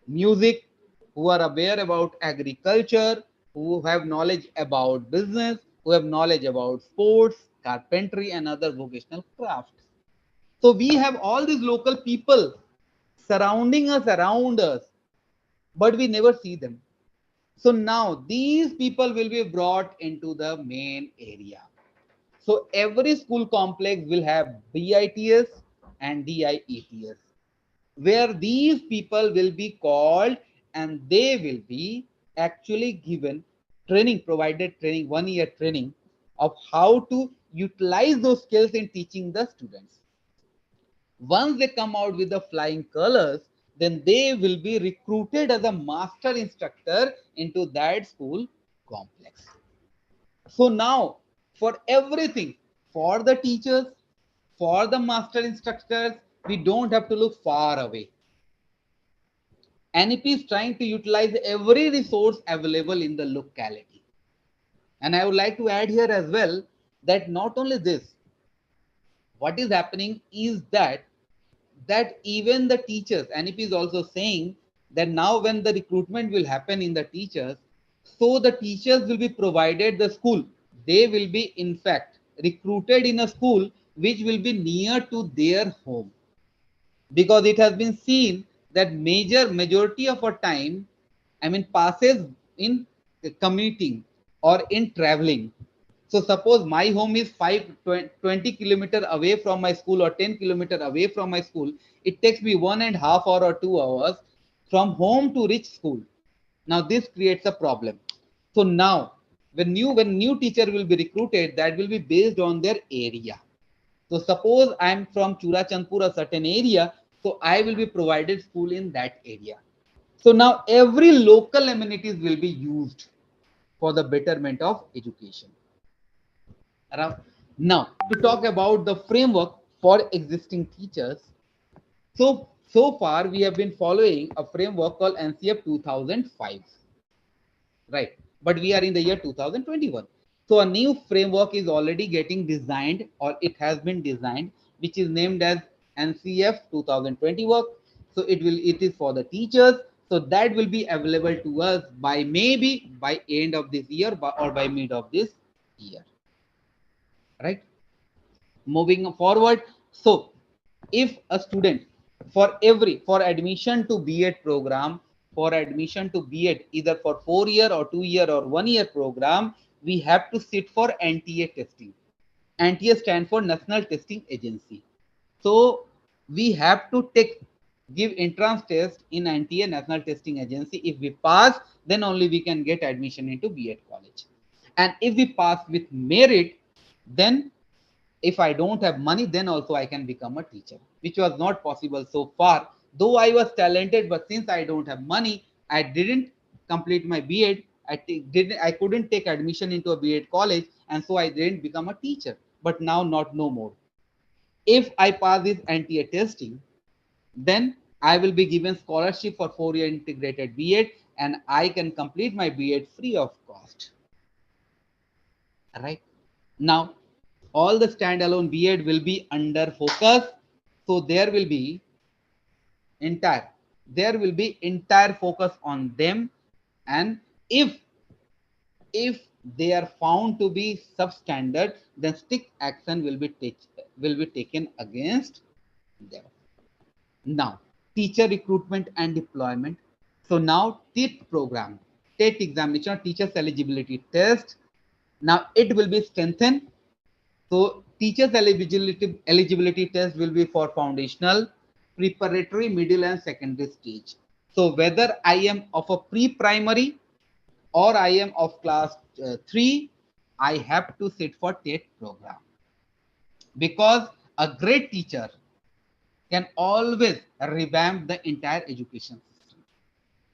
music, who are aware about agriculture, who have knowledge about business, who have knowledge about sports, carpentry, and other vocational crafts. So we have all these local people surrounding us, around us, but we never see them. So now these people will be brought into the main area. So every school complex will have BITS and DIETS, where these people will be called and they will be actually given training, provided training, 1 year training of how to utilize those skills in teaching the students. Once they come out with the flying colors, then they will be recruited as a master instructor into that school complex. So now, for everything, for the teachers, for the master instructors, we don't have to look far away. NEP is trying to utilize every resource available in the locality. And I would like to add here as well that not only this, what is happening is that even the teachers, NEP is also saying that now when the recruitment will happen in the teachers, so the teachers will be provided the school. They will be in fact recruited in a school which will be near to their home, because it has been seen that majority of our time, I mean, passes in commuting or in traveling. So suppose my home is 20 kilometer away from my school or 10 kilometer away from my school. It takes me 1.5 hours or 2 hours from home to reach school. Now this creates a problem. So now when new teacher will be recruited, that will be based on their area. So suppose I'm from Churachandpur, a certain area, so I will be provided school in that area. So now every local amenities will be used for the betterment of education. Now, to talk about the framework for existing teachers, so far we have been following a framework called NCF 2005, right? But we are in the year 2021. So a new framework is already getting designed, or it has been designed, which is named as NCF 2020 work. So it is for the teachers. So that will be available to us by maybe by end of this year or by mid of this year, right? Moving forward, so if a student, for admission to B.Ed program, for admission to B.Ed either for 4 year or 2 year or 1 year program, we have to sit for NTA testing. NTA stand for National Testing Agency. So we have to give entrance test in NTA, National Testing Agency. If we pass, then only we can get admission into B.Ed college. And if we pass with merit, then if I don't have money, then also I can become a teacher, which was not possible so far. Though I was talented, but since I don't have money, I didn't complete my B.Ed. I couldn't take admission into a B.Ed college, and so I didn't become a teacher. But now, not no more. If I pass this NTA testing, then I will be given scholarship for 4 year integrated B.Ed, and I can complete my B.Ed free of cost. Right now, all the standalone B.Ed will be under focus. So there will be entire focus on them, and if they are found to be substandard, then strict action will be taken against them. Now, teacher recruitment and deployment. So now TET program, TET examination, teachers eligibility test. Now it will be strengthened. So teachers eligibility test will be for foundational, preparatory, middle and secondary stage. So whether I am of a pre-primary or I am of class 3, I have to sit for TET program, because a great teacher can always revamp the entire education system.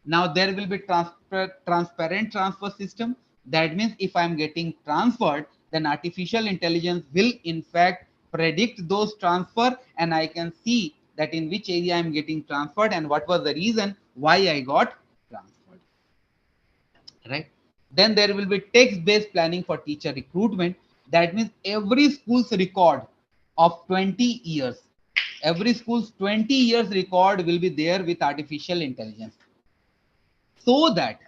Now there will be transparent transfer system. That means if I'm getting transferred, then artificial intelligence will in fact predict those transfer, and I can see that in which area I'm getting transferred and what was the reason why I got transferred. Right? Then there will be text-based planning for teacher recruitment. That means every school's record of 20 years, every school's 20 years record will be there with artificial intelligence, so that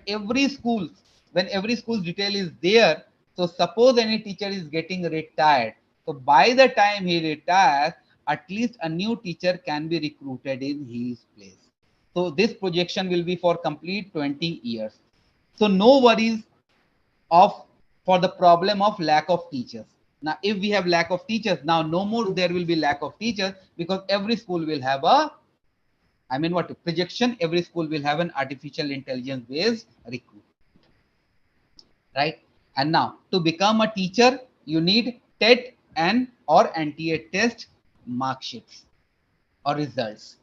every school, when every school's detail is there, so suppose any teacher is getting retired, so by the time he retires, at least a new teacher can be recruited in his place. So this projection will be for complete 20 years. So no worries of for the problem of lack of teachers. Now, if we have lack of teachers, now no more there will be lack of teachers, because every school will have a, I mean what projection, every school will have an artificial intelligence based recruit, right? And now to become a teacher, you need TET and or NTA test mark sheets or results.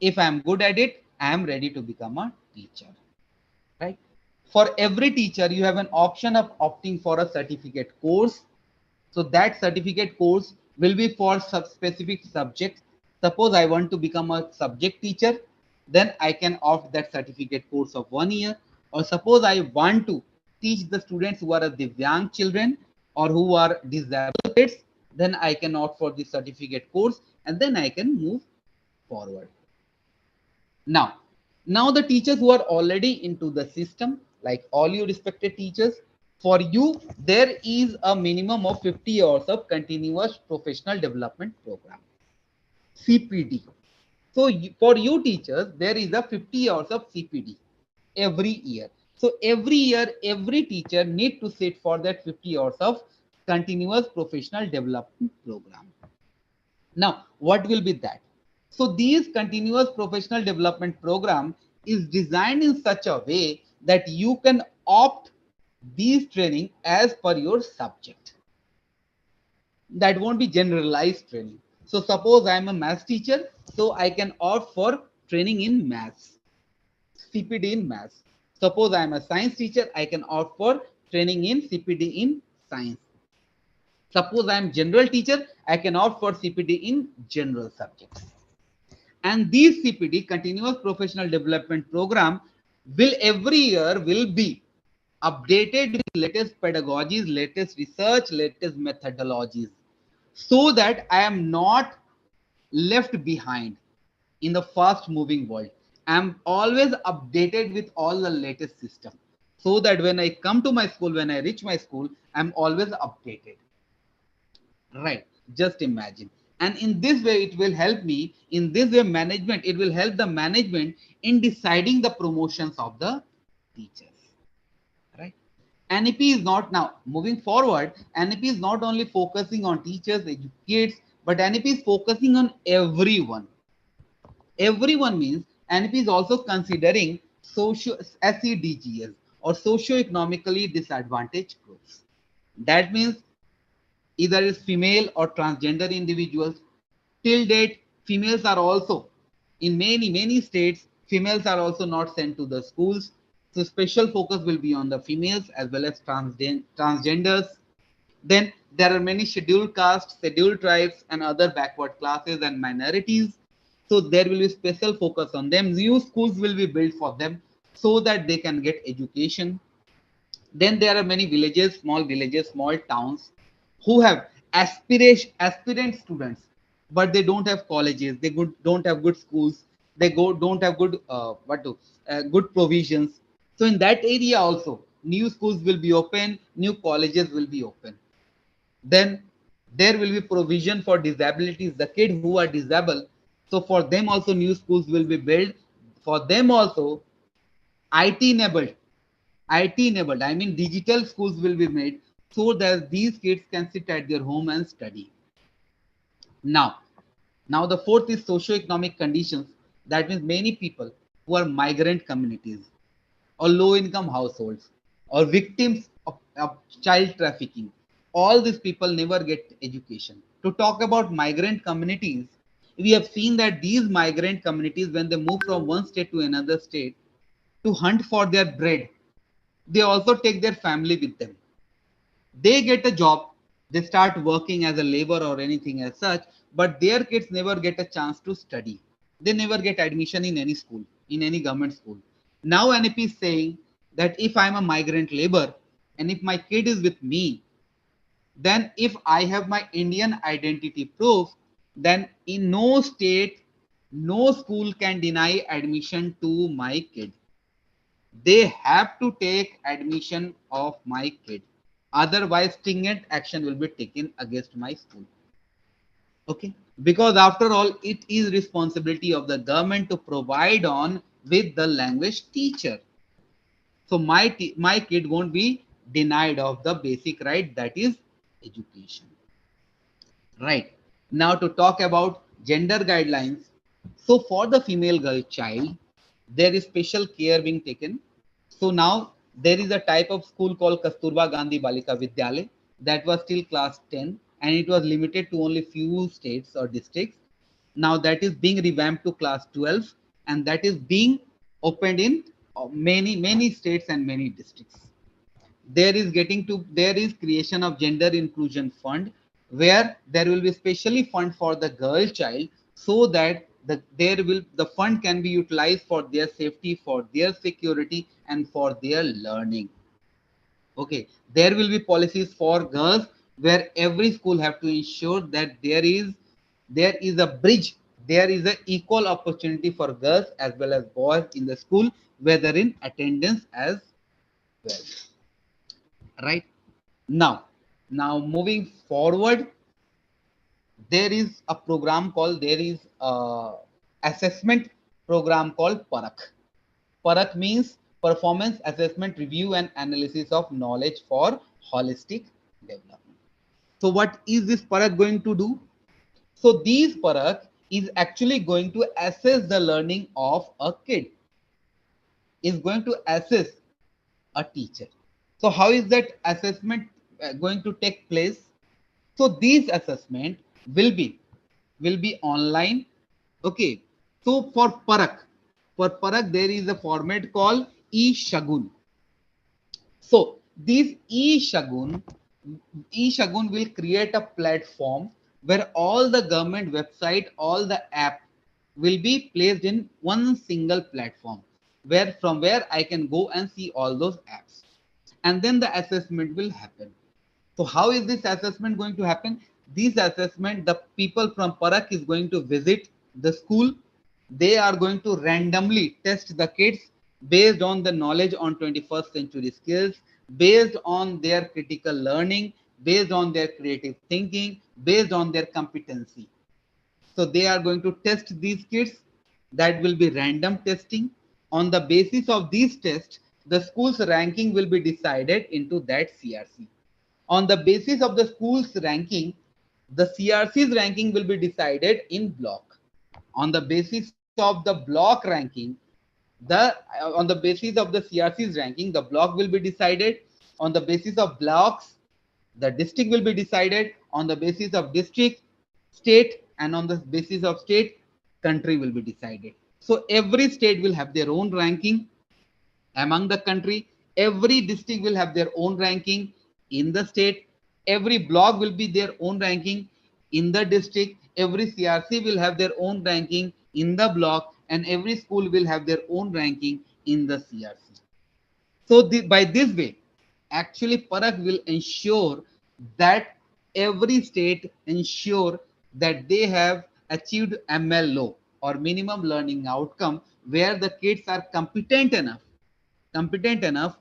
If I am good at it, I am ready to become a teacher, right? For every teacher, you have an option of opting for a certificate course. So that certificate course will be for specific subjects. Suppose I want to become a subject teacher, then I can opt that certificate course of 1 year. Or suppose I want to teach the students who are Divyang children or who are disabled kids, then I can opt for the certificate course and then I can move forward. Now the teachers who are already into the system, like all you respected teachers, for you, there is a minimum of 50 hours of continuous professional development program, CPD. So for you teachers, there is a 50 hours of CPD every year. So every year, every teacher need to sit for that 50 hours of continuous professional development program. Now, what will be that? So these continuous professional development program is designed in such a way that you can opt these training as per your subject. That won't be generalized training. So suppose I am a math teacher, so I can opt for training in maths, CPD in maths. Suppose I am a science teacher, I can opt for training in CPD in science. Suppose I am general teacher, I can opt for CPD in general subjects. And these CPD, continuous professional development program, will every year will be updated with latest pedagogies, latest research, latest methodologies, so that I am not left behind in the fast moving world. I am always updated with all the latest system, so that when I come to my school, when I reach my school, I'm always updated. Right, just imagine. And in this way, it will help me. In this way, management, it will help the management in deciding the promotions of the teachers. Right. NEP is not now moving forward. NEP is not only focusing on teachers, kids, but NEP is focusing on everyone. Everyone means NEP is also considering socio SEDGs or socio-economically disadvantaged groups. That means either is female or transgender individuals. Till date, females are also in many states, females are also not sent to the schools. So special focus will be on the females as well as transgenders. Then there are many scheduled castes, scheduled tribes, and other backward classes and minorities. So there will be special focus on them. New schools will be built for them so that they can get education. Then there are many villages, small towns who have aspirant students, but they don't have colleges. They don't have good schools. They don't have good good provisions. So in that area also, new schools will be open, new colleges will be open. Then there will be provision for disabilities, the kid who are disabled. So for them also, new schools will be built. For them also, IT enabled I mean digital schools will be made so that these kids can sit at their home and study. Now the fourth is socio-economic conditions. That means many people who are migrant communities or low income households or victims of child trafficking, all these people never get education. To talk about migrant communities, we have seen that these migrant communities, when they move from one state to another state to hunt for their bread, they also take their family with them. They get a job, they start working as a labor or anything as such, but their kids never get a chance to study. They never get admission in any school, in any government school. Now NEP is saying that if I'm a migrant labor and if my kid is with me, then if I have my Indian identity proof, then in no state, no school can deny admission to my kid. They have to take admission of my kid. Otherwise, stringent action will be taken against my school. Okay. because after all, it is responsibility of the government to provide on with the language teacher. So my kid won't be denied of the basic right, that is education. Right. Now to talk about gender guidelines. So for the female girl child, there is special care being taken. So now there is a type of school called Kasturba Gandhi Balika Vidyalaya that was till class 10 and it was limited to only few states or districts. Now that is being revamped to class 12 and that is being opened in many states and many districts. There is creation of gender inclusion fund where there will be specially fund for the girl child so that the fund can be utilized for their safety, for their security and for their learning. Okay, there will be policies for girls where every school have to ensure that there is a bridge, there is an equal opportunity for girls as well as boys in the school, whether in attendance as well. Right. Now moving forward, there is a program called, there is a assessment program called Parak. Parak means performance assessment review and analysis of knowledge for holistic development. So what is this Parak going to do? So these Parak is actually going to assess the learning of a kid, is going to assess a teacher. So how is that assessment going to take place? So these assessment will be online. Okay. So for Parak there is a format called e-Shagun. So these e-Shagun will create a platform where all the government website, all the app will be placed in one single platform where from where I can go and see all those apps. And then the assessment will happen. So how is this assessment going to happen? This assessment, the people from Parak is going to visit the school. They are going to randomly test the kids based on the knowledge on 21st century skills, based on their critical learning, based on their creative thinking, based on their competency. So they are going to test these kids. That will be random testing. On the basis of these tests, the school's ranking will be decided into that CRC. On the basis of the school's ranking, the CRC's ranking will be decided in block. On the basis of the block ranking, on the basis of the CRC's ranking, the block will be decided. On the basis of blocks, the district will be decided. On the basis of district, state, and on the basis of state, country will be decided. So every state will have their own ranking among the country. Every district will have their own ranking in the state. Every block will be their own ranking in the district. Every CRC will have their own ranking in the block, and every school will have their own ranking in the CRC. So by this way, actually Parak will ensure that every state ensure that they have achieved MLO or minimum learning outcome, where the kids are competent enough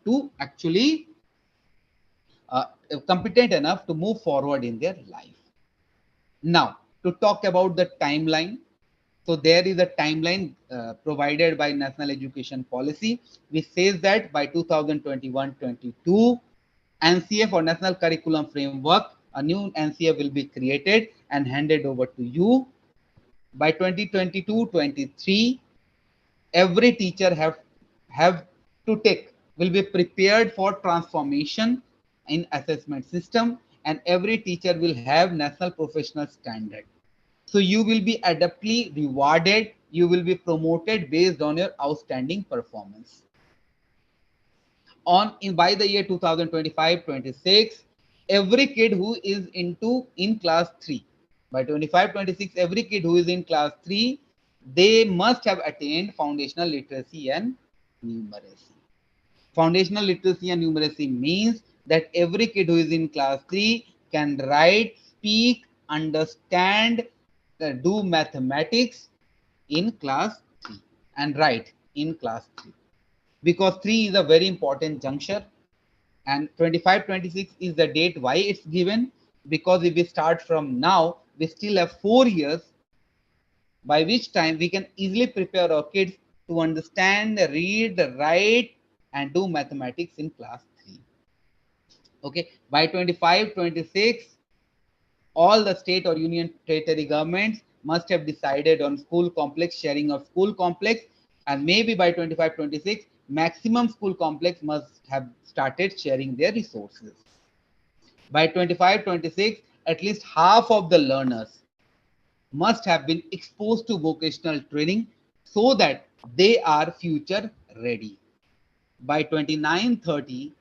to actually uh, competent enough to move forward in their life. Now to talk about the timeline. So there is a timeline provided by National Education Policy, which says that by 2021-22, NCF or National Curriculum Framework, a new NCF will be created and handed over to you. By 2022-23, every teacher have to take, will be prepared for transformation in assessment system, and every teacher will have national professional standard. So you will be adeptly rewarded, you will be promoted based on your outstanding performance. By the year 2025-26, every kid who is in class 3, by 25-26, every kid who is in class 3, they must have attained foundational literacy and numeracy. Foundational literacy and numeracy means that every kid who is in class 3 can write, speak, understand, do mathematics in class 3 and write in class 3, because 3 is a very important juncture, and 25-26 is the date why it's given, because if we start from now, we still have 4 years, by which time we can easily prepare our kids to understand, read, write, and do mathematics in class 3. Okay, by 25, 26, all the state or union territory governments must have decided on school complex, sharing of school complex, and maybe by 25, 26, maximum school complex must have started sharing their resources. By 25, 26, at least half of the learners must have been exposed to vocational training so that they are future ready. By 29, 30,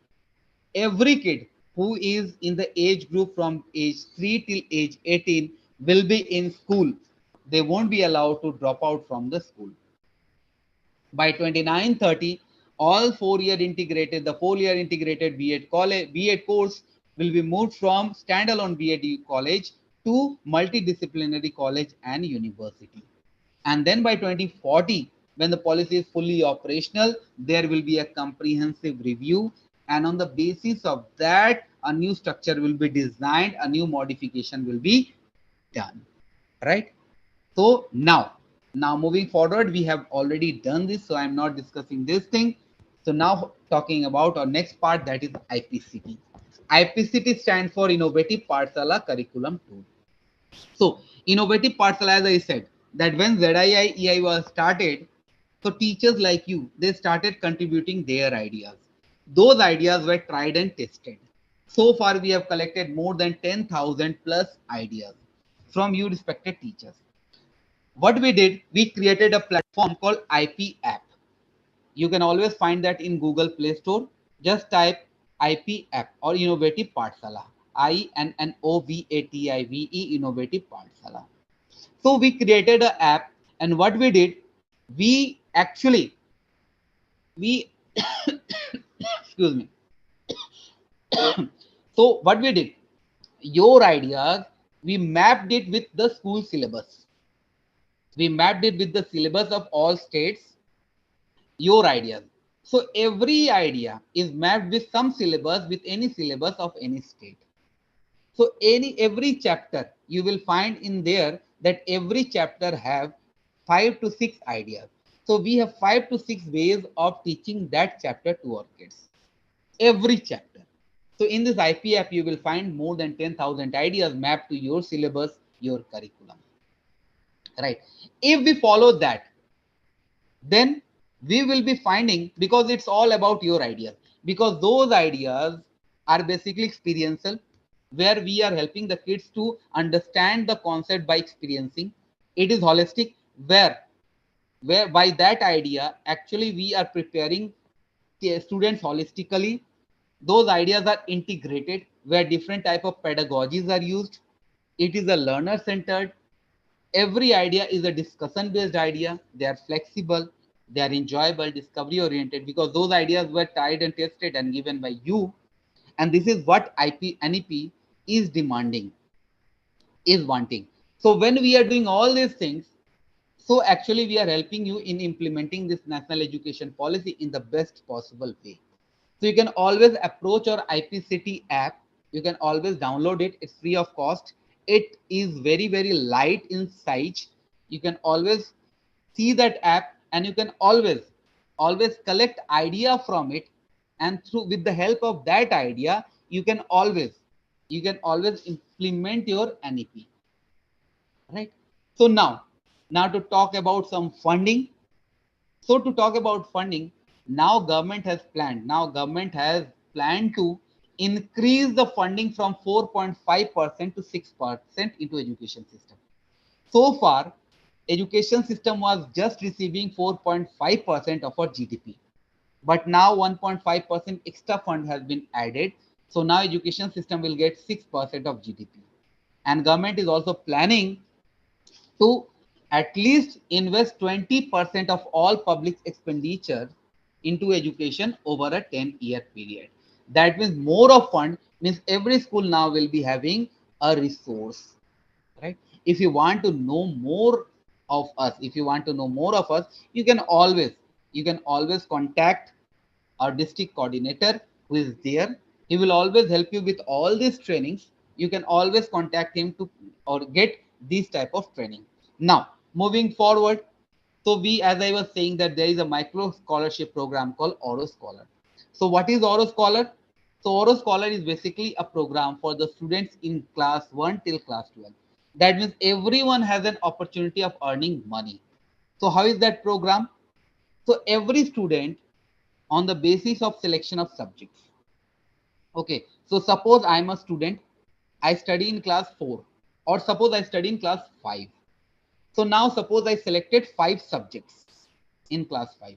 every kid who is in the age group from age 3 till age 18 will be in school. They won't be allowed to drop out from the school. By 29, 30, all 4-year integrated, the 4-year integrated B.Ed college, B.Ed course will be moved from standalone B.Ed college to multidisciplinary college and university. And then by 2040, when the policy is fully operational, there will be a comprehensive review. And on the basis of that, a new structure will be designed, a new modification will be done. Right? So now moving forward, we have already done this, so I'm not discussing this thing. So now talking about our next part, that is IPCT. IPCT stands for Innovative Pathshala Curriculum Tool. So Innovative Pathshala, as I said, that when ZII was started, so teachers like you, they started contributing their ideas. Those ideas were tried and tested. So far, we have collected more than 10,000 plus ideas from you respected teachers. What we did, we created a platform called IP app. You can always find that in Google Play Store. Just type IP app or Innovative Pathshala. INNOVATIVE Innovative Pathshala. So we created an app, and what we did, we actually excuse me. So what we did, your ideas, we mapped it with the school syllabus. We mapped it with the syllabus of all states, your ideas. So every idea is mapped with some syllabus, with any syllabus of any state. So every chapter you will find in there that every chapter have 5 to 6 ideas. So we have 5 to 6 ways of teaching that chapter to our kids. Every chapter. So in this IP app, you will find more than 10,000 ideas mapped to your syllabus, your curriculum. Right. If we follow that, then we will be finding, because it's all about your ideas, because those ideas are basically experiential, where we are helping the kids to understand the concept by experiencing. It is holistic, where by that idea actually we are preparing the students holistically. Those ideas are integrated, where different type of pedagogies are used. It is a learner centered. Every idea is a discussion based idea. They are flexible, they are enjoyable, discovery oriented, because those ideas were tried and tested and given by you. And this is what NEP is demanding, is wanting. So when we are doing all these things, so actually we are helping you in implementing this national education policy in the best possible way. So you can always approach our IPCT app. You can always download it. It's free of cost. It is very, very light in size. You can always see that app, and you can always collect idea from it. And through, with the help of that idea, you can always implement your NEP. Right. So now to talk about some funding. So to talk about funding, now government has planned to increase the funding from 4.5% to 6% into education system. So far, education system was just receiving 4.5% of our GDP. But now 1.5% extra fund has been added. So now education system will get 6% of GDP. And government is also planning to at least invest 20% of all public expenditure into education over a 10-year period. That means more of fund means every school now will be having a resource, right? If you want to know more of us, you can always contact our district coordinator who is there. He will always help you with all these trainings. You can always contact him to or get these type of training. Now, moving forward, so we, as I was saying, that there is a micro scholarship program called Auro Scholar. So what is Auro Scholar? So Auro Scholar is basically a program for the students in class 1 till class 12. That means everyone has an opportunity of earning money. So how is that program? So every student, on the basis of selection of subjects. Okay, so suppose I'm a student, I study in class 4, or suppose I study in class 5. So now suppose I selected 5 subjects in class 5.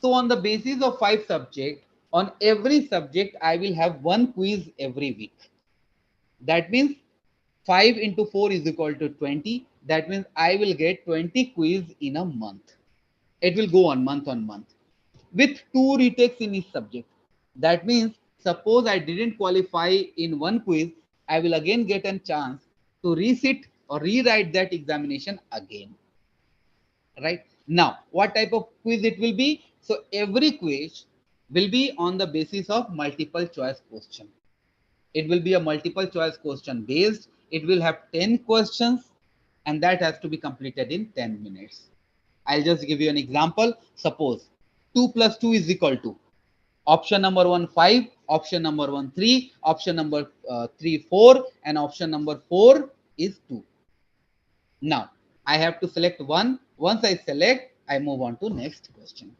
So on the basis of 5 subjects, on every subject, I will have one quiz every week. That means 5 into 4 is equal to 20. That means I will get 20 quiz in a month. It will go on month with 2 retakes in each subject. That means suppose I didn't qualify in one quiz, I will again get a chance to resit or rewrite that examination again. Right now, what type of quiz it will be? So every quiz will be on the basis of multiple choice question. It will be a multiple choice question based. It will have 10 questions, and that has to be completed in 10 minutes. I'll just give you an example. Suppose 2 plus 2 is equal to option number 1 5, option number 1 3, option number 3 4, and option number 4 is 2. Now I have to select one. Once I select, I move on to next question.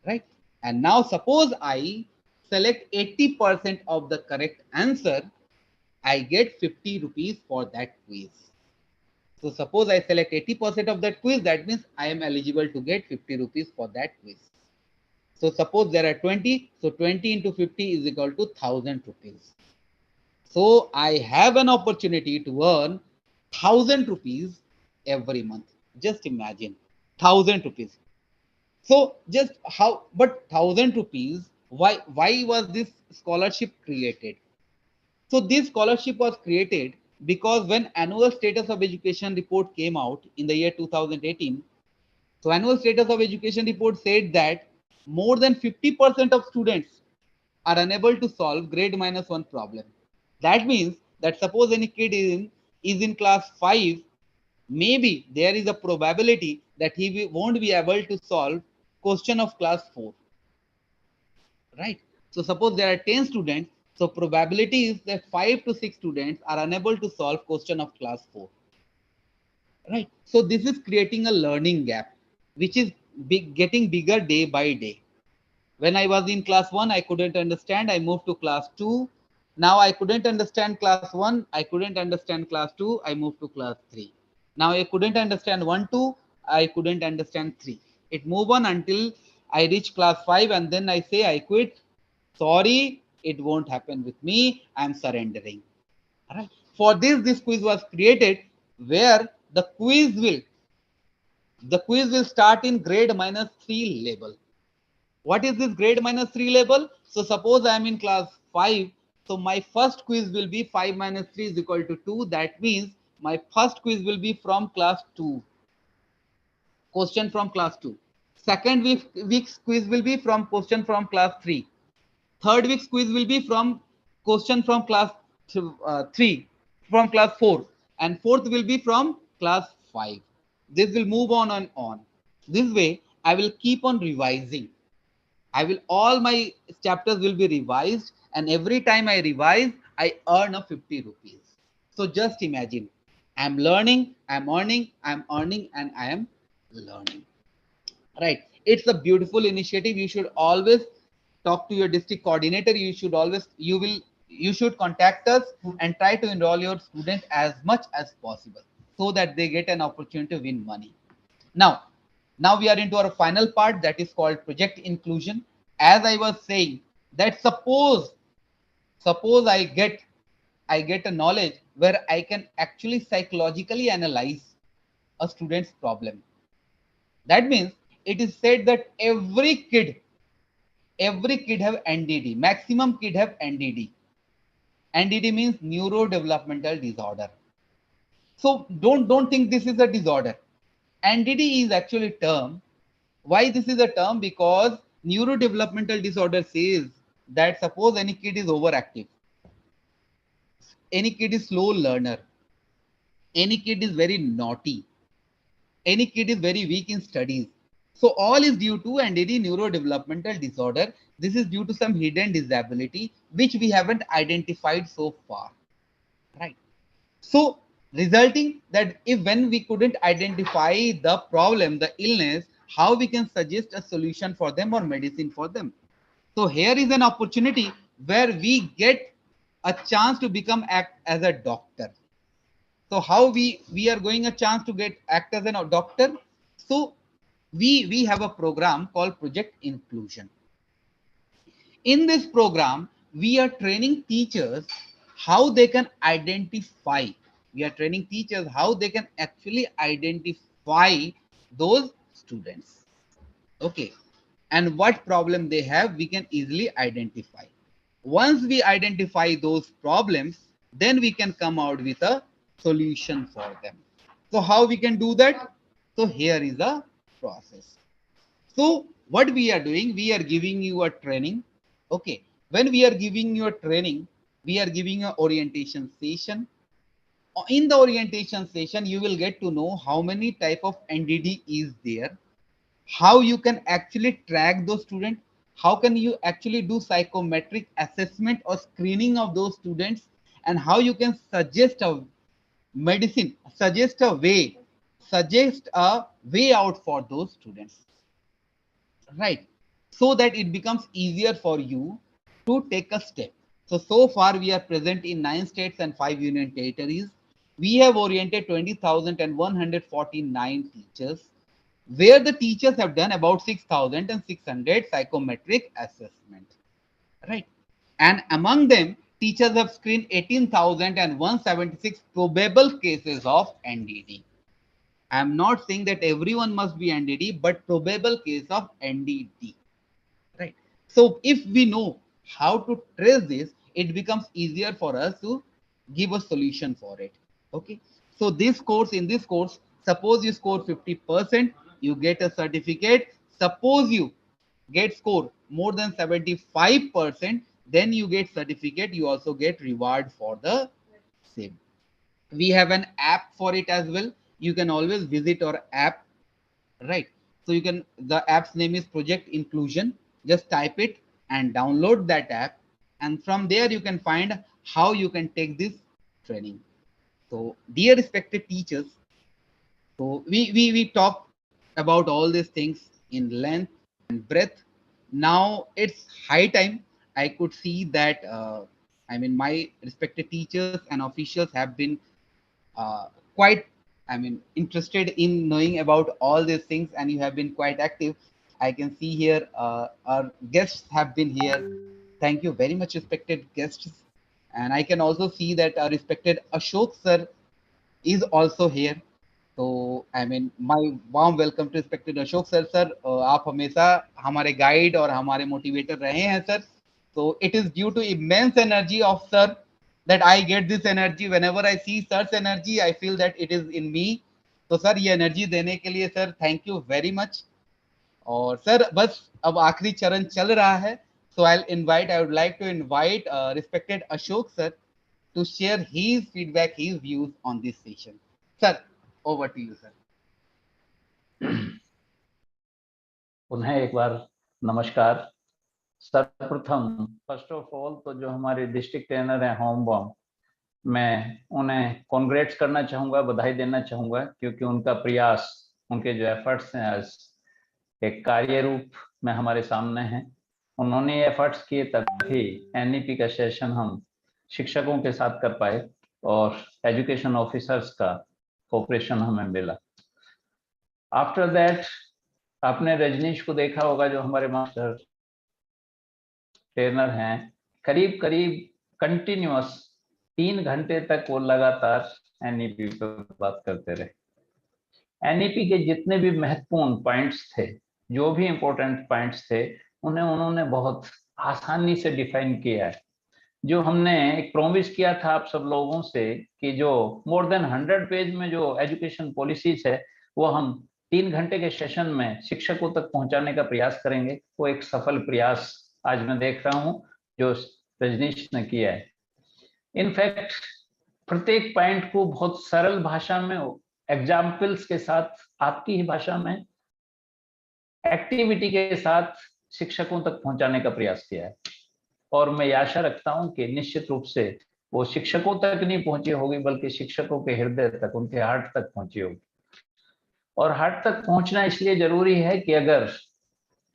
Right? And now suppose I select 80% of the correct answer, I get 50 rupees for that quiz. So suppose I select 80% of that quiz, that means I am eligible to get 50 rupees for that quiz. So suppose there are 20, so 20 into 50 is equal to 1000 rupees. So I have an opportunity to earn 1000 rupees every month. Just imagine 1000 rupees. So just how, but 1000 rupees, why was this scholarship created? So this scholarship was created because when annual status of education report came out in the year 2018, so annual status of education report said that more than 50% of students are unable to solve grade -1 problem. That means that suppose any kid is in class 5, maybe there is a probability that he won't be able to solve question of class 4. Right? So suppose there are 10 students, so probability is that 5 to 6 students are unable to solve question of class 4. Right? So this is creating a learning gap, which is getting bigger day by day. When I was in class 1, I couldn't understand. I moved to class 2. Now I couldn't understand class 1. I couldn't understand class 2. I moved to class 3. Now I couldn't understand 1, 2. I couldn't understand 3. It moved on until I reach class 5, and then I say I quit. Sorry, it won't happen with me. I'm surrendering. All right. For this quiz was created where the quiz will start in grade -3 level. What is this grade -3 level? So suppose I am in class 5. So my first quiz will be 5 minus 3 is equal to 2. That means my first quiz will be from class 2. Question from class 2. Second week's quiz will be from question from class 3. Third week's quiz will be from question from class 3, from class 4. And fourth will be from class 5. This will move on and on. This way, I will keep on revising. All my chapters will be revised, and every time I revise, I earn a 50 rupees. So just imagine, I'm learning, I'm earning, I'm earning, and I am learning. Right? It's a beautiful initiative. You should always talk to your district coordinator. You should contact us and try to enroll your students as much as possible so that they get an opportunity to win money. Now we are into our final part, that is called project inclusion. As I was saying, that suppose I get a knowledge where I can actually psychologically analyze a student's problem. That means it is said that every kid have NDD. Maximum kid have NDD. NDD means neurodevelopmental disorder. So don't think this is a disorder. NDD is actually a term. Why this is a term? Because neurodevelopmental disorder says that suppose any kid is overactive, any kid is slow learner, any kid is very naughty, any kid is very weak in studies. So all is due to NDD, neurodevelopmental disorder. This is due to some hidden disability which we haven't identified so far, right? So resulting that if when we couldn't identify the problem, the illness, how we can suggest a solution for them or medicine for them. So here is an opportunity where we get a chance to become act as a doctor. So how we are going a chance to get act as a doctor? So we have a program called Project Inclusion. In this program, we are training teachers how they can identify. We are training teachers how they can actually identify those students. Okay. And what problem they have, we can easily identify. Once we identify those problems, then we can come out with a solution for them. So how we can do that? So here is the process. So what we are doing, we are giving you a training. Okay. When we are giving you a training, we are giving an orientation session. In the orientation session, you will get to know how many type of NDD is there, how you can actually track those students, how can you actually do psychometric assessment or screening of those students, and how you can suggest a medicine, suggest a way out for those students, right? So that it becomes easier for you to take a step. So far we are present in 9 states and 5 union territories. We have oriented 20,149 teachers, where the teachers have done about 6,600 psychometric assessment, right? And among them, teachers have screened 18,176 probable cases of NDD. I am not saying that everyone must be NDD, but probable case of NDD, right? So if we know how to trace this, it becomes easier for us to give a solution for it. Okay. So this course, in this course, suppose you score 50%, you get a certificate. Suppose you get score more than 75%, then you get certificate. You also get reward for the same. We have an app for it as well. You can always visit our app, right? So you can, the app's name is Project Inclusion. Just type it and download that app, and from there you can find how you can take this training. So dear respected teachers, so we talked about all these things in length and breadth. Now it's high time. I could see that I mean, my respected teachers and officials have been quite, I mean, interested in knowing about all these things, and you have been quite active. I can see here our guests have been here. Thank you very much, respected guests. And I can also see that our respected Ashok sir is also here. तो I mean my warm welcome to respected Ashok sir. Sir आप हमेशा हमारे guide और हमारे motivator रहे हैं sir. So it is due to immense energy of sir that I get this energy. Whenever I see sir's energy, I feel that it is in me. तो sir ये energy देने के लिए sir thank you very much. और sir बस अब आखिरी चरण चल रहा है. So I would like to invite respected Ashok sir to share his feedback, his views on this session. Sir, over to you, sir. पुनः एक बार नमस्कार. सर्वप्रथम फर्स्ट ऑफ ऑल तो जो हमारे डिस्ट्रिक्ट ट्रेनर हैं होम बॉम, मैं उन्हें कॉन्ग्रेट्स करना चाहूँगा, बधाई देना चाहूँगा, क्योंकि उनका प्रयास, उनके जो एफर्ट्स हैं आज एक कार्य रूप में हमारे सामने हैं. उन्होंने एफर्ट्स किए तभी एनईपी का सेशन हम शिक्षकों के साथ कर पाए और एजुकेशन ऑफिसर्स का कोऑपरेशन हमें मिला. आफ्टर दैट आपने रजनीश को देखा होगा, जो हमारे मास्टर ट्रेनर हैं, करीब करीब कंटिन्यूअस 3 घंटे तक वो लगातार एनईपी पर बात करते रहे. एनईपी के जितने भी महत्वपूर्ण पॉइंट्स थे, जो भी इंपॉर्टेंट पॉइंट्स थे, उन्हें उन्होंने बहुत आसानी से डिफाइन किया है. जो हमने एक प्रॉमिस किया था आप सब लोगों से कि जो मोर देन 100 पेज में जो एजुकेशन पॉलिसीज है, वो हम 3 घंटे के सेशन में शिक्षकों तक पहुंचाने का प्रयास करेंगे. वो एक सफल प्रयास आज मैं देख रहा हूं जो रजनीश ने किया है. इनफैक्ट प्रत्येक पॉइंट को बहुत सरल भाषा में, एग्जाम्पल्स के साथ, आपकी ही भाषा में, एक्टिविटी के साथ शिक्षकों तक पहुंचाने का प्रयास किया है। और मैं आशा रखता हूं कि निश्चित रूप से वो शिक्षकों तक नहीं पहुंची होगी, बल्कि शिक्षकों के हृदय तक, उनके हार्ट तक पहुंची होगी। और हार्ट तक पहुंचना इसलिए जरूरी है कि अगर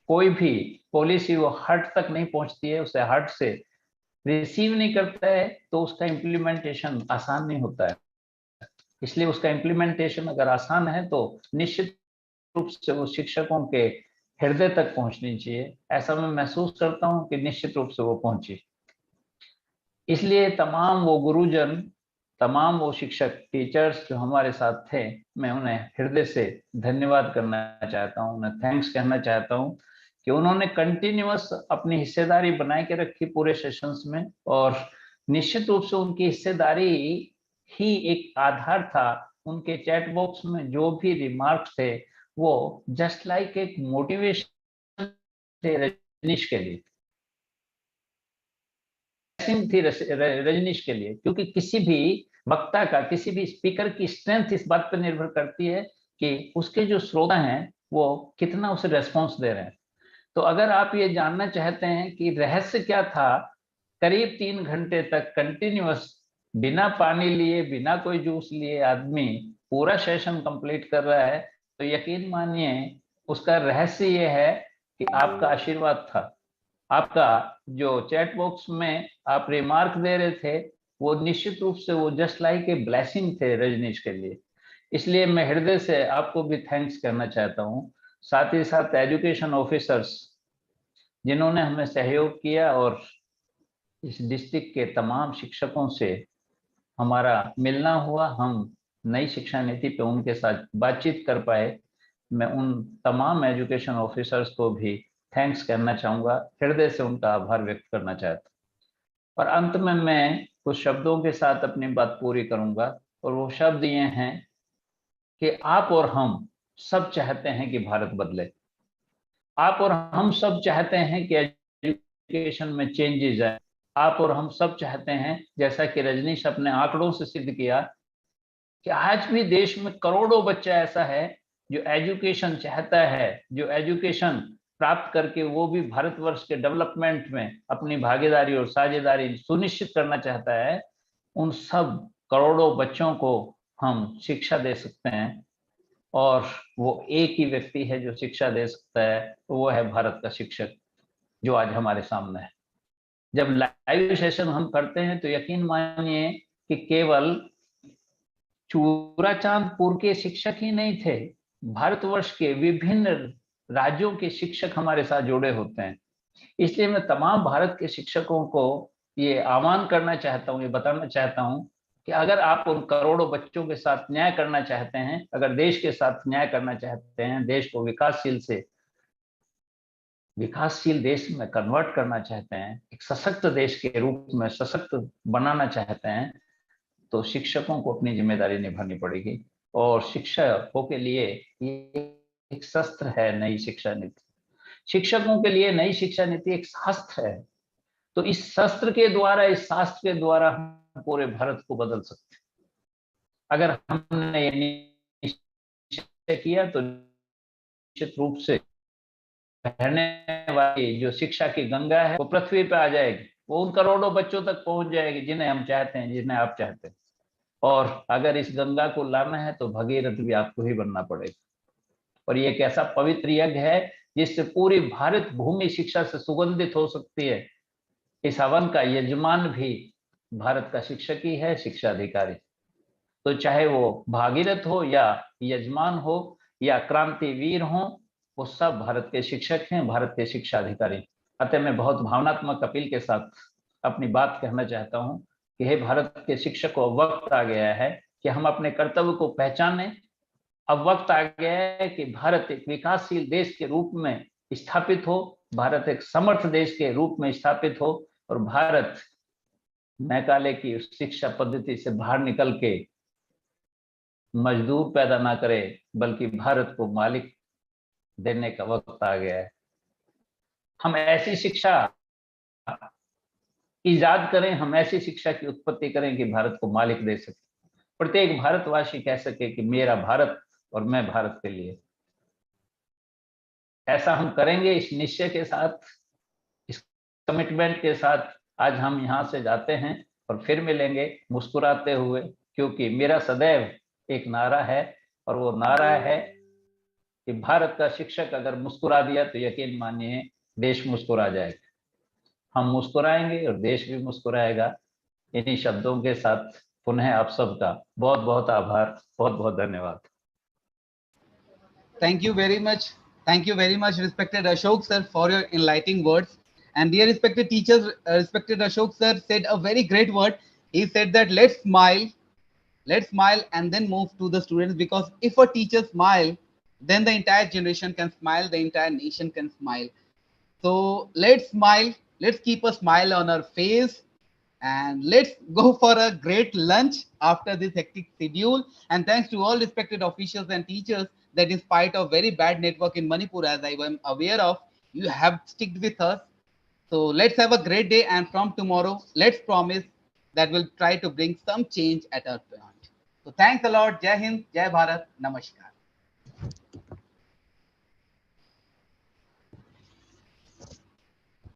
कोई भी पॉलिसी वो हार्ट तक नहीं पहुंचती है, उसे हार्ट से रिसीव नहीं करता है, तो उसका इम्प्लीमेंटेशन आसान नहीं होता है। इसलिए उसका इम्प्लीमेंटेशन अगर आसान है तो निश्चित रूप से वो शिक्षकों के हृदय तक पहुंचनी चाहिए। ऐसा मैं महसूस करता हूं कि निश्चित रूप से वो पहुंची। इसलिए तमाम वो गुरुजन, तमाम वो शिक्षक, टीचर्स जो हमारे साथ थे, मैं उन्हें हृदय से धन्यवाद करना चाहता हूं, उन्हें थैंक्स कहना चाहता हूं कि उन्होंने कंटिन्यूअस अपनी हिस्सेदारी बनाए के रखी पूरे सेशंस में। और निश्चित रूप से उनकी हिस्सेदारी ही एक आधार था। उनके चैट बॉक्स में जो भी रिमार्क्स थे वो जस्ट लाइक एक मोटिवेशन थे रजनीश के लिए, थी रजनीश के लिए। क्योंकि किसी भी वक्ता का, किसी भी स्पीकर की स्ट्रेंथ इस बात पर निर्भर करती है कि उसके जो श्रोता हैं वो कितना उसे रेस्पॉन्स दे रहे हैं। तो अगर आप ये जानना चाहते हैं कि रहस्य क्या था, करीब 3 घंटे तक कंटिन्यूअस बिना पानी लिए, बिना कोई जूस लिए आदमी पूरा सेशन कंप्लीट कर रहा है, तो यकीन मानिए उसका रहस्य ये है कि आपका आशीर्वाद था। आपका जो चैट बॉक्स में आप रिमार्क दे रहे थे वो निश्चित रूप से वो जस्ट लाइक ए ब्लेसिंग थे रजनीश के लिए। इसलिए मैं हृदय से आपको भी थैंक्स करना चाहता हूँ। साथ ही साथ एजुकेशन ऑफिसर्स जिन्होंने हमें सहयोग किया, और इस डिस्ट्रिक्ट के तमाम शिक्षकों से हमारा मिलना हुआ, हम नई शिक्षा नीति पे उनके साथ बातचीत कर पाए। मैं उन तमाम एजुकेशन ऑफिसर्स को भी थैंक्स करना चाहूँगा, हृदय से उनका आभार व्यक्त करना चाहता हूँ। और अंत में मैं कुछ शब्दों के साथ अपनी बात पूरी करूँगा, और वो शब्द ये हैं कि आप और हम सब चाहते हैं कि भारत बदले। आप और हम सब चाहते हैं कि एजुकेशन में चेंजेस आए। आप और हम सब चाहते हैं, जैसा कि रजनीश अपने आंकड़ों से सिद्ध किया, कि आज भी देश में करोड़ों बच्चा ऐसा है जो एजुकेशन चाहता है, जो एजुकेशन प्राप्त करके वो भी भारतवर्ष के डेवलपमेंट में अपनी भागीदारी और साझेदारी सुनिश्चित करना चाहता है। उन सब करोड़ों बच्चों को हम शिक्षा दे सकते हैं, और वो एक ही व्यक्ति है जो शिक्षा दे सकता है, वो है भारत का शिक्षक जो आज हमारे सामने है। जब लाइव सेशन हम करते हैं तो यकीन मानिए कि केवल चूराचांदपुर के शिक्षक ही नहीं थे, भारतवर्ष के विभिन्न राज्यों के शिक्षक हमारे साथ जुड़े होते हैं। इसलिए मैं तमाम भारत के शिक्षकों को ये आह्वान करना चाहता हूँ, ये बताना चाहता हूँ कि अगर आप उन करोड़ों बच्चों के साथ न्याय करना चाहते हैं, अगर देश के साथ न्याय करना चाहते हैं, देश को विकासशील से विकासशील देश में कन्वर्ट करना चाहते हैं, एक सशक्त देश के रूप में सशक्त बनाना चाहते हैं, तो शिक्षकों को अपनी जिम्मेदारी निभानी पड़ेगी। और शिक्षकों के लिए ये एक शस्त्र है नई शिक्षा नीति। शिक्षकों के लिए नई शिक्षा नीति एक शास्त्र है। तो इस शस्त्र के द्वारा, इस शास्त्र के द्वारा हम पूरे भारत को बदल सकते हैं। अगर हमने ये निश्चय किया तो निश्चित रूप से बहने वाली जो शिक्षा की गंगा है वो पृथ्वी पे आ जाएगी, वो उन करोड़ों बच्चों तक पहुंच जाएगी जिन्हें हम चाहते हैं, जिन्हें आप चाहते हैं। और अगर इस गंगा को लाना है तो भगीरथ भी आपको ही बनना पड़ेगा। और ये एक ऐसा पवित्र यज्ञ है जिससे पूरी भारत भूमि शिक्षा से सुगंधित हो सकती है। इस हवन का यजमान भी भारत का शिक्षक ही है, शिक्षा अधिकारी। तो चाहे वो भागीरथ हो या यजमान हो या क्रांतिवीर हो, वो सब भारत के शिक्षक हैं, भारत के शिक्षा अधिकारी। अतः मैं बहुत भावनात्मक अपील के साथ अपनी बात कहना चाहता हूँ कि हे भारत के शिक्षकों, वक्त आ गया है कि हम अपने कर्तव्य को पहचानें। अब वक्त आ गया है कि भारत एक विकासशील देश के रूप में स्थापित हो, भारत एक समर्थ देश के रूप में स्थापित हो, और भारत मैकाले की शिक्षा पद्धति से बाहर निकल के मजदूर पैदा ना करे, बल्कि भारत को मालिक देने का वक्त आ गया है। हम ऐसी शिक्षा इजाद करें, हम ऐसी शिक्षा की उत्पत्ति करें कि भारत को मालिक दे सके, प्रत्येक भारतवासी कह सके कि मेरा भारत और मैं भारत के लिए। ऐसा हम करेंगे इस निश्चय के साथ, इस कमिटमेंट के साथ। आज हम यहाँ से जाते हैं और फिर मिलेंगे मुस्कुराते हुए, क्योंकि मेरा सदैव एक नारा है, और वो नारा है कि भारत का शिक्षक अगर मुस्कुरा दिया तो यकीन मानिए देश मुस्कुरा जाएगा। हम मुस्कुराएंगे और देश भी मुस्कुराएगा। इन्हीं शब्दों के साथ पुनः आप सबका बहुत बहुत आभार, बहुत बहुत धन्यवाद। Thank you very much. Thank you very much, respected Ashok sir, for your enlightening words. And dear respected teachers, respected Ashok sir said a very great word. He said that let's smile and then move to the students, because if a teacher smile, then the entire generation can smile, the entire nation can smile. So let's smile, let's keep a smile on our face, and let's go for a great lunch after this hectic schedule. And thanks to all respected officials and teachers that in spite of very bad network in Manipur, as I am aware of, you have sticked with us. So let's have a great day, and from tomorrow, let's promise that we'll try to bring some change at our point. So thanks a lot. Jai Hind, Jai Bharat, Namaskar.